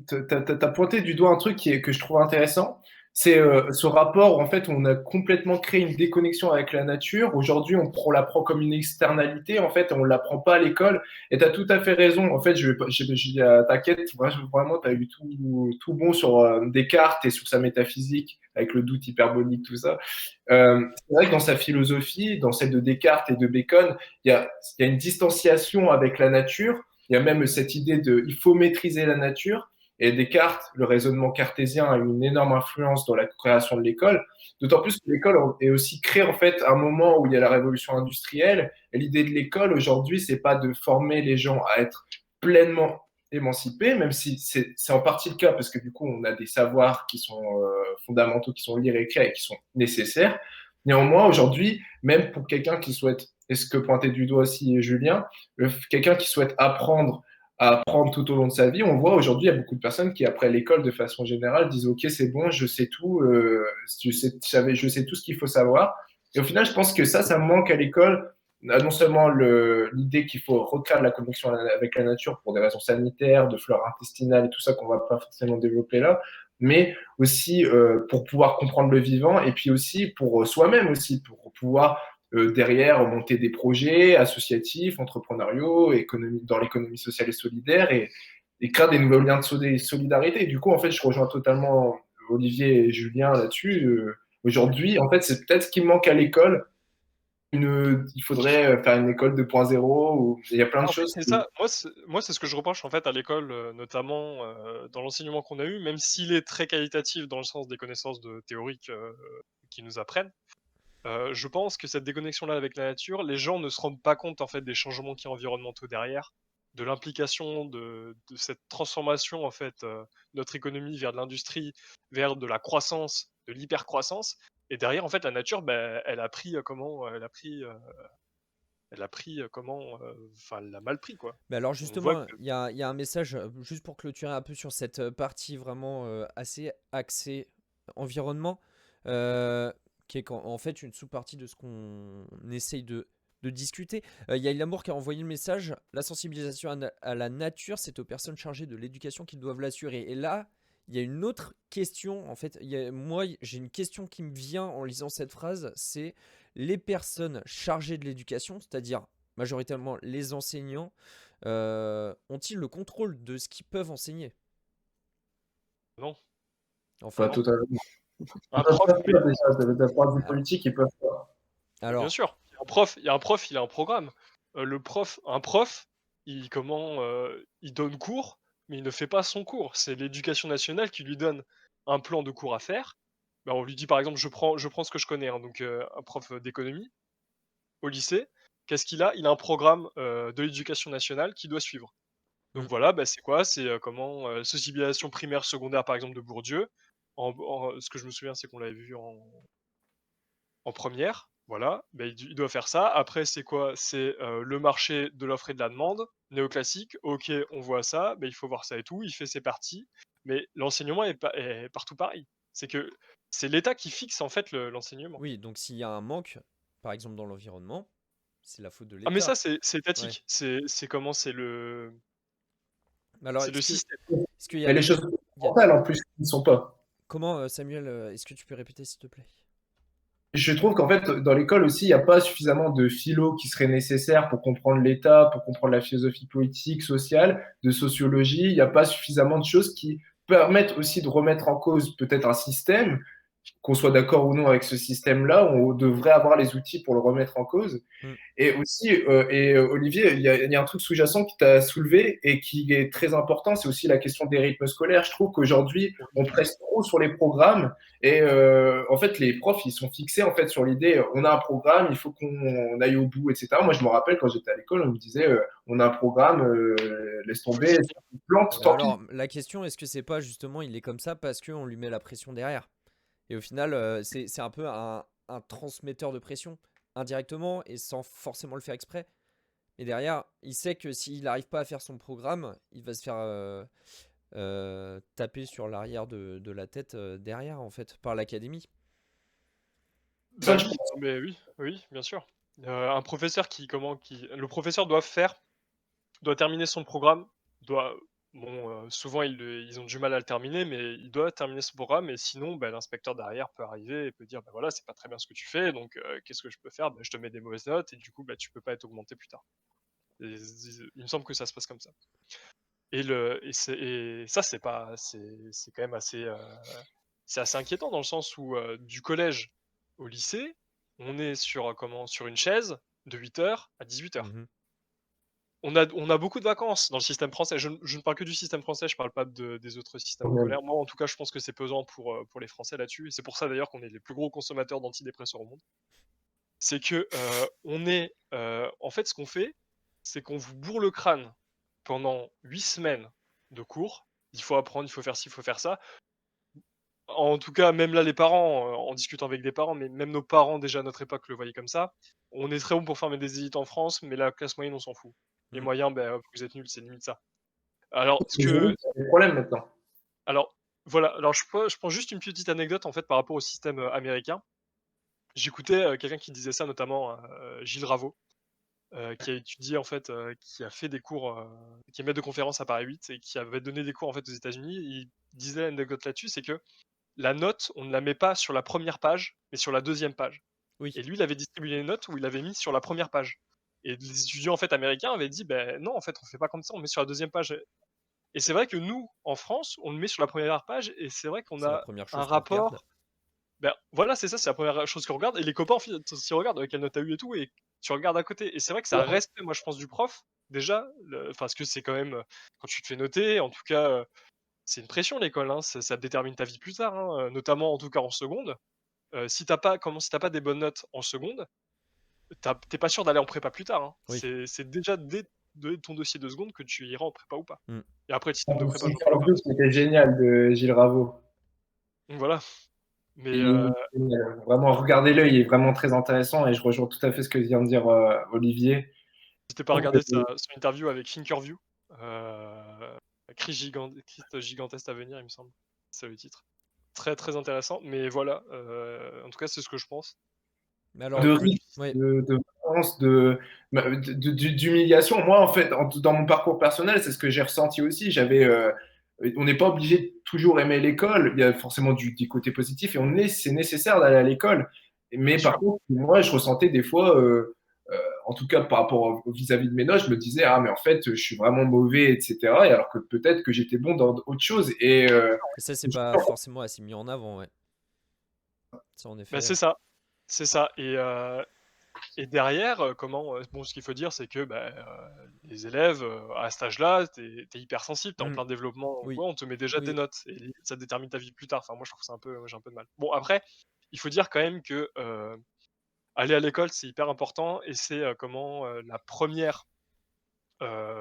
S3: tu as pointé du doigt un truc que je trouve intéressant. C'est ce rapport, en fait, où on a complètement créé une déconnexion avec la nature. Aujourd'hui, on l'apprend comme une externalité, en fait, on ne l'apprend pas à l'école. Et tu as tout à fait raison. En fait, t'inquiète, vraiment, tu as eu tout bon sur Descartes et sur sa métaphysique, avec le doute hyperbolique, tout ça. C'est vrai que dans sa philosophie, dans celle de Descartes et de Bacon, il y a une distanciation avec la nature. Il y a même cette idée il faut maîtriser la nature. Et Descartes, le raisonnement cartésien a eu une énorme influence dans la création de l'école. D'autant plus que l'école est aussi créée en fait à un moment où il y a la révolution industrielle. Et l'idée de l'école aujourd'hui, c'est pas de former les gens à être pleinement émancipés, même si c'est en partie le cas parce que du coup on a des savoirs qui sont fondamentaux, qui sont lire et écrire et qui sont nécessaires. Néanmoins, aujourd'hui, même pour quelqu'un qui souhaite, et ce que pointait du doigt aussi Julien, quelqu'un qui souhaite apprendre à apprendre tout au long de sa vie, on voit aujourd'hui, il y a beaucoup de personnes qui, après l'école, de façon générale, disent OK, c'est bon, je sais tout, je sais tout ce qu'il faut savoir. Et au final, je pense que ça manque à l'école. Non seulement l'idée qu'il faut recréer la connexion avec la nature pour des raisons sanitaires, de flore intestinale et tout ça qu'on va pas forcément développer là, mais aussi pour pouvoir comprendre le vivant et puis aussi pour soi-même aussi, pour pouvoir derrière monter des projets associatifs, entrepreneuriaux, dans l'économie sociale et solidaire et créer des nouveaux liens de solidarité. Du coup, en fait, je rejoins totalement Olivier et Julien là-dessus. Aujourd'hui, en fait, c'est peut-être ce qui manque à l'école. Il faudrait faire une école 2.0 où il y a plein de
S2: en fait,
S3: choses.
S2: c'est ça. Moi, c'est ce que je reproche en fait à l'école, notamment dans l'enseignement qu'on a eu, même s'il est très qualitatif dans le sens des connaissances théoriques qu'ils nous apprennent. je pense que cette déconnexion-là avec la nature, les gens ne se rendent pas compte en fait des changements qui environnementaux derrière, de l'implication de cette transformation en fait, de notre économie vers de l'industrie, vers de la croissance, de l'hypercroissance et derrière en fait la nature, elle a pris, enfin elle l'a mal pris quoi.
S1: Mais alors
S2: On voit
S1: justement,
S2: que
S1: il y a un message, juste pour clôturer un peu sur cette partie vraiment assez axée environnement, qui est en fait une sous-partie de ce qu'on essaye de discuter. Il y a Ilamour qui a envoyé le message, la sensibilisation à la nature, c'est aux personnes chargées de l'éducation qui doivent l'assurer. Et là, il y a une autre question, en fait, moi j'ai une question qui me vient en lisant cette phrase, c'est les personnes chargées de l'éducation, c'est-à-dire majoritairement les enseignants, ont-ils le contrôle de ce qu'ils peuvent enseigner?
S2: non,
S1: En
S3: Pas
S1: fait,
S3: totalement.
S2: un
S3: Ils peuvent
S2: prof,
S3: pas faire déjà, de la part du
S1: alors,
S3: politique, ils peuvent pas.
S2: bien
S1: alors,
S2: sûr, il y a un prof, il a un programme. Un prof, il donne cours, mais il ne fait pas son cours. C'est l'éducation nationale qui lui donne un plan de cours à faire. Bah, on lui dit par exemple, je prends ce que je connais, hein, donc un prof d'économie au lycée, qu'est-ce qu'il a? Il a un programme de l'éducation nationale qu'il doit suivre.
S1: mm,
S2: Donc voilà, c'est quoi? C'est sensibilisation primaire, secondaire par exemple de Bourdieu. Ce que je me souviens, c'est qu'on l'avait vu en première, voilà, il doit faire ça. Après, c'est quoi? C'est le marché de l'offre et de la demande, néoclassique. Ok, on voit ça, il faut voir ça et tout. Il fait ses parties, mais l'enseignement est partout pareil. C'est que c'est l'État qui fixe en fait l'enseignement.
S1: oui, donc s'il y a un manque, par exemple dans l'environnement, c'est la faute de
S2: Ah, mais ça,
S1: l'État.
S2: c'est
S1: Ouais.
S2: étatique. C'est comment?
S1: Mais alors,
S2: C'est le système.
S1: est-ce qu'il y
S3: Mais
S1: a,
S3: les choses
S1: il y a-
S3: fondamentales, en plus, ils ne sont pas.
S1: comment, Samuel, est-ce que tu peux répéter s'il te plaît?
S3: Je trouve qu'en fait, dans l'école aussi, il n'y a pas suffisamment de philo qui serait nécessaire pour comprendre l'État, pour comprendre la philosophie politique, sociale, de sociologie. Il n'y a pas suffisamment de choses qui permettent aussi de remettre en cause peut-être un système, qu'on soit d'accord ou non avec ce système-là, on devrait avoir les outils pour le remettre en cause.
S1: Mm.
S3: Et aussi, Olivier, il y a un truc sous-jacent qui t'a soulevé et qui est très important, c'est aussi la question des rythmes scolaires. Je trouve qu'aujourd'hui, on presse trop sur les programmes et en fait, les profs, ils sont fixés en fait sur l'idée, on a un programme, il faut qu'on aille au bout, etc. Moi, je me rappelle quand j'étais à l'école, on me disait, on a un programme, laisse
S2: Faut
S3: tomber,
S2: finir.
S3: si tu plantes,
S1: Mais
S3: tant pis.
S1: alors, la question, est-ce que c'est pas justement, il est comme ça parce qu'on lui met la pression derrière? Et au final, c'est un peu un transmetteur de pression, indirectement et sans forcément le faire exprès. Et derrière, il sait que s'il n'arrive pas à faire son programme, il va se faire taper sur l'arrière de la tête derrière, en fait, par l'académie.
S3: Ça, je
S2: Oui, mais oui, oui, bien sûr. Un professeur le professeur doit terminer son programme, doit souvent ils ont du mal à le terminer, mais il doit terminer son programme et sinon, l'inspecteur derrière peut arriver et peut dire: «Bah, voilà, c'est pas très bien ce que tu fais, donc qu'est-ce que je peux faire? Bah, je te mets des mauvaises notes et du coup, tu peux pas être augmenté plus tard». Et il me semble que ça se passe comme ça. Et ça, c'est quand même c'est assez inquiétant dans le sens où, du collège au lycée, on est sur une chaise de 8 heures à 18 heures.
S1: Mhm.
S2: On a beaucoup de vacances dans le système français. Je ne parle que du système français, je parle pas des autres systèmes
S3: pense.
S2: scolaires. Moi, en tout cas, je pense que c'est pesant pour les Français là-dessus et c'est pour ça d'ailleurs qu'on est les plus gros consommateurs d'antidépresseurs au monde. C'est que, en fait, ce qu'on fait, c'est qu'on vous bourre le crâne pendant 8 semaines de cours. Il faut apprendre, il faut faire ci, il faut faire ça. En tout cas, même là, les parents, en discutant avec des parents, mais même nos parents déjà à notre époque le voyaient comme ça. On est très bon pour former des élites en France, mais la classe moyenne, on s'en fout. Les
S1: Mm.
S2: moyens, vous êtes nuls, c'est limite ça. Alors ce
S3: Les
S2: que
S3: élites, c'est des problèmes maintenant.
S2: alors voilà, alors je prends juste une petite anecdote en fait par rapport au système, américain. J'écoutais, quelqu'un qui disait ça notamment, Gilles Ravaud, qui a étudié en fait, qui a fait des cours, qui est maître de conférence à Paris 8 et qui avait donné des cours en fait aux États-Unis. Il disait l'anecdote là-dessus, c'est que la note, on ne la met pas sur la première page, mais sur la deuxième page.
S1: Oui.
S2: Et lui, il avait distribué les notes où il avait mis sur la première page. Et les étudiants en fait américains avaient dit: «Ben non, en fait, on fait pas comme ça, on met sur la deuxième page». Et c'est vrai que nous, en France, on le met sur la première page et c'est vrai qu'on
S1: C'est la
S2: a
S1: première
S2: un
S1: chose qu'on regarde.
S2: rapport. Voilà, c'est ça, c'est la première chose qu'on regarde et les copains en fait aussi regardent quelle note tu as eu et tout et tu regardes à côté et c'est vrai que ça respect, moi je pense du prof, déjà, parce que c'est quand même, quand tu te fais noter, en tout cas, c'est une pression l'école, hein, ça détermine ta vie plus tard, hein, notamment en tout cas en seconde. si t'as pas des bonnes notes en seconde, t'es pas sûr d'aller en prépa plus tard, hein.
S1: Oui.
S2: C'est déjà dès ton dossier de seconde que tu iras en prépa ou pas.
S1: Mm.
S2: Et après, le système de prépa, j'en parle
S3: Interview,
S2: pas.
S3: c'était génial de Gilles Ravo.
S2: Donc voilà. Mais
S3: Vraiment, regardez-le, il est vraiment très intéressant et je rejoins tout à fait ce que vient de dire Olivier.
S2: n'hésitez pas à regarder son interview avec Thinkerview. Crise gigantesque à venir, il me semble. C'est le titre. Très très intéressant. Mais voilà, en tout cas, c'est ce que je pense.
S1: Mais alors,
S3: De risque,
S1: ouais.
S3: de violence, d'humiliation. Moi, en fait, dans mon parcours personnel, c'est ce que j'ai ressenti aussi. On n'est pas obligé de toujours aimer l'école. Il y a forcément du côté positif et c'est nécessaire d'aller à l'école. Mais
S2: Bien
S3: par
S2: sûr.
S3: contre, moi, je ressentais des fois, en tout cas par rapport vis-à-vis de mes notes, je me disais, ah, mais en fait, je suis vraiment mauvais, etc. Et alors que peut-être que j'étais bon dans autre chose.
S1: Et ça, c'est pas forcément assez mis en avant, ouais. Ça, en effet.
S2: Bah, c'est ça. C'est ça. Et derrière, bon, ce qu'il faut dire, c'est que les élèves, à cet âge-là, t'es hypersensible, t'es en plein développement,
S1: Oui.
S2: on te met déjà
S1: Oui.
S2: des notes et ça détermine ta vie plus tard. Enfin, moi, je trouve ça j'ai un peu de mal. Bon, après, il faut dire quand même que aller à l'école, c'est hyper important et c'est la première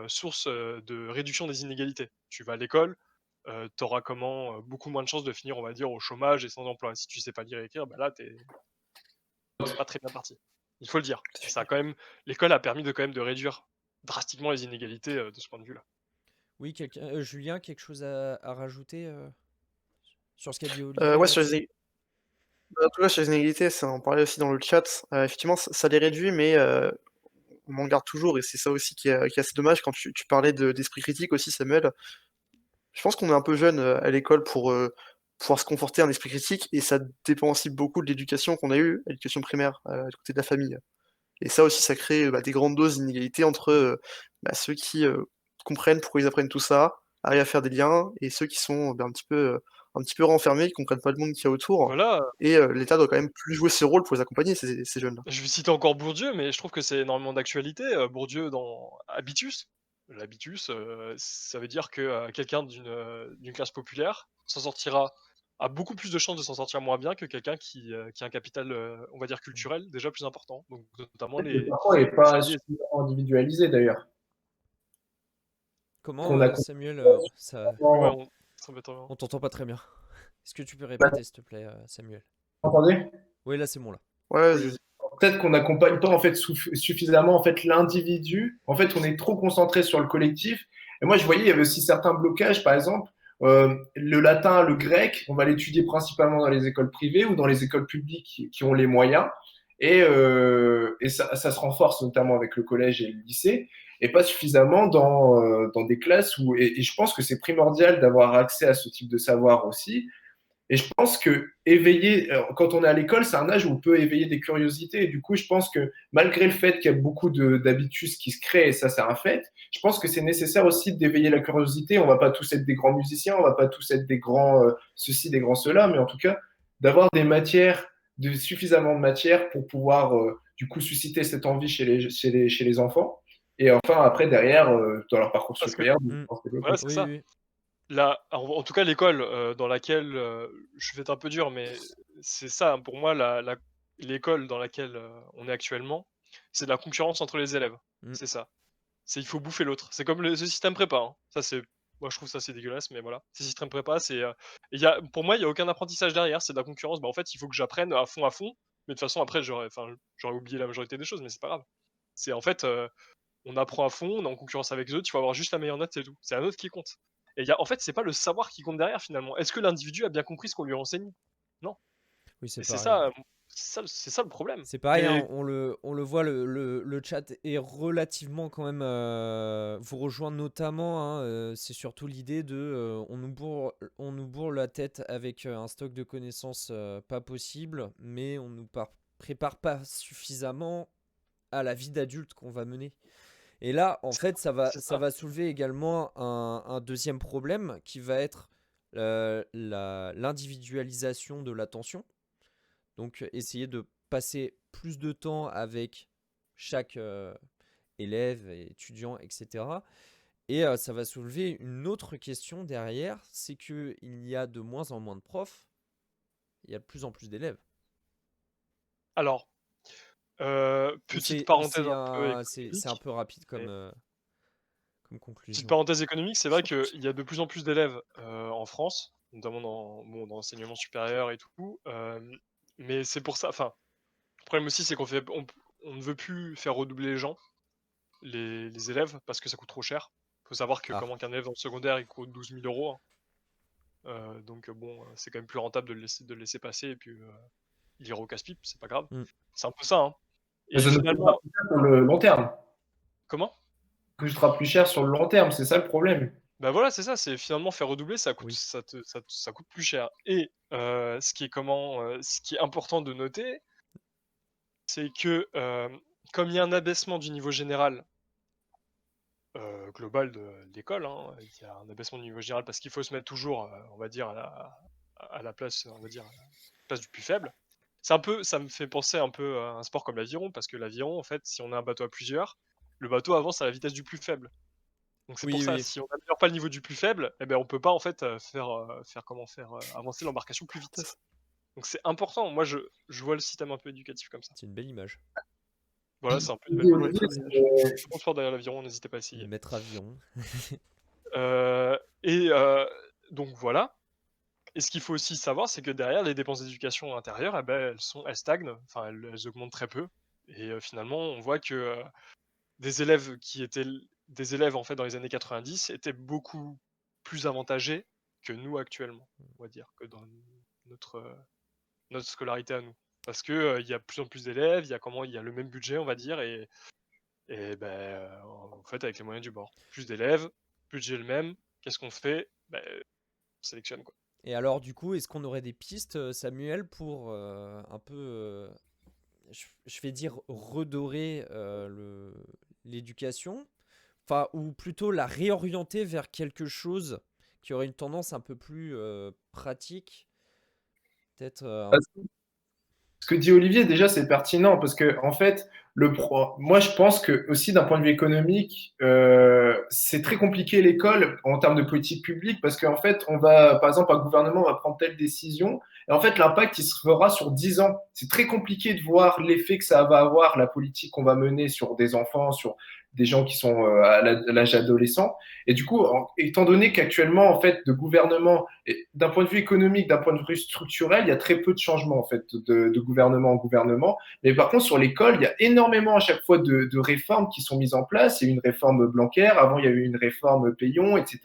S2: source de réduction des inégalités. Tu vas à l'école, tu auras beaucoup moins de chances de finir, on va dire, au chômage et sans emploi. Si tu sais pas lire et écrire, bah là, t'es pas très bien parti. Il faut le dire. Et ça a quand même, l'école a permis quand même de réduire drastiquement les inégalités de ce point de vue-là.
S1: Oui, Julien, quelque chose à rajouter sur ce qu'a dit Olivier
S4: Ouais, en tout cas, sur les inégalités, ça en parlait aussi dans le chat. Effectivement, ça les réduit, mais on en garde toujours, et c'est ça aussi qui est assez dommage. Quand tu parlais d'esprit critique aussi, Samuel, je pense qu'on est un peu jeune à l'école pour pouvoir se conforter un esprit critique, et ça dépend aussi beaucoup de l'éducation qu'on a eue, l'éducation primaire, du côté de la famille. Et ça aussi, ça crée des grandes doses d'inégalités entre ceux qui comprennent pourquoi ils apprennent tout ça, arrivent à faire des liens, et ceux qui sont un petit peu renfermés, qui comprennent pas le monde qu'il y a autour.
S2: Voilà,
S4: Et l'État doit quand même plus jouer ses rôles pour les accompagner, ces jeunes-là.
S2: je vais citer encore Bourdieu, mais je trouve que c'est énormément d'actualité. Bourdieu dans Habitus. L'habitus, ça veut dire que quelqu'un d'une classe populaire a beaucoup plus de chances de s'en sortir moins bien que quelqu'un qui a un capital, on va dire, culturel déjà plus important. Donc notamment
S3: Le parcours n'est pas
S2: les
S3: suffisamment individualisé d'ailleurs.
S1: Comment,
S3: Qu'on a
S1: Samuel,
S2: ouais, ça va être-
S1: on t'entend pas très bien. Est-ce que tu peux répéter, s'il te plaît, Samuel?
S3: Entendez?
S1: Oui, là, c'est bon, là.
S4: Ouais, vas-y.
S3: Peut-être qu'on n'accompagne pas en fait suffisamment en fait l'individu. En fait, on est trop concentré sur le collectif. Et moi, je voyais il y avait aussi certains blocages. Par exemple, le latin, le grec, on va l'étudier principalement dans les écoles privées ou dans les écoles publiques qui ont les moyens. Et ça se renforce notamment avec le collège et le lycée, et pas suffisamment dans des classes où. Et je pense que c'est primordial d'avoir accès à ce type de savoir aussi. Et je pense que quand on est à l'école, c'est un âge où on peut éveiller des curiosités. Et du coup, je pense que malgré le fait qu'il y a beaucoup d'habitus qui se créent, et ça, c'est un fait, je pense que c'est nécessaire aussi d'éveiller la curiosité. On va pas tous être des grands musiciens, on va pas tous être des grands ceci, des grands cela, mais en tout cas, d'avoir suffisamment de matière pour pouvoir, du coup, susciter cette envie chez les enfants. Et enfin, après, derrière, dans leur parcours
S2: Parce que
S3: supérieur,
S2: voilà, c'est
S1: Oui,
S2: ça.
S1: oui.
S2: Là, en tout cas, l'école dans laquelle je vais être un peu dur, mais c'est ça, hein, pour moi, l'école dans laquelle on est actuellement, c'est de la concurrence entre les élèves.
S1: Mm.
S2: C'est ça. Il faut bouffer l'autre. C'est comme ce système prépa, hein. Moi, je trouve ça c'est dégueulasse, mais voilà. Ce système prépa, pour moi, il y a aucun apprentissage derrière. C'est de la concurrence. Bah, en fait, il faut que j'apprenne à fond, mais de toute façon, après, j'aurais oublié la majorité des choses, mais c'est pas grave. C'est en fait, on apprend à fond, on est en concurrence avec eux. Il faut avoir juste la meilleure note, c'est tout. C'est la note qui compte. Et en fait, c'est pas le savoir qui compte derrière finalement. Est-ce que l'individu a bien compris ce qu'on lui enseigne? Non.
S1: Oui, c'est
S2: Et c'est
S1: pareil.
S2: ça le problème.
S1: C'est pareil,
S2: Mais
S1: hein, on le voit, le chat est relativement quand même vous rejoint notamment, hein, c'est surtout l'idée de on nous bourre la tête avec un stock de connaissances pas possible, mais on nous prépare pas suffisamment à la vie d'adulte qu'on va mener. Et là, en fait, ça va soulever également un deuxième problème qui va être l'individualisation de l'attention. Donc, essayer de passer plus de temps avec chaque élève, étudiant, etc. Et ça va soulever une autre question derrière, c'est qu'il y a de moins en moins de profs, il y a de plus en plus d'élèves.
S2: Alors,
S1: Ou
S2: petite parenthèse un peu
S1: c'est un
S2: économique,
S1: peu rapide
S2: mais
S1: comme
S2: petite
S1: conclusion?
S2: parenthèse économique, c'est vrai qu'il y a de plus en plus d'élèves, en France, notamment dans l'enseignement supérieur et tout, mais c'est pour ça enfin, le problème aussi, c'est on ne veut plus faire redoubler les élèves, parce que ça coûte trop cher. Faut savoir que
S1: Ah,
S2: qu'un élève dans le secondaire, il coûte 12 000 €, hein. Donc bon, c'est quand même plus rentable de le laisser passer et puis, il ira au casse-pipe, c'est pas grave.
S1: mmh.
S2: C'est un peu ça, hein.
S3: Mais
S2: Et
S3: ça nous coûtera
S2: finalement
S3: plus cher sur le long terme.
S2: comment?
S3: Ça coûtera plus cher sur le long terme, c'est ça le problème.
S2: Bah, voilà, c'est ça, c'est finalement faire redoubler,
S1: Oui.
S2: ça coûte plus cher et ce qui est important de noter, c'est que, comme il y a un abaissement du niveau général, global de l'école, hein, il y a un abaissement du niveau général parce qu'il faut se mettre toujours, on va dire à la place, on va dire, à la place du plus faible. Ça me fait penser un peu à un sport comme l'aviron parce que l'aviron, en fait, si on a un bateau à plusieurs, le bateau avance à la vitesse du plus faible. Donc c'est pour
S1: Oui,
S2: ça,
S1: oui.
S2: si on n'améliore pas le niveau du plus faible, eh ben, on peut pas en fait, avancer l'embarcation plus
S4: C'est
S2: vite.
S4: ça.
S2: Donc c'est important. Moi je vois le système un peu éducatif comme ça.
S1: C'est une belle image.
S2: Voilà, c'est un peu une belle
S3: Dis,
S2: image.
S4: Ouais,
S3: Olivier,
S4: très belle image.
S2: Très bon sport derrière l'aviron, n'hésitez pas à essayer.
S1: Maître avion.
S2: Et donc voilà. Et ce qu'il faut aussi savoir, c'est que derrière les dépenses d'éducation intérieure, eh ben, elles stagnent, enfin elles augmentent très peu. Et finalement, on voit que des élèves en fait dans les années 90 étaient beaucoup plus avantagés que nous actuellement, on va dire, que dans notre, euh, notre scolarité à nous. Parce que il y a de plus en plus d'élèves, il y a le même budget, on va dire, et ben, en fait, avec les moyens du bord. Plus d'élèves, budget le même, qu'est-ce qu'on fait? Ben, on sélectionne quoi.
S1: Et alors, du coup, est-ce qu'on aurait des pistes, Samuel, pour un peu, je vais dire, redorer l'éducation? Enfin, ou plutôt la réorienter vers quelque chose qui aurait une tendance un peu plus pratique, peut-être
S3: Ce que dit Olivier, déjà, c'est pertinent parce que, en fait, moi, je pense que aussi d'un point de vue économique, c'est très compliqué l'école en termes de politique publique parce qu'en fait, par exemple, un gouvernement va prendre telle décision et en fait, l'impact, il se fera sur 10 ans. C'est très compliqué de voir l'effet que ça va avoir, la politique qu'on va mener sur des enfants, sur des gens qui sont à l'âge adolescent. Et du coup, étant donné qu'actuellement, en fait, de gouvernement, d'un point de vue économique, d'un point de vue structurel, il y a très peu de changements en fait de gouvernement en gouvernement. Mais par contre, sur l'école, il y a énormément à chaque fois de réformes qui sont mises en place. Il y a eu une réforme Blanquer, avant il y a eu une réforme Payon, etc.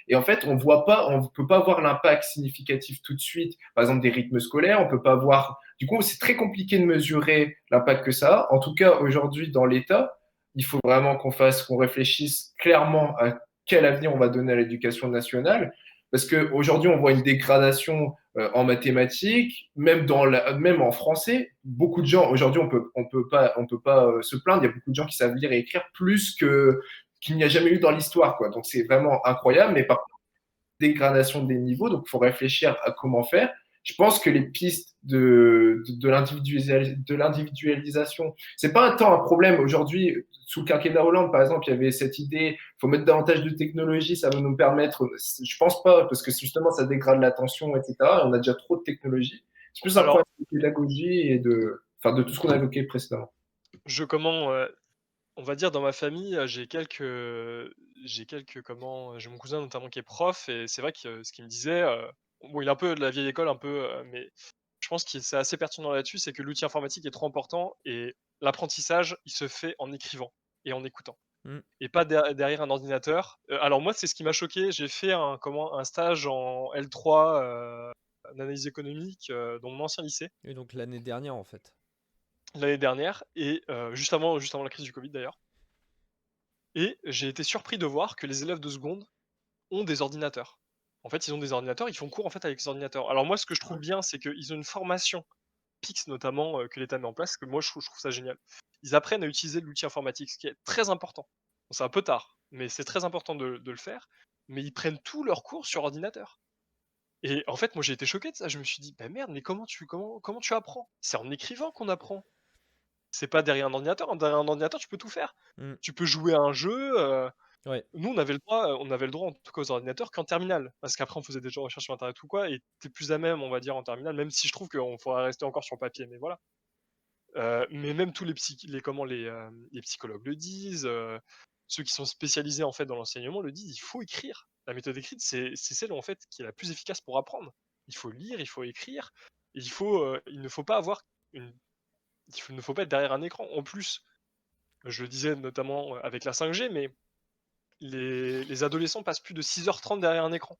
S3: Et en fait, on peut pas voir l'impact significatif tout de suite. Par exemple, des rythmes scolaires, on peut pas voir. Du coup, c'est très compliqué de mesurer l'impact que ça a. En tout cas, aujourd'hui, dans l'État, il faut vraiment qu'on réfléchisse clairement à quel avenir on va donner à l'éducation nationale. Parce qu'aujourd'hui, on voit une dégradation en mathématiques, même en français. Beaucoup de gens, aujourd'hui, on peut pas se plaindre. Il y a beaucoup de gens qui savent lire et écrire plus qu'il n'y a jamais eu dans l'histoire, quoi. Donc, c'est vraiment incroyable. Mais par contre, dégradation des niveaux, donc il faut réfléchir à comment faire. Je pense que les pistes de l'individualisation, c'est pas tant un problème. Aujourd'hui, sous le quinquennat Hollande, par exemple, il y avait cette idée, il faut mettre davantage de technologie, ça va nous permettre. Je pense pas, parce que justement, ça dégrade l'attention, etc. Et on a déjà trop de technologie. C'est plus un
S2: Alors,
S3: problème de pédagogie et enfin, de tout ce qu'on a évoqué précédemment.
S2: on va dire dans ma famille, j'ai mon cousin notamment qui est prof et c'est vrai que ce qu'il me disait, bon, il est un peu de la vieille école, un peu, mais je pense que c'est assez pertinent là-dessus, c'est que l'outil informatique est trop important et l'apprentissage, il se fait en écrivant et en écoutant
S1: hmm.
S2: et pas derrière un ordinateur. Alors moi, c'est ce qui m'a choqué, j'ai fait un stage en L3, en analyse économique, dans mon ancien lycée,
S1: Et donc l'année dernière, en fait.
S2: l'année dernière et juste avant la crise du covid d'ailleurs. Et j'ai été surpris de voir que les élèves de seconde ont des ordinateurs. En fait, ils ont des ordinateurs, ils font cours en fait avec les ordinateurs. Alors moi, ce que je trouve bien, c'est qu'ils ont une formation PIX notamment que l'État met en place, que moi je trouve ça génial. Ils apprennent à utiliser l'outil informatique, ce qui est très important. Bon, c'est un peu tard, mais c'est très important de le faire. Mais ils prennent tous leurs cours sur ordinateur. Et en fait, moi j'ai été choqué de ça. Je me suis dit, bah merde, mais comment tu apprends? C'est en écrivant qu'on apprend. C'est pas derrière un ordinateur. Derrière un ordinateur, tu peux tout faire.
S1: Hmm.
S2: Tu peux jouer à un jeu.
S1: Ouais.
S2: Nous, on avait le droit en tout cas aux ordinateurs qu'en terminale, parce qu'après on faisait des recherches sur internet ou quoi, et tu plus à même, on va dire, en terminale, même si je trouve qu'on faudrait rester encore sur le papier, mais voilà. Mais même tous les psychologues le disent, ceux qui sont spécialisés en fait dans l'enseignement le disent, il faut écrire. La méthode écrite, c'est celle en fait qui est la plus efficace pour apprendre. Il faut lire, il faut écrire, il ne faut pas avoir une il ne faut pas être derrière un écran. En plus, je le disais notamment avec la 5G, mais les adolescents passent plus de 6h30 derrière un écran.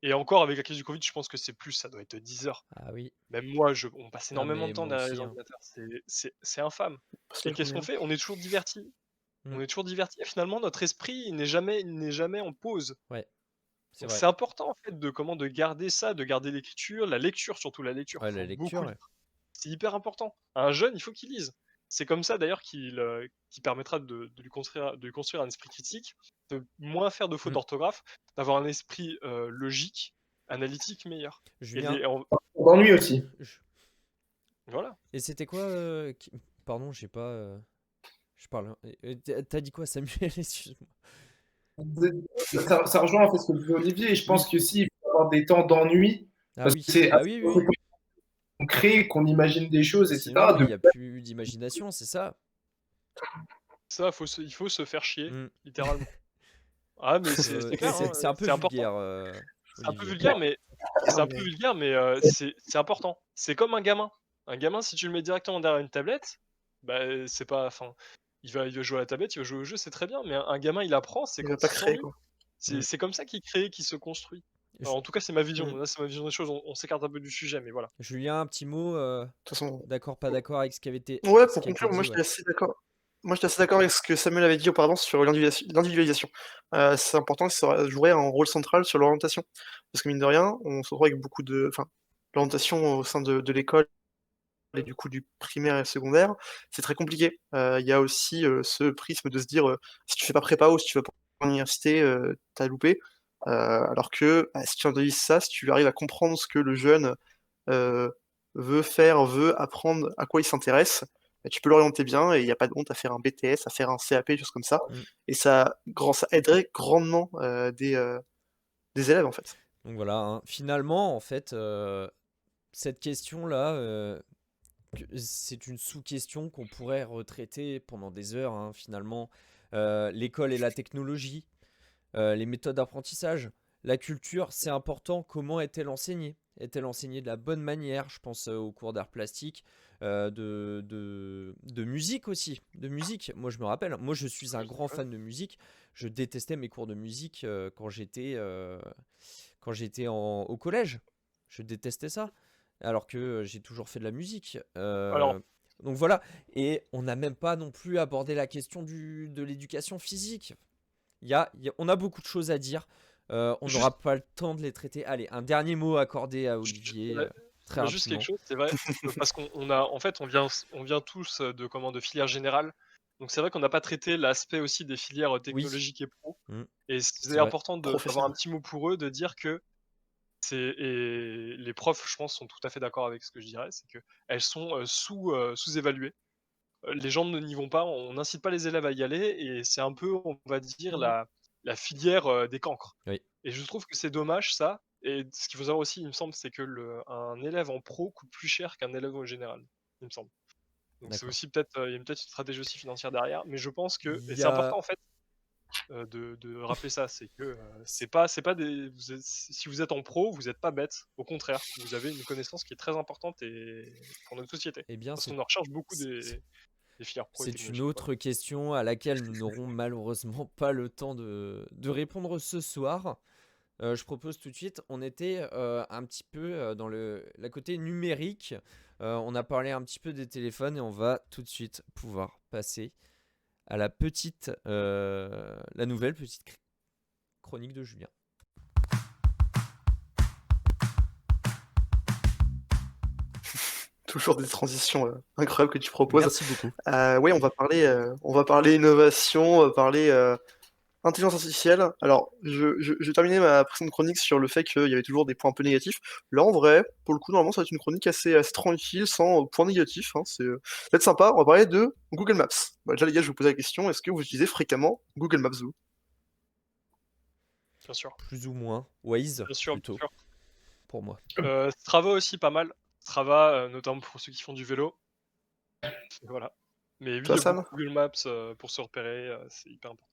S2: Et encore avec la crise du Covid, je pense que c'est plus, ça doit être 10 heures.
S1: Ah oui.
S2: Même moi, on passe
S1: Ah
S2: énormément
S1: mais
S2: de temps
S1: moi
S2: derrière les
S1: aussi, hein.
S2: ordinateurs. C'est infâme.
S4: Passe
S2: Et
S4: la
S2: qu'est-ce
S4: journée,
S2: qu'on fait? On est toujours divertis.
S1: Mmh.
S2: On est toujours divertis. Et finalement, notre esprit il n'est jamais en pause.
S1: Ouais, c'est
S2: Donc
S1: vrai.
S2: c'est important en fait de garder ça, de garder l'écriture, la lecture surtout, la lecture.
S1: Ouais,
S2: Il
S1: la
S2: faut beaucoup
S1: lecture, ouais.
S2: lire. C'est hyper important. Un jeune, il faut qu'il lise. C'est comme ça d'ailleurs qu'il permettra de lui construire un esprit critique, de moins faire de fautes
S1: Mmh.
S2: d'orthographe, d'avoir un esprit logique, analytique meilleur. Et
S1: Julien,
S3: D'ennui aussi.
S1: je-
S2: voilà.
S1: et c'était quoi Pardon, j'ai pas... Je parle. T'as dit quoi, Samuel? Excuse-moi.
S3: Ça rejoint en fait ce que disait Olivier, et je pense
S1: Oui.
S3: que si il faut avoir des temps d'ennui,
S1: Ah
S3: parce que
S1: oui.
S3: c'est
S1: Bah oui, oui, oui.
S3: qu'on crée, qu'on imagine des choses, etc.
S1: Sinon, il n'y a plus d'imagination, c'est ça.
S2: Ça, il faut se faire chier,
S1: Mm.
S2: littéralement. Ah, mais c'est clair, hein,
S1: C'est un peu
S2: c'est important.
S1: vulgaire,
S2: C'est un peu
S1: Olivier.
S2: vulgaire, mais c'est important. C'est comme un gamin. Un gamin, si tu le mets directement derrière une tablette, bah, c'est pas. Enfin, il va jouer à la tablette, il va jouer au jeu, c'est très bien. Mais un gamin, il apprend, c'est
S4: Il va
S2: quand
S4: pas
S2: il
S4: créer,
S2: s'ennuie.
S4: quoi.
S2: C'est
S1: Mm.
S2: c'est comme ça qu'il crée, qu'il se construit.
S1: Je-
S2: Alors, en tout cas, c'est ma vision.
S1: Mm.
S2: Là, c'est ma vision des choses. On s'écarte un peu du sujet, mais voilà.
S1: Julien, un petit mot.
S4: De toute façon,
S1: D'accord, pas d'accord avec ce qui
S4: ouais,
S1: ce
S4: pour
S1: qui a été
S4: conclure, moi
S1: dit,
S4: j'étais
S1: ouais.
S4: assez d'accord. Moi j'étais assez d'accord avec ce que Samuel avait dit auparavant sur l'individualisation. C'est important que ça jouerait un rôle central sur l'orientation. Parce que mine de rien, on se retrouve avec beaucoup de. Enfin, l'orientation au sein de l'école et du coup du primaire et secondaire, c'est très compliqué. Il y a aussi ce prisme de se dire si tu fais pas prépa ou si tu vas pas à l'université, t'as loupé. Alors que bah, si tu analyses ça, si tu arrives à comprendre ce que le jeune euh, veut faire, veut apprendre, à quoi il s'intéresse, bah, tu peux l'orienter bien et il n'y a pas de honte à faire un BTS, à faire un CAP, des choses comme ça.
S1: Mm.
S4: Et ça aiderait grandement des élèves en fait.
S1: Donc voilà, hein. Finalement, en fait, cette question-là, c'est une sous-question qu'on pourrait retraiter pendant des heures, hein, finalement. L'école et la technologie, les méthodes d'apprentissage, la culture, c'est important. Comment est-elle enseignée? Est-elle enseignée de la bonne manière? Je pense aux cours d'art plastique, de musique aussi. De musique, moi je me rappelle, moi je suis un grand fan de musique. Je détestais mes cours de musique quand j'étais au collège. Je détestais ça. Alors que j'ai toujours fait de la musique.
S2: Alors,
S1: Donc voilà. Et on n'a même pas non plus abordé la question de l'éducation physique. On a beaucoup de choses à dire. On
S2: juste,
S1: n'aura pas le temps de les traiter. Allez, un dernier mot accordé à
S2: juste,
S1: Olivier,
S2: ouais,
S1: très
S2: juste quelque
S1: rapidement.
S2: chose, c'est vrai, parce en fait, on vient tous de filières générales. Donc c'est vrai qu'on n'a pas traité l'aspect aussi des filières
S1: Oui,
S2: technologiques et pro.
S1: mm,
S2: Et c'est
S1: c'est vrai.
S2: important d'avoir un
S4: Professionnel.
S2: petit mot pour eux, de dire que et les profs, je pense, sont tout à fait d'accord avec ce que je dirais, c'est qu'elles sont sous-évaluées. Les gens n'y vont pas, on n'incite pas les élèves à y aller, et c'est un peu, on va dire, la filière des cancres.
S1: Oui,
S2: Et je trouve que c'est dommage ça. Et ce qu'il faut savoir aussi, il me semble, c'est que un élève en pro coûte plus cher qu'un élève au général, il me semble. Donc c'est
S1: d'accord.
S2: aussi peut-être, il y a peut-être une stratégie aussi financière derrière, mais je pense que,
S1: Il
S2: et
S1: y
S2: c'est important
S1: a.
S2: en fait, de rappeler ça, c'est que c'est pas si vous êtes en pro, vous n'êtes pas bête. Au contraire, vous avez une connaissance qui est très importante et pour notre société,
S1: Eh bien,
S2: parce qu'on en recherche beaucoup
S1: c'est
S2: des filières pro et
S1: c'est une
S2: technologiques. Voilà.
S1: autre question à laquelle nous n'aurons malheureusement pas le temps de répondre ce soir. Je propose tout de suite, on était un petit peu dans la côté numérique. On a parlé un petit peu des téléphones et on va tout de suite pouvoir passer à la nouvelle petite chronique de Julien.
S4: Toujours des transitions incroyables que tu proposes.
S1: Merci beaucoup.
S4: Oui, on va parler innovation, on va parler intelligence artificielle. Alors, je terminais ma précédente chronique sur le fait qu'il y avait toujours des points un peu négatifs. Là, en vrai, pour le coup, normalement, ça va être une chronique assez tranquille, sans points négatifs, hein. Ça va être sympa. On va parler de Google Maps. Bah, déjà, les gars, je vais vous poser la question, est-ce que vous utilisez fréquemment Google Maps, vous?
S2: Bien sûr,
S1: Plus ou moins. Waze,
S2: bien sûr, bien
S1: plutôt,
S2: sûr.
S1: pour moi.
S2: Strava aussi pas mal. Strava, notamment pour ceux qui font du vélo. Voilà. Mais oui,
S4: Toi,
S2: il y a
S4: Sam?
S2: beaucoup Google Maps pour se repérer, c'est hyper important.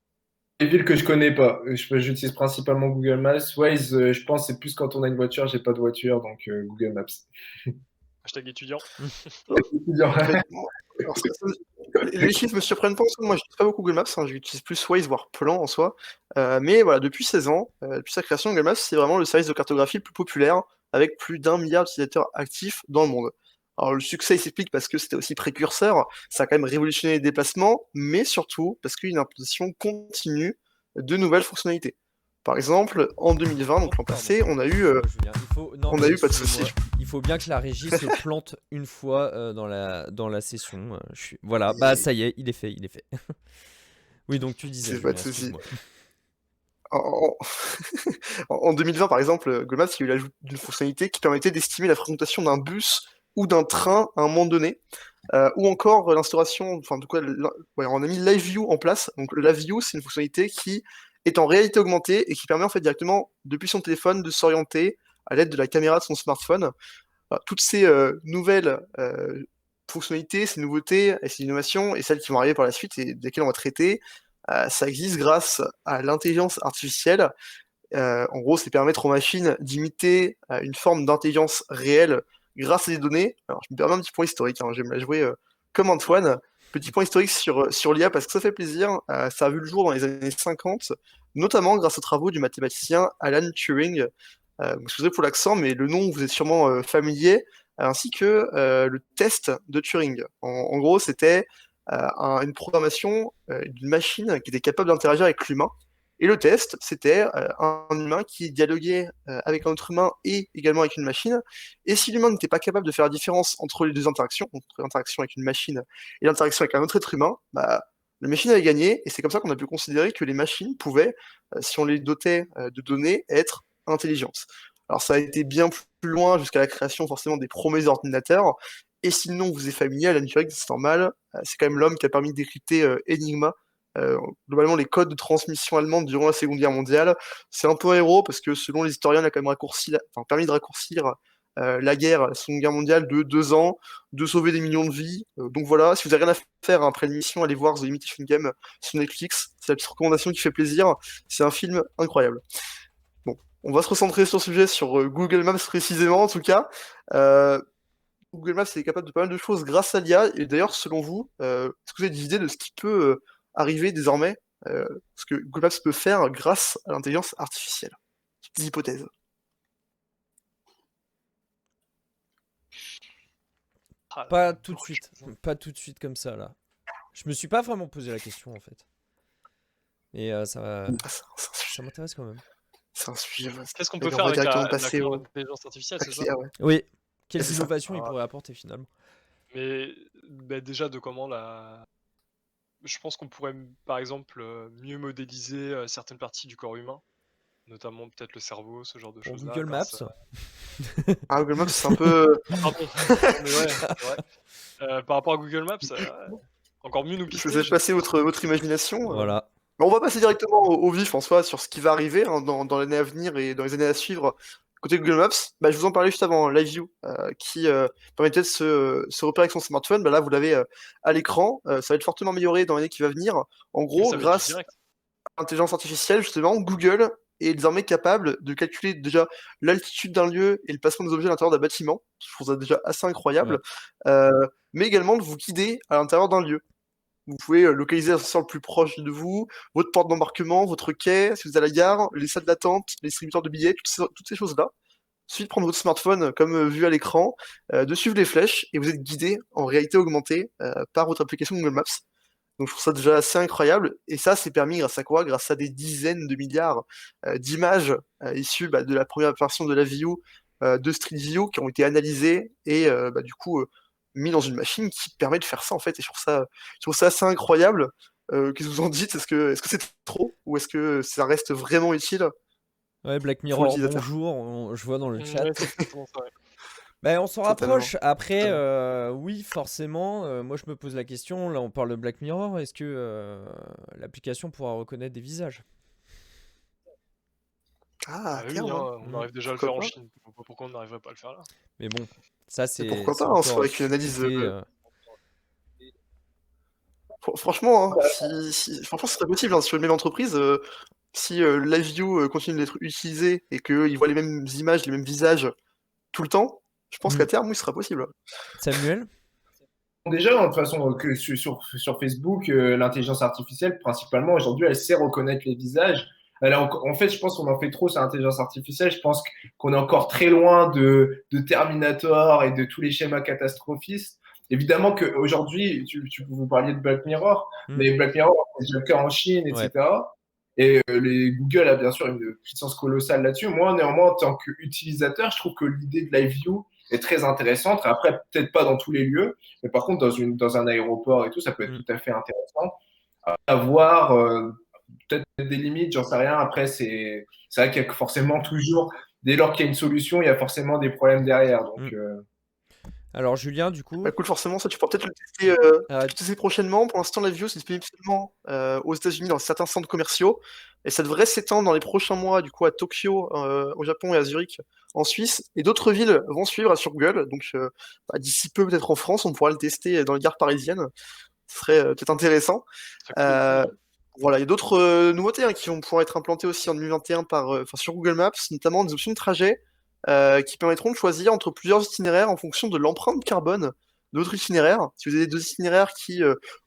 S3: Les villes que je connais pas, j'utilise principalement Google Maps. Waze, je pense c'est plus quand on a une voiture. J'ai pas de voiture, donc Google Maps.
S2: Hashtag étudiant.
S4: Honnêtement, alors, les chiffres me surprennent pas en soi. Moi, je n'utilise pas beaucoup Google Maps, hein. J'utilise plus Waze, voire Plan en soi. Mais voilà, depuis 16 ans, depuis sa création, Google Maps, c'est vraiment le service de cartographie le plus populaire, avec plus d'1 milliard d'utilisateurs actifs dans le monde. Alors, le succès, il s'explique parce que c'était aussi précurseur, ça a quand même révolutionné les déplacements, mais surtout parce qu'il y a une implémentation continue de nouvelles fonctionnalités. Par exemple, en 2020, donc l'an passé, on a eu.
S1: Julien, non,
S4: On
S1: mais
S4: a eu pas de soucis.
S1: excusez-moi, il faut bien que la régie se plante une fois dans la session. Voilà, bah ça y est, il est fait. Oui, donc tu disais,
S4: C'est pas
S1: Julien,
S4: de soucis.
S1: excuse-moi.
S4: En... en 2020, par exemple, Google Maps, il y a eu l'ajout d'une fonctionnalité qui permettait d'estimer la fréquentation d'un bus ou d'un train à un moment donné, ou encore l'instauration, enfin, de quoi, ouais, on a mis Live View en place. Donc, le Live View, c'est une fonctionnalité qui est en réalité augmentée et qui permet en fait directement, depuis son téléphone, de s'orienter à l'aide de la caméra de son smartphone. Toutes ces nouvelles fonctionnalités, ces nouveautés et ces innovations, et celles qui vont arriver par la suite et desquelles on va traiter, ça existe grâce à l'intelligence artificielle. En gros, c'est permettre aux machines d'imiter une forme d'intelligence réelle grâce à des données. Alors, je me permets un petit point historique, hein, j'aime la jouer comme Antoine. Petit point historique sur l'IA parce que ça fait plaisir. Ça a vu le jour dans les années 50, notamment grâce aux travaux du mathématicien Alan Turing. Excusez pour l'accent, mais le nom vous est sûrement familier, ainsi que le test de Turing. En gros, c'était une programmation d'une machine qui était capable d'interagir avec l'humain. Et le test, c'était un humain qui dialoguait avec un autre humain et également avec une machine. Et si l'humain n'était pas capable de faire la différence entre les deux interactions, entre l'interaction avec une machine et l'interaction avec un autre être humain, bah, la machine avait gagné. Et c'est comme ça qu'on a pu considérer que les machines pouvaient, si on les dotait de données, être intelligentes. Alors ça a été bien plus loin jusqu'à la création forcément des premiers ordinateurs. Et si le nom vous est familier, Alan Turing, c'est normal, c'est quand même l'homme qui a permis de décrypter Enigma, globalement les codes de transmission allemande durant la Seconde Guerre mondiale. C'est un peu un héros parce que selon les historiens, il a quand même permis de raccourcir la guerre, la Seconde Guerre mondiale de 2 ans, de sauver des millions de vies. Donc voilà, si vous avez rien à faire après l'émission, allez voir The Imitation Game sur Netflix. C'est la petite recommandation qui fait plaisir. C'est un film incroyable. Bon, on va se recentrer sur le sujet, sur Google Maps précisément en tout cas. Google Maps est capable de pas mal de choses grâce à l'IA. Et d'ailleurs, selon vous, est-ce que vous avez des idées de ce qui peut arriver désormais, ce que Google Maps peut faire grâce à l'intelligence artificielle? Des hypothèses.
S1: Pas tout de suite, pas tout de suite comme ça là. Je me suis pas vraiment posé la question en fait. Et ça m'intéresse quand même.
S4: C'est un sujet vaste.
S2: Qu'est-ce qu'on
S4: Mais
S2: peut
S4: on
S2: faire
S4: va
S2: avec
S4: directement passer
S2: l'intelligence artificielle, c'est ça?
S4: ouais.
S1: Oui, quelles
S4: C'est ça.
S1: innovations il pourrait apporter finalement?
S2: Mais déjà de comment je pense qu'on pourrait par exemple mieux modéliser certaines parties du corps humain, notamment peut-être le cerveau, ce genre de
S1: Pour
S2: choses-là.
S1: Google Maps?
S4: Google Maps, c'est un peu.
S2: Pardon, mais ouais, c'est vrai. Par rapport à Google Maps, encore mieux nous
S4: Je
S2: pister.
S4: vous ai passé votre imagination.
S1: Voilà.
S4: Mais on va passer directement au vif en soi sur ce qui va arriver hein, dans l'année à venir et dans les années à suivre. Côté Google Maps, je vous en parlais juste avant, Live View, qui permettait de se repérer avec son smartphone. Là, vous l'avez à l'écran. Ça va être fortement amélioré dans l'année qui va venir. En gros, grâce à l'intelligence artificielle, justement, Google est désormais capable de calculer déjà l'altitude d'un lieu et le placement des objets à l'intérieur d'un bâtiment. Je trouve ça déjà assez incroyable. Ouais. Mais également de vous guider à l'intérieur d'un lieu. Vous pouvez localiser l'ascenseur le plus proche de vous, votre porte d'embarquement, votre quai, si vous êtes à la gare, les salles d'attente, les distributeurs de billets, toutes ces choses-là. Ensuite, prendre votre smartphone comme vu à l'écran, de suivre les flèches, et vous êtes guidé en réalité augmentée par votre application Google Maps. Donc je trouve ça déjà assez incroyable, et ça c'est permis grâce à quoi? Grâce à des dizaines de milliards d'images issues de la première version de la View, de Street View, qui ont été analysées et du coup mis dans une machine qui permet de faire ça en fait, et je trouve ça assez incroyable. Qu'est-ce que vous en dites? Est-ce que c'est trop ou est-ce que ça reste vraiment utile?
S1: Ouais, Black Mirror, bonjour, je vois dans le chat. Ouais, on s'en rapproche. Après, oui, forcément, moi je me pose la question, là on parle de Black Mirror, est-ce que l'application pourra reconnaître des visages?
S2: Oui, on arrive déjà à le faire en Chine, pourquoi on n'arriverait pas à le faire là?
S1: Mais bon, ça c'est...
S4: pourquoi pas, c'est avec une analyse... Franchement, hein, franchement, ce serait possible hein, sur une même entreprise. Si LiveView continue d'être utilisé et qu'ils voient les mêmes images, les mêmes visages tout le temps, je pense qu'à terme, oui, ce sera possible.
S1: Samuel?
S3: Déjà, de toute façon, que sur Facebook, l'intelligence artificielle, principalement, aujourd'hui, elle sait reconnaître les visages. En fait, je pense qu'on en fait trop sur l'intelligence artificielle. Je pense qu'on est encore très loin de Terminator et de tous les schémas catastrophistes. Évidemment qu'aujourd'hui, vous parliez de Black Mirror, mais Black Mirror, c'est déjà le cas en Chine, etc. Et Google a bien sûr une puissance colossale là-dessus. Moi, néanmoins, en tant qu'utilisateur, je trouve que l'idée de Live View est très intéressante. Après, peut-être pas dans tous les lieux, mais par contre, dans un aéroport et tout, ça peut être tout à fait intéressant. À voir, peut-être des limites, j'en sais rien. Après, c'est vrai qu'il y a forcément toujours, dès lors qu'il y a une solution, il y a forcément des problèmes derrière. Donc,
S1: Alors, Julien, du coup,
S4: Cool, forcément, ça, tu pourras peut-être le tester prochainement. Pour l'instant, LiveView, c'est disponible seulement aux États-Unis dans certains centres commerciaux. Et ça devrait s'étendre dans les prochains mois, du coup, à Tokyo, au Japon et à Zurich, en Suisse. Et d'autres villes vont suivre sur Google. Donc, d'ici peu, peut-être en France, on pourra le tester dans les gares parisiennes. Ce serait peut-être intéressant. Voilà, il y a d'autres nouveautés hein, qui vont pouvoir être implantées aussi en 2021 sur Google Maps, notamment des options de trajet qui permettront de choisir entre plusieurs itinéraires en fonction de l'empreinte carbone de votre itinéraire. Si vous avez deux itinéraires qui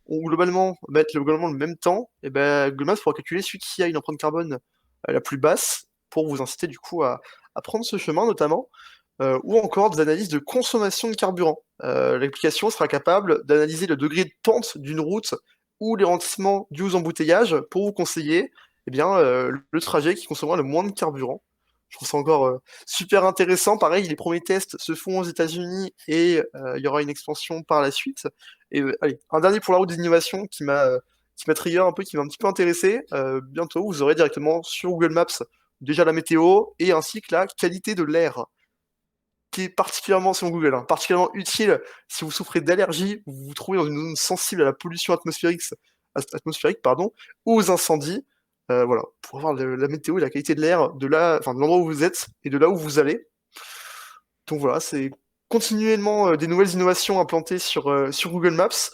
S4: ont globalement le même temps, et ben Google Maps pourra calculer celui qui a une empreinte carbone la plus basse pour vous inciter du coup à prendre ce chemin notamment, ou encore des analyses de consommation de carburant. L'application sera capable d'analyser le degré de pente d'une route ou les ralentissements dus aux embouteillages pour vous conseiller le trajet qui consommera le moins de carburant. Je trouve ça encore super intéressant. Pareil, les premiers tests se font aux États-Unis et il y aura une expansion par la suite. Et allez, un dernier pour la route des innovations qui m'a trigger un peu, qui m'a un petit peu intéressé. Bientôt, vous aurez directement sur Google Maps déjà la météo et ainsi que la qualité de l'air, qui est particulièrement, selon Google, hein, particulièrement utile si vous souffrez d'allergies, vous vous trouvez dans une zone sensible à la pollution atmosphérique, ou aux incendies. Voilà, pour avoir la météo et la qualité de l'air de l'endroit où vous êtes et de là où vous allez. Donc voilà, c'est continuellement des nouvelles innovations implantées sur Google Maps.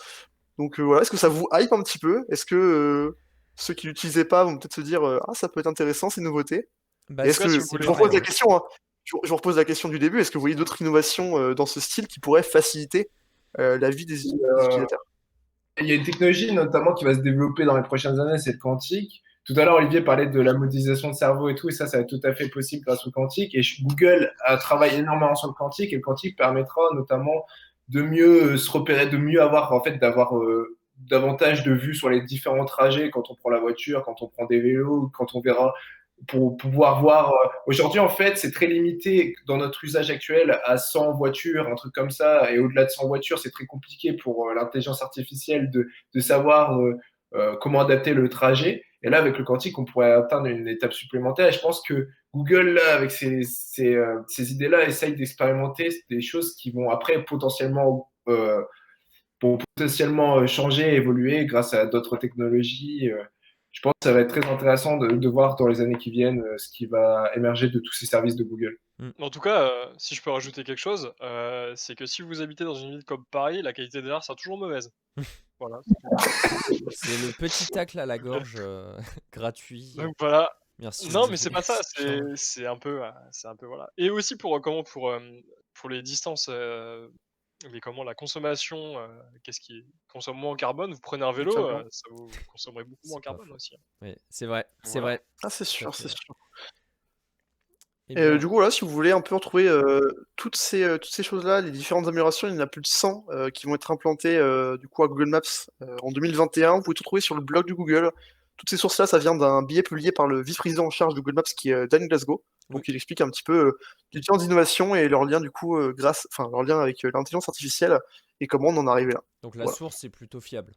S4: Donc voilà, est-ce que ça vous hype un petit peu? Est-ce que ceux qui l'utilisaient pas vont peut-être se dire ah ça peut être intéressant ces nouveautés?
S1: bah,
S4: Et est-ce que
S2: si
S4: je
S2: vous voulez,
S4: vous repose la question, hein, je repose la question du début, est-ce que vous voyez d'autres innovations dans ce style qui pourraient faciliter la vie des utilisateurs?
S3: il y a une technologie notamment qui va se développer dans les prochaines années, c'est le quantique. Tout à l'heure, Olivier parlait de la modélisation de cerveau et tout, et ça va être tout à fait possible grâce au quantique. Et Google travaille énormément sur le quantique, et le quantique permettra notamment de mieux se repérer, de mieux avoir, en fait, d'avoir davantage de vues sur les différents trajets quand on prend la voiture, quand on prend des vélos, quand on verra, pour pouvoir voir. Aujourd'hui, en fait, c'est très limité dans notre usage actuel à 100 voitures, un truc comme ça, et au-delà de 100 voitures, c'est très compliqué pour l'intelligence artificielle de savoir comment adapter le trajet. Et là, avec le quantique, on pourrait atteindre une étape supplémentaire. Et je pense que Google, là, avec ces idées-là, essaye d'expérimenter des choses qui vont après potentiellement changer, évoluer grâce à d'autres technologies. Je pense que ça va être très intéressant de voir dans les années qui viennent ce qui va émerger de tous ces services de Google.
S2: En tout cas, si je peux rajouter quelque chose, c'est que si vous habitez dans une ville comme Paris, la qualité de l'air sera toujours mauvaise. Voilà.
S1: C'est le petit tacle à la gorge gratuit.
S2: Donc voilà.
S1: Merci.
S2: Non, mais c'est pas ça, c'est un peu voilà. Et aussi pour les distances, la consommation, qu'est-ce qui consomme moins en carbone? Vous prenez un vélo, ça vous consommerez beaucoup moins en
S1: C'est pas
S2: carbone
S1: faux.
S2: aussi, hein.
S1: Oui, c'est vrai, c'est
S2: Voilà.
S1: vrai.
S4: Ah c'est
S1: Tout à
S4: sûr,
S1: fait.
S4: c'est sûr.
S1: Eh
S4: Et
S1: bien,
S4: du coup, là, si vous voulez un peu retrouver toutes ces choses-là, les différentes améliorations, il y en a plus de 100 qui vont être implantées du coup à Google Maps en 2021. Vous pouvez tout trouver sur le blog du Google. Toutes ces sources-là, ça vient d'un billet publié par le vice-président en charge de Google Maps qui est Dan Glasgow. Donc il explique un petit peu les différentes innovations et leur lien du coup leur lien avec l'intelligence artificielle et comment on en est arrivé là.
S1: donc la
S4: Voilà.
S1: source est plutôt fiable.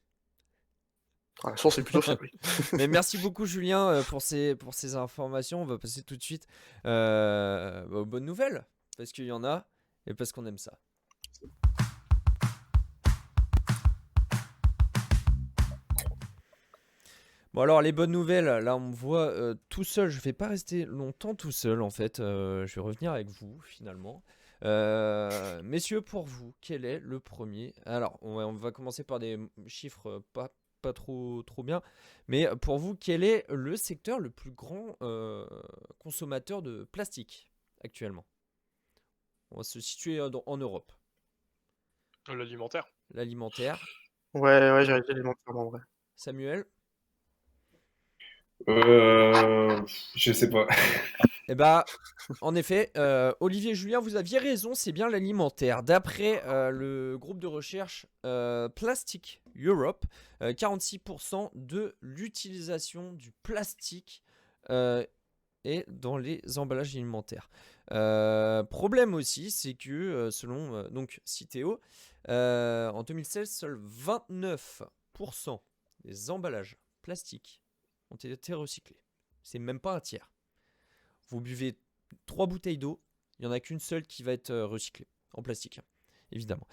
S4: Ah, la source est plutôt fiable.
S1: Mais merci beaucoup Julien pour ces informations. On va passer tout de suite aux bonnes nouvelles. Parce qu'il y en a et parce qu'on aime ça. Bon alors les bonnes nouvelles, là on me voit tout seul. Je vais pas rester longtemps tout seul en fait. Je vais revenir avec vous finalement. Messieurs, pour vous, quel est le premier? Alors on va commencer par des chiffres pas pas trop bien. Mais pour vous, quel est le secteur le plus grand consommateur de plastique actuellement? On va se situer en Europe.
S2: L'alimentaire.
S1: L'alimentaire.
S4: Ouais, j'aurais dit alimentaire en vrai.
S1: Samuel?
S3: Je sais pas.
S1: Eh bah, en effet, Olivier Julien, vous aviez raison, c'est bien l'alimentaire. D'après le groupe de recherche Plastic Europe, 46% de l'utilisation du plastique est dans les emballages alimentaires. Problème aussi, c'est que selon donc Citeo, en 2016, seuls 29% des emballages plastiques ont été recyclés. C'est même pas un tiers. Vous buvez 3 bouteilles d'eau, il n'y en a qu'une seule qui va être recyclée en plastique, évidemment.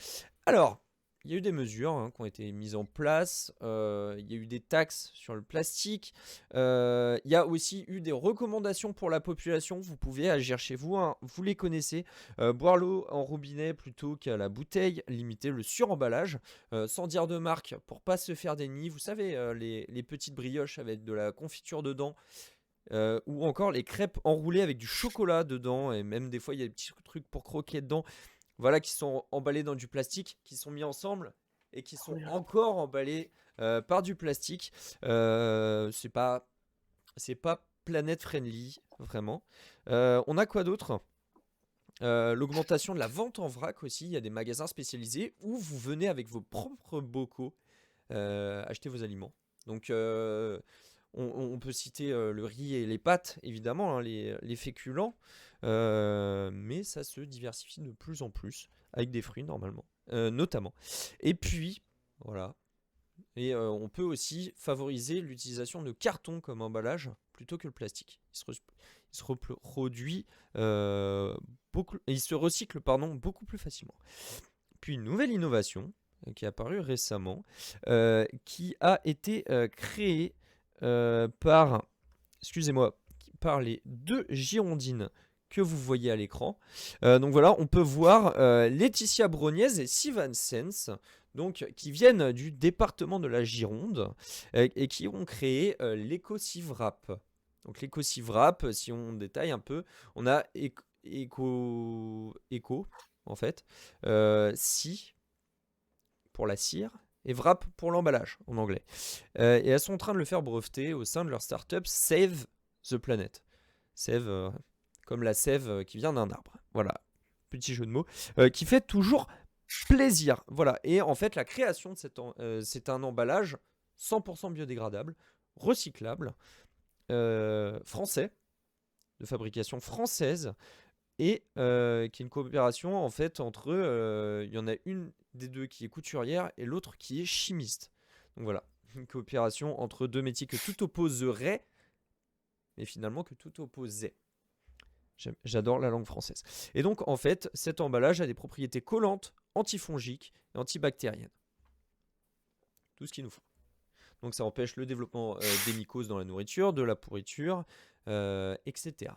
S1: Alors, il y a eu des mesures qui ont été mises en place, il y a eu des taxes sur le plastique, il y a aussi eu des recommandations pour la population, vous pouvez agir chez vous, vous les connaissez, boire l'eau en robinet plutôt qu'à la bouteille, limiter le suremballage, sans dire de marque pour pas se faire des nids, vous savez, les petites brioches avec de la confiture dedans, ou encore les crêpes enroulées avec du chocolat dedans, et même des fois il y a des petits trucs pour croquer dedans, voilà, qui sont emballés dans du plastique, qui sont mis ensemble et qui sont encore emballés par du plastique. C'est pas planète friendly, vraiment. On a quoi d'autre? L'augmentation de la vente en vrac aussi. Il y a des magasins spécialisés où vous venez avec vos propres bocaux acheter vos aliments. Donc on peut citer le riz et les pâtes, évidemment, les féculents, mais ça se diversifie de plus en plus, avec des fruits normalement, notamment. Et puis, voilà, et on peut aussi favoriser l'utilisation de carton comme emballage plutôt que le plastique. Il se reproduit il se recycle beaucoup plus facilement. Puis une nouvelle innovation qui est apparue récemment, qui a été créée par les 2 girondines que vous voyez à l'écran. Donc voilà, on peut voir Laetitia Brognez et Sivan Sens, donc, qui viennent du département de la Gironde et qui ont créé l'EcoSivWrap. Donc l'EcoSivWrap, si on détaille un peu, on a Eco en fait, Si pour la cire et Wrap pour l'emballage en anglais. Et elles sont en train de le faire breveter au sein de leur startup Save the Planet. Save comme la sève qui vient d'un arbre. Voilà, petit jeu de mots qui fait toujours plaisir. Voilà, et en fait la création de c'est un emballage 100% biodégradable, recyclable, français, de fabrication française, et qui est une coopération en fait entre il y en a une des deux qui est couturière et l'autre qui est chimiste. Donc voilà, une coopération entre 2 métiers que tout opposerait, mais finalement que tout opposait. J'adore la langue française. Et donc en fait, cet emballage a des propriétés collantes, antifongiques et antibactériennes. Tout ce qu'il nous faut. Donc ça empêche le développement des mycoses dans la nourriture, de la pourriture, etc.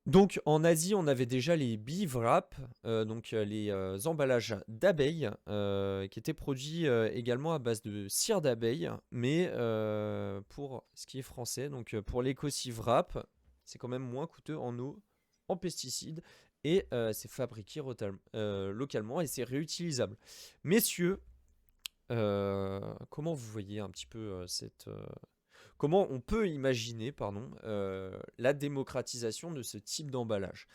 S1: Donc en Asie, on avait déjà les BeeWrap, donc les emballages d'abeilles, qui étaient produits également à base de cire d'abeille, mais pour ce qui est français, donc pour l'EcoSivWrap, c'est quand même moins coûteux en eau, en pesticides, et c'est fabriqué localement et c'est réutilisable. Messieurs, comment vous voyez un petit peu comment on peut imaginer la démocratisation de ce type d'emballage?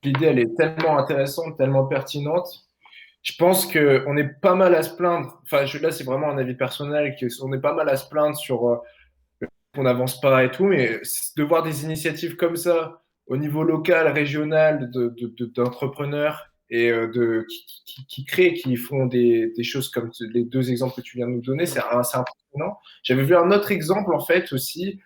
S3: L'idée, elle est tellement intéressante, tellement pertinente. Je pense qu'on est pas mal à se plaindre. Enfin, là, c'est vraiment un avis personnel, qu'on est pas mal à se plaindre sur qu'on n'avance pas et tout, mais de voir des initiatives comme ça au niveau local, régional, d'entrepreneurs et qui créent, qui font des choses comme les 2 exemples que tu viens de nous donner, c'est impressionnant. J'avais vu un autre exemple en fait aussi.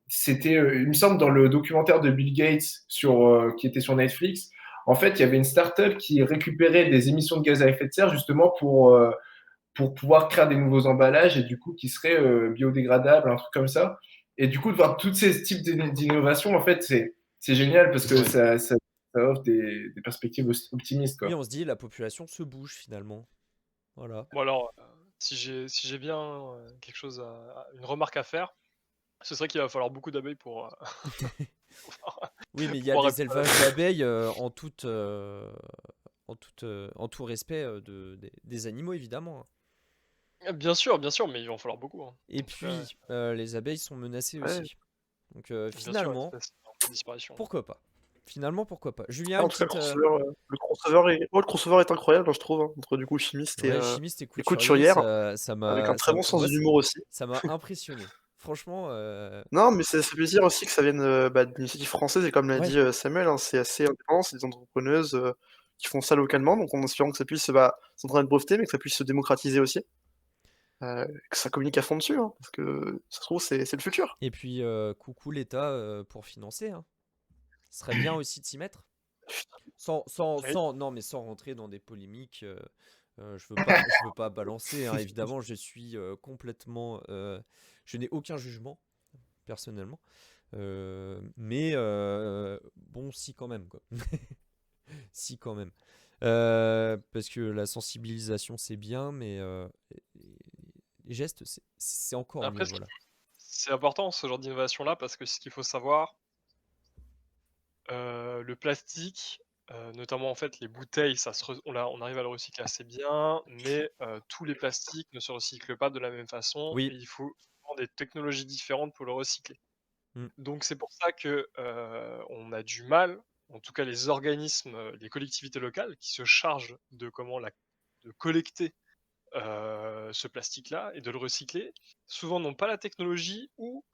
S3: C'était, il me semble, dans le documentaire de Bill Gates qui était sur Netflix. En fait, il y avait une startup qui récupérait des émissions de gaz à effet de serre justement pour pouvoir créer des nouveaux emballages et du coup qui seraient biodégradables, un truc comme ça. Et du coup, de voir tous ces types d'innovations, en fait, c'est génial parce que ça offre des perspectives optimistes, quoi.
S1: Oui, on se dit la population se bouge finalement. Voilà.
S2: Bon alors, si j'ai bien quelque chose une remarque à faire, ce serait qu'il va falloir beaucoup d'abeilles pour,
S1: Oui, mais il
S2: pour
S1: y a
S2: pouvoir
S1: des
S2: répondre à la
S1: élevages d'abeilles en tout respect des animaux, évidemment, hein.
S2: Bien sûr, mais il va en falloir beaucoup, hein.
S1: Et
S2: En tout cas,
S1: puis, les abeilles sont menacées
S4: Ouais.
S1: aussi. Donc,
S2: bien sûr,
S1: finalement,
S2: espèce en voie de disparition.
S1: pourquoi pas? Finalement, pourquoi pas? Julien,
S4: Ah,
S1: une
S4: en tout cas,
S1: petite.
S4: le crossover est incroyable, hein, je trouve, hein, entre du coup chimiste
S1: Ouais, chimiste et
S4: et
S1: couturier,
S4: couturière,
S1: ça
S4: avec un
S1: m'a,
S4: très bon sens
S1: moi,
S4: de l'humour aussi.
S1: ça m'a impressionné. Franchement,
S4: Non, mais ça fait plaisir aussi que ça vienne d'initiatives françaises, et comme l'a
S1: ouais,
S4: dit Samuel, hein, c'est assez indépendant, c'est des entrepreneuses qui font ça localement, donc en espérant que ça puisse s'entraîner de breveter, mais que ça puisse se démocratiser aussi, que ça communique à fond dessus, hein, parce que ça se trouve, c'est le futur.
S1: et puis coucou l'État pour financer, hein. Ce serait bien aussi de s'y mettre.
S2: Oui.
S1: Non, mais sans rentrer dans des polémiques. Je veux pas balancer, hein, évidemment, je suis complètement. Je n'ai aucun jugement, personnellement. Mais bon, si quand même, quoi. Si quand même. Parce que la sensibilisation, c'est bien, mais les gestes, c'est encore mieux,
S2: Après,
S1: voilà.
S2: c'est important ce genre d'innovation-là parce que ce qu'il faut savoir, le plastique, notamment en fait les bouteilles, on arrive à le recycler assez bien, mais tous les plastiques ne se recyclent pas de la même façon et
S1: Oui.
S2: il faut souvent des technologies différentes pour le recycler.
S1: Mm.
S2: Donc c'est pour ça que, on a du mal, en tout cas les organismes, les collectivités locales qui se chargent de collecter, ce plastique-là et de le recycler, souvent n'ont pas la technologie ou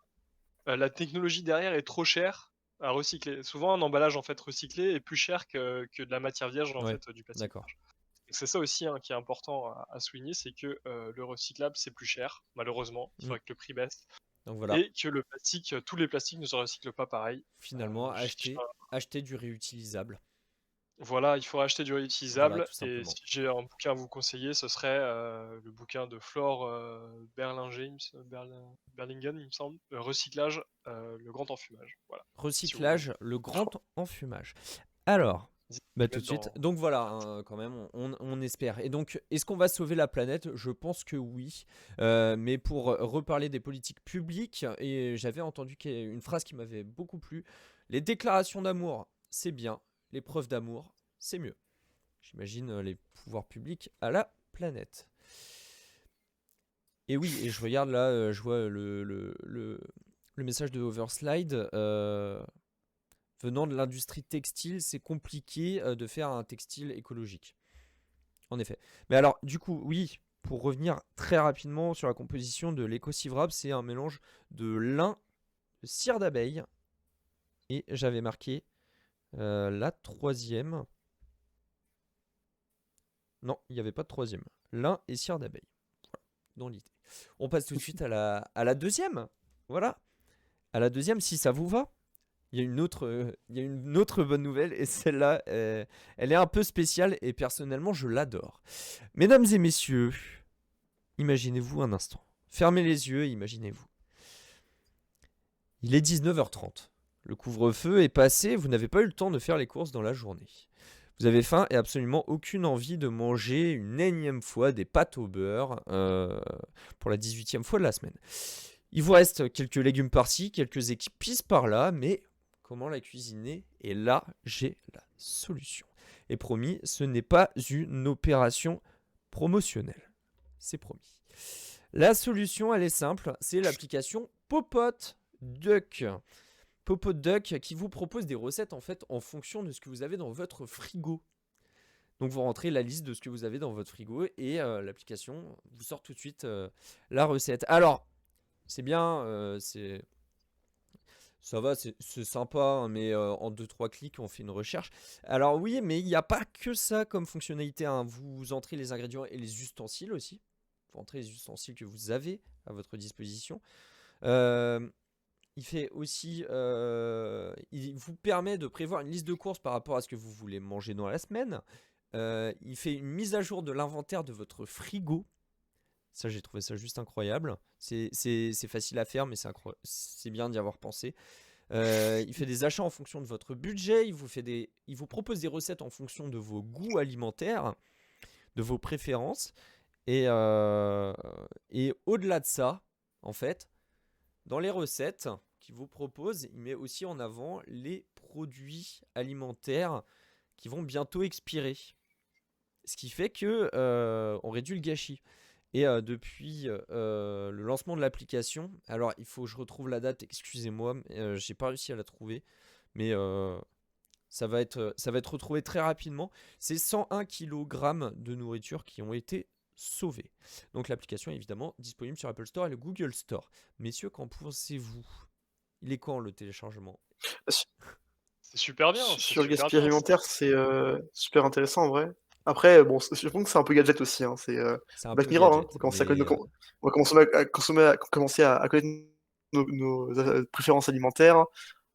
S2: la technologie derrière est trop chère à recycler. Souvent, un emballage en fait recyclé est plus cher que de la matière vierge en
S1: Ouais,
S2: fait du plastique
S1: d'accord.
S2: vierge. Donc c'est ça aussi hein, qui est important à souligner, c'est que le recyclable c'est plus cher, malheureusement. Il
S1: Mm.
S2: faudrait que le prix baisse
S1: Donc voilà,
S2: et que le plastique, tous les plastiques ne se recyclent pas pareil.
S1: finalement,
S2: Juste,
S1: acheter du réutilisable.
S2: voilà, il faut acheter du
S1: Voilà,
S2: réutilisable
S1: tout
S2: et
S1: simplement.
S2: si j'ai un bouquin à vous conseiller, ce serait le bouquin de Flore Berlinger, Berlingen, il me semble, Recyclage, le grand enfumage. Voilà, si vous voulez
S1: Recyclage, le grand enfumage. Alors, bah tout de
S2: mettre
S1: suite.
S2: dans.
S1: Donc voilà, hein, quand même, on espère. Et donc, est-ce qu'on va sauver la planète? Je pense que oui. Mais pour reparler des politiques publiques, et j'avais entendu une phrase qui m'avait beaucoup plu. Les déclarations d'amour, c'est bien. Les preuves d'amour, c'est mieux. J'imagine les pouvoirs publics à la planète. Et oui, et je regarde là, je vois le message de Overslide. Venant de l'industrie textile, c'est compliqué de faire un textile écologique. En effet. Mais alors, du coup, oui, pour revenir très rapidement sur la composition de l'éco-civrable, c'est un mélange de lin, de cire d'abeille, et j'avais marqué la troisième. Non, il n'y avait pas de troisième. Lin et cire d'abeille. Voilà, dans l'idée. On passe tout de suite à la deuxième. Voilà. À la deuxième, si ça vous va. Il y a une autre bonne nouvelle et celle-là, elle est un peu spéciale et personnellement, je l'adore. Mesdames et messieurs, imaginez-vous un instant. Fermez les yeux et imaginez-vous. Il est 19h30. Le couvre-feu est passé, vous n'avez pas eu le temps de faire les courses dans la journée. Vous avez faim et absolument aucune envie de manger une énième fois des pâtes au beurre pour la 18e fois de la semaine. Il vous reste quelques légumes par-ci, quelques épices par-là, mais comment la cuisiner? Et là, j'ai la solution. Et promis, ce n'est pas une opération promotionnelle. C'est promis. La solution, elle est simple, c'est l'application Popot Duck. Popot Duck qui vous propose des recettes en fait en fonction de ce que vous avez dans votre frigo. Donc vous rentrez la liste de ce que vous avez dans votre frigo et l'application vous sort tout de suite la recette. Alors, c'est bien, ça va, c'est sympa, hein, mais en 2-3 clics, on fait une recherche. Alors oui, mais il n'y a pas que ça comme fonctionnalité, hein. Vous entrez les ingrédients et les ustensiles aussi. Vous entrez les ustensiles que vous avez à votre disposition. Il fait aussi, il vous permet de prévoir une liste de courses par rapport à ce que vous voulez manger dans la semaine. Il fait une mise à jour de l'inventaire de votre frigo. Ça, j'ai trouvé ça juste incroyable. C'est facile à faire, mais c'est bien d'y avoir pensé. Il fait des achats en fonction de votre budget. Il vous propose des recettes en fonction de vos goûts alimentaires, de vos préférences. Et, euh, et au-delà de ça, en fait, dans les recettes qu'il vous propose, il met aussi en avant les produits alimentaires qui vont bientôt expirer. Ce qui fait que on réduit le gâchis. Et depuis le lancement de l'application, alors il faut que je retrouve la date, excusez-moi, j'ai pas réussi à la trouver, mais ça va être retrouvé très rapidement. C'est 101 kg de nourriture qui ont été sauvés. Donc l'application est évidemment disponible sur Apple Store et le Google Store. Messieurs, qu'en pensez-vous? Il est quand le téléchargement?
S2: C'est super bien.
S4: Sur le gaspillage alimentaire, c'est super intéressant en vrai. Après, bon, je pense que c'est un peu gadget aussi. Hein. C'est Black Mirror. Hein. On va commencer à connaître nos préférences alimentaires,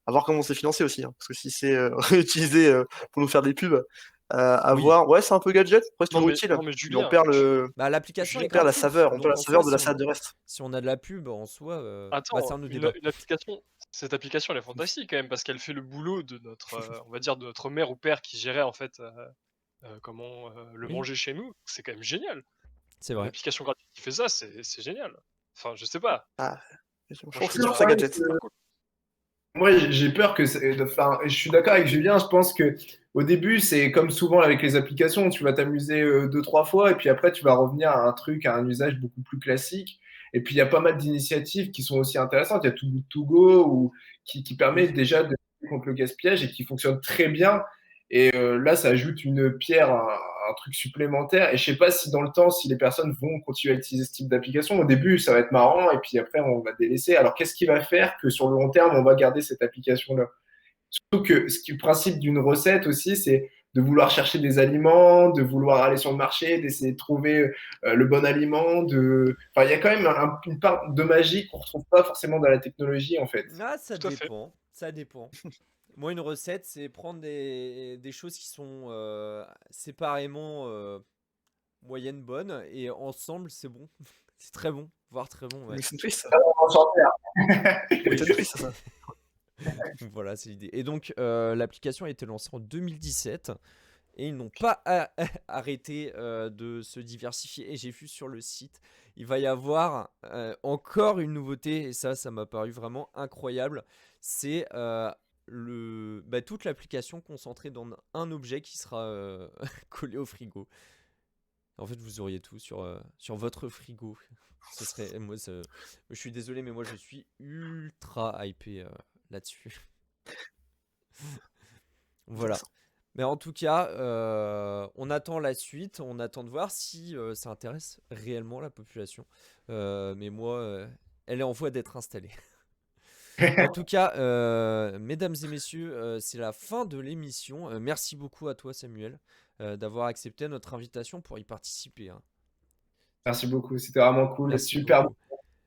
S4: à voir comment c'est financé aussi. Hein. Parce que si c'est réutilisé pour nous faire des pubs, à
S1: Oui.
S4: voir. Ouais, c'est un peu gadget, presque
S2: Non, mais
S4: utile.
S2: non, mais
S4: Mais
S2: Julien,
S4: on perd
S1: Bah, l'application est
S4: on perd la
S1: gratuite.
S4: saveur. On
S1: Donc
S4: perd la
S1: en
S4: saveur
S1: soi,
S4: de la
S1: si
S4: salade
S1: on,
S4: de reste.
S1: si on a de la pub en soi,
S2: attends,
S1: c'est un autre débat.
S2: une application, cette application elle est fantastique quand même parce qu'elle fait le boulot de notre, on va dire de notre mère ou père qui gérait en fait le
S1: Oui.
S2: manger chez nous. C'est quand même génial.
S1: C'est
S2: Une
S1: vrai.
S2: application gratuite qui fait ça, c'est génial. Enfin, je sais pas.
S4: Ah, je
S2: Moi,
S4: trouve
S2: je
S4: que
S2: trouve
S4: c'est
S2: ça
S4: gadget.
S2: super cool.
S3: Moi, j'ai peur que, enfin, je suis d'accord avec Julien. Je pense que au début, c'est comme souvent avec les applications, tu vas t'amuser deux, trois fois, et puis après, tu vas revenir à un truc, à un usage beaucoup plus classique. Et puis, il y a pas mal d'initiatives qui sont aussi intéressantes. Il y a Too Good To Go qui permet
S1: Oui.
S3: déjà de lutter contre le gaspillage et qui fonctionne très bien. Et là, ça ajoute une pierre, un truc supplémentaire. Et je sais pas si dans le temps, si les personnes vont continuer à utiliser ce type d'application. Au début, ça va être marrant, et puis après, on va délaisser. Alors, qu'est-ce qui va faire que sur le long terme, on va garder cette application-là? Surtout que le principe d'une recette aussi, c'est de vouloir chercher des aliments, de vouloir aller sur le marché, d'essayer de trouver le bon aliment. Enfin, il y a quand même une part de magie qu'on retrouve pas forcément dans la technologie, en fait.
S1: Ah, ça
S2: Tout à fait.
S1: dépend. Ça dépend. Moi, une recette, c'est prendre des choses qui sont séparément moyennes, bonnes, et ensemble, c'est bon. C'est très bon, voire très bon. Ouais.
S4: Mais c'est une twist, ça.
S3: Oui.
S4: C'est une twist, ça.
S1: Voilà, c'est l'idée. Et donc, l'application a été lancée en 2017 et ils n'ont pas arrêté de se diversifier. Et j'ai vu sur le site, il va y avoir encore une nouveauté, et ça m'a paru vraiment incroyable. C'est toute l'application concentrée dans un objet qui sera collé au frigo. En fait, vous auriez tout sur votre frigo. Ce serait, moi, je suis désolé, mais moi, je suis ultra hypé là-dessus. Voilà. Mais en tout cas, on attend la suite, on attend de voir si ça intéresse réellement la population. Mais moi, elle est en voie d'être installée. En tout cas, mesdames et messieurs, c'est la fin de l'émission. Merci beaucoup à toi, Samuel, d'avoir accepté notre invitation pour y participer. Hein.
S3: Merci beaucoup, c'était vraiment cool.
S1: Merci
S3: Super.
S1: beaucoup.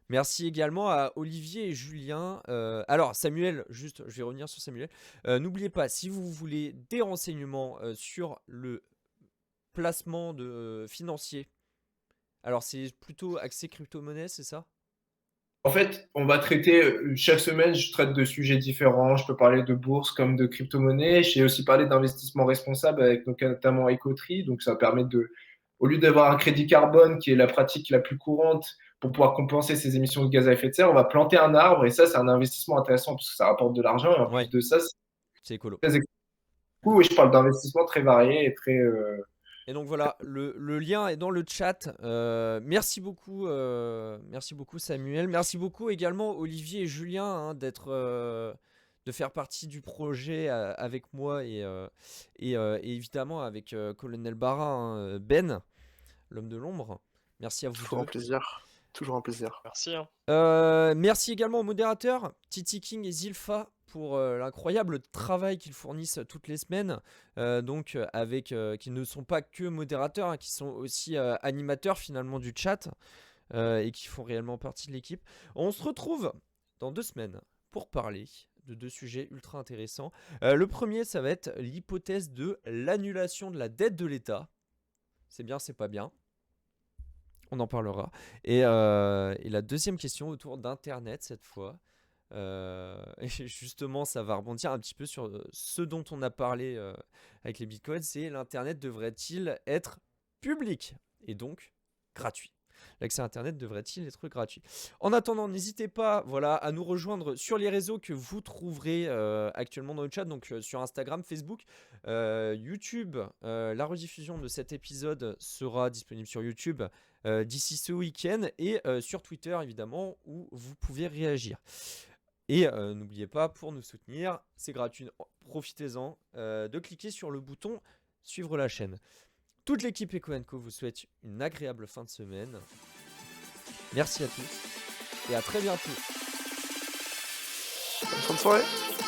S1: Merci également à Olivier et Julien. Alors, Samuel, juste, je vais revenir sur Samuel. N'oubliez pas, si vous voulez des renseignements sur le placement financier, alors c'est plutôt axé crypto-monnaie, c'est ça?
S3: En fait, on va traiter, chaque semaine, je traite de sujets différents. Je peux parler de bourse comme de crypto-monnaie. J'ai aussi parlé d'investissement responsable avec notamment Ecotree. Donc, ça permet au lieu d'avoir un crédit carbone qui est la pratique la plus courante pour pouvoir compenser ses émissions de gaz à effet de serre, on va planter un arbre. Et ça, c'est un investissement intéressant parce que ça rapporte de l'argent. Et en
S1: Ouais,
S3: plus de ça,
S1: c'est écolo.
S3: très cool. Et je parle d'investissement très varié et très.
S1: Et donc voilà, le lien est dans le chat. Merci beaucoup Samuel. Merci beaucoup également Olivier et Julien hein, de faire partie du projet avec moi et évidemment avec Colonel Barra, hein, Ben, l'homme de l'ombre. Merci à vous
S4: Toujours
S1: deux.
S4: un plaisir. Toujours un plaisir.
S2: Merci. Hein.
S1: Merci également aux modérateurs, Titi King et Zilpha, pour l'incroyable travail qu'ils fournissent toutes les semaines. Qui ne sont pas que modérateurs, hein, qui sont aussi animateurs finalement du chat et qui font réellement partie de l'équipe. On se retrouve dans 2 semaines pour parler de 2 sujets ultra intéressants. Le premier, ça va être l'hypothèse de l'annulation de la dette de l'État. C'est bien, c'est pas bien. On en parlera. Et la deuxième question autour d'Internet cette fois. Et justement, ça va rebondir un petit peu sur ce dont on a parlé avec les bitcoins. C'est l'Internet devrait-il être public? Et donc, gratuit. L'accès Internet devrait-il être gratuit? En attendant, n'hésitez pas à nous rejoindre sur les réseaux que vous trouverez actuellement dans le chat, donc sur Instagram, Facebook, YouTube. La rediffusion de cet épisode sera disponible sur YouTube d'ici ce week-end et sur Twitter, évidemment, où vous pouvez réagir. Et n'oubliez pas, pour nous soutenir, c'est gratuit, profitez-en de cliquer sur le bouton « Suivre la chaîne ». Toute l'équipe Eco & Co vous souhaite une agréable fin de semaine. Merci à tous et à très bientôt.
S4: Bonne fin de soirée.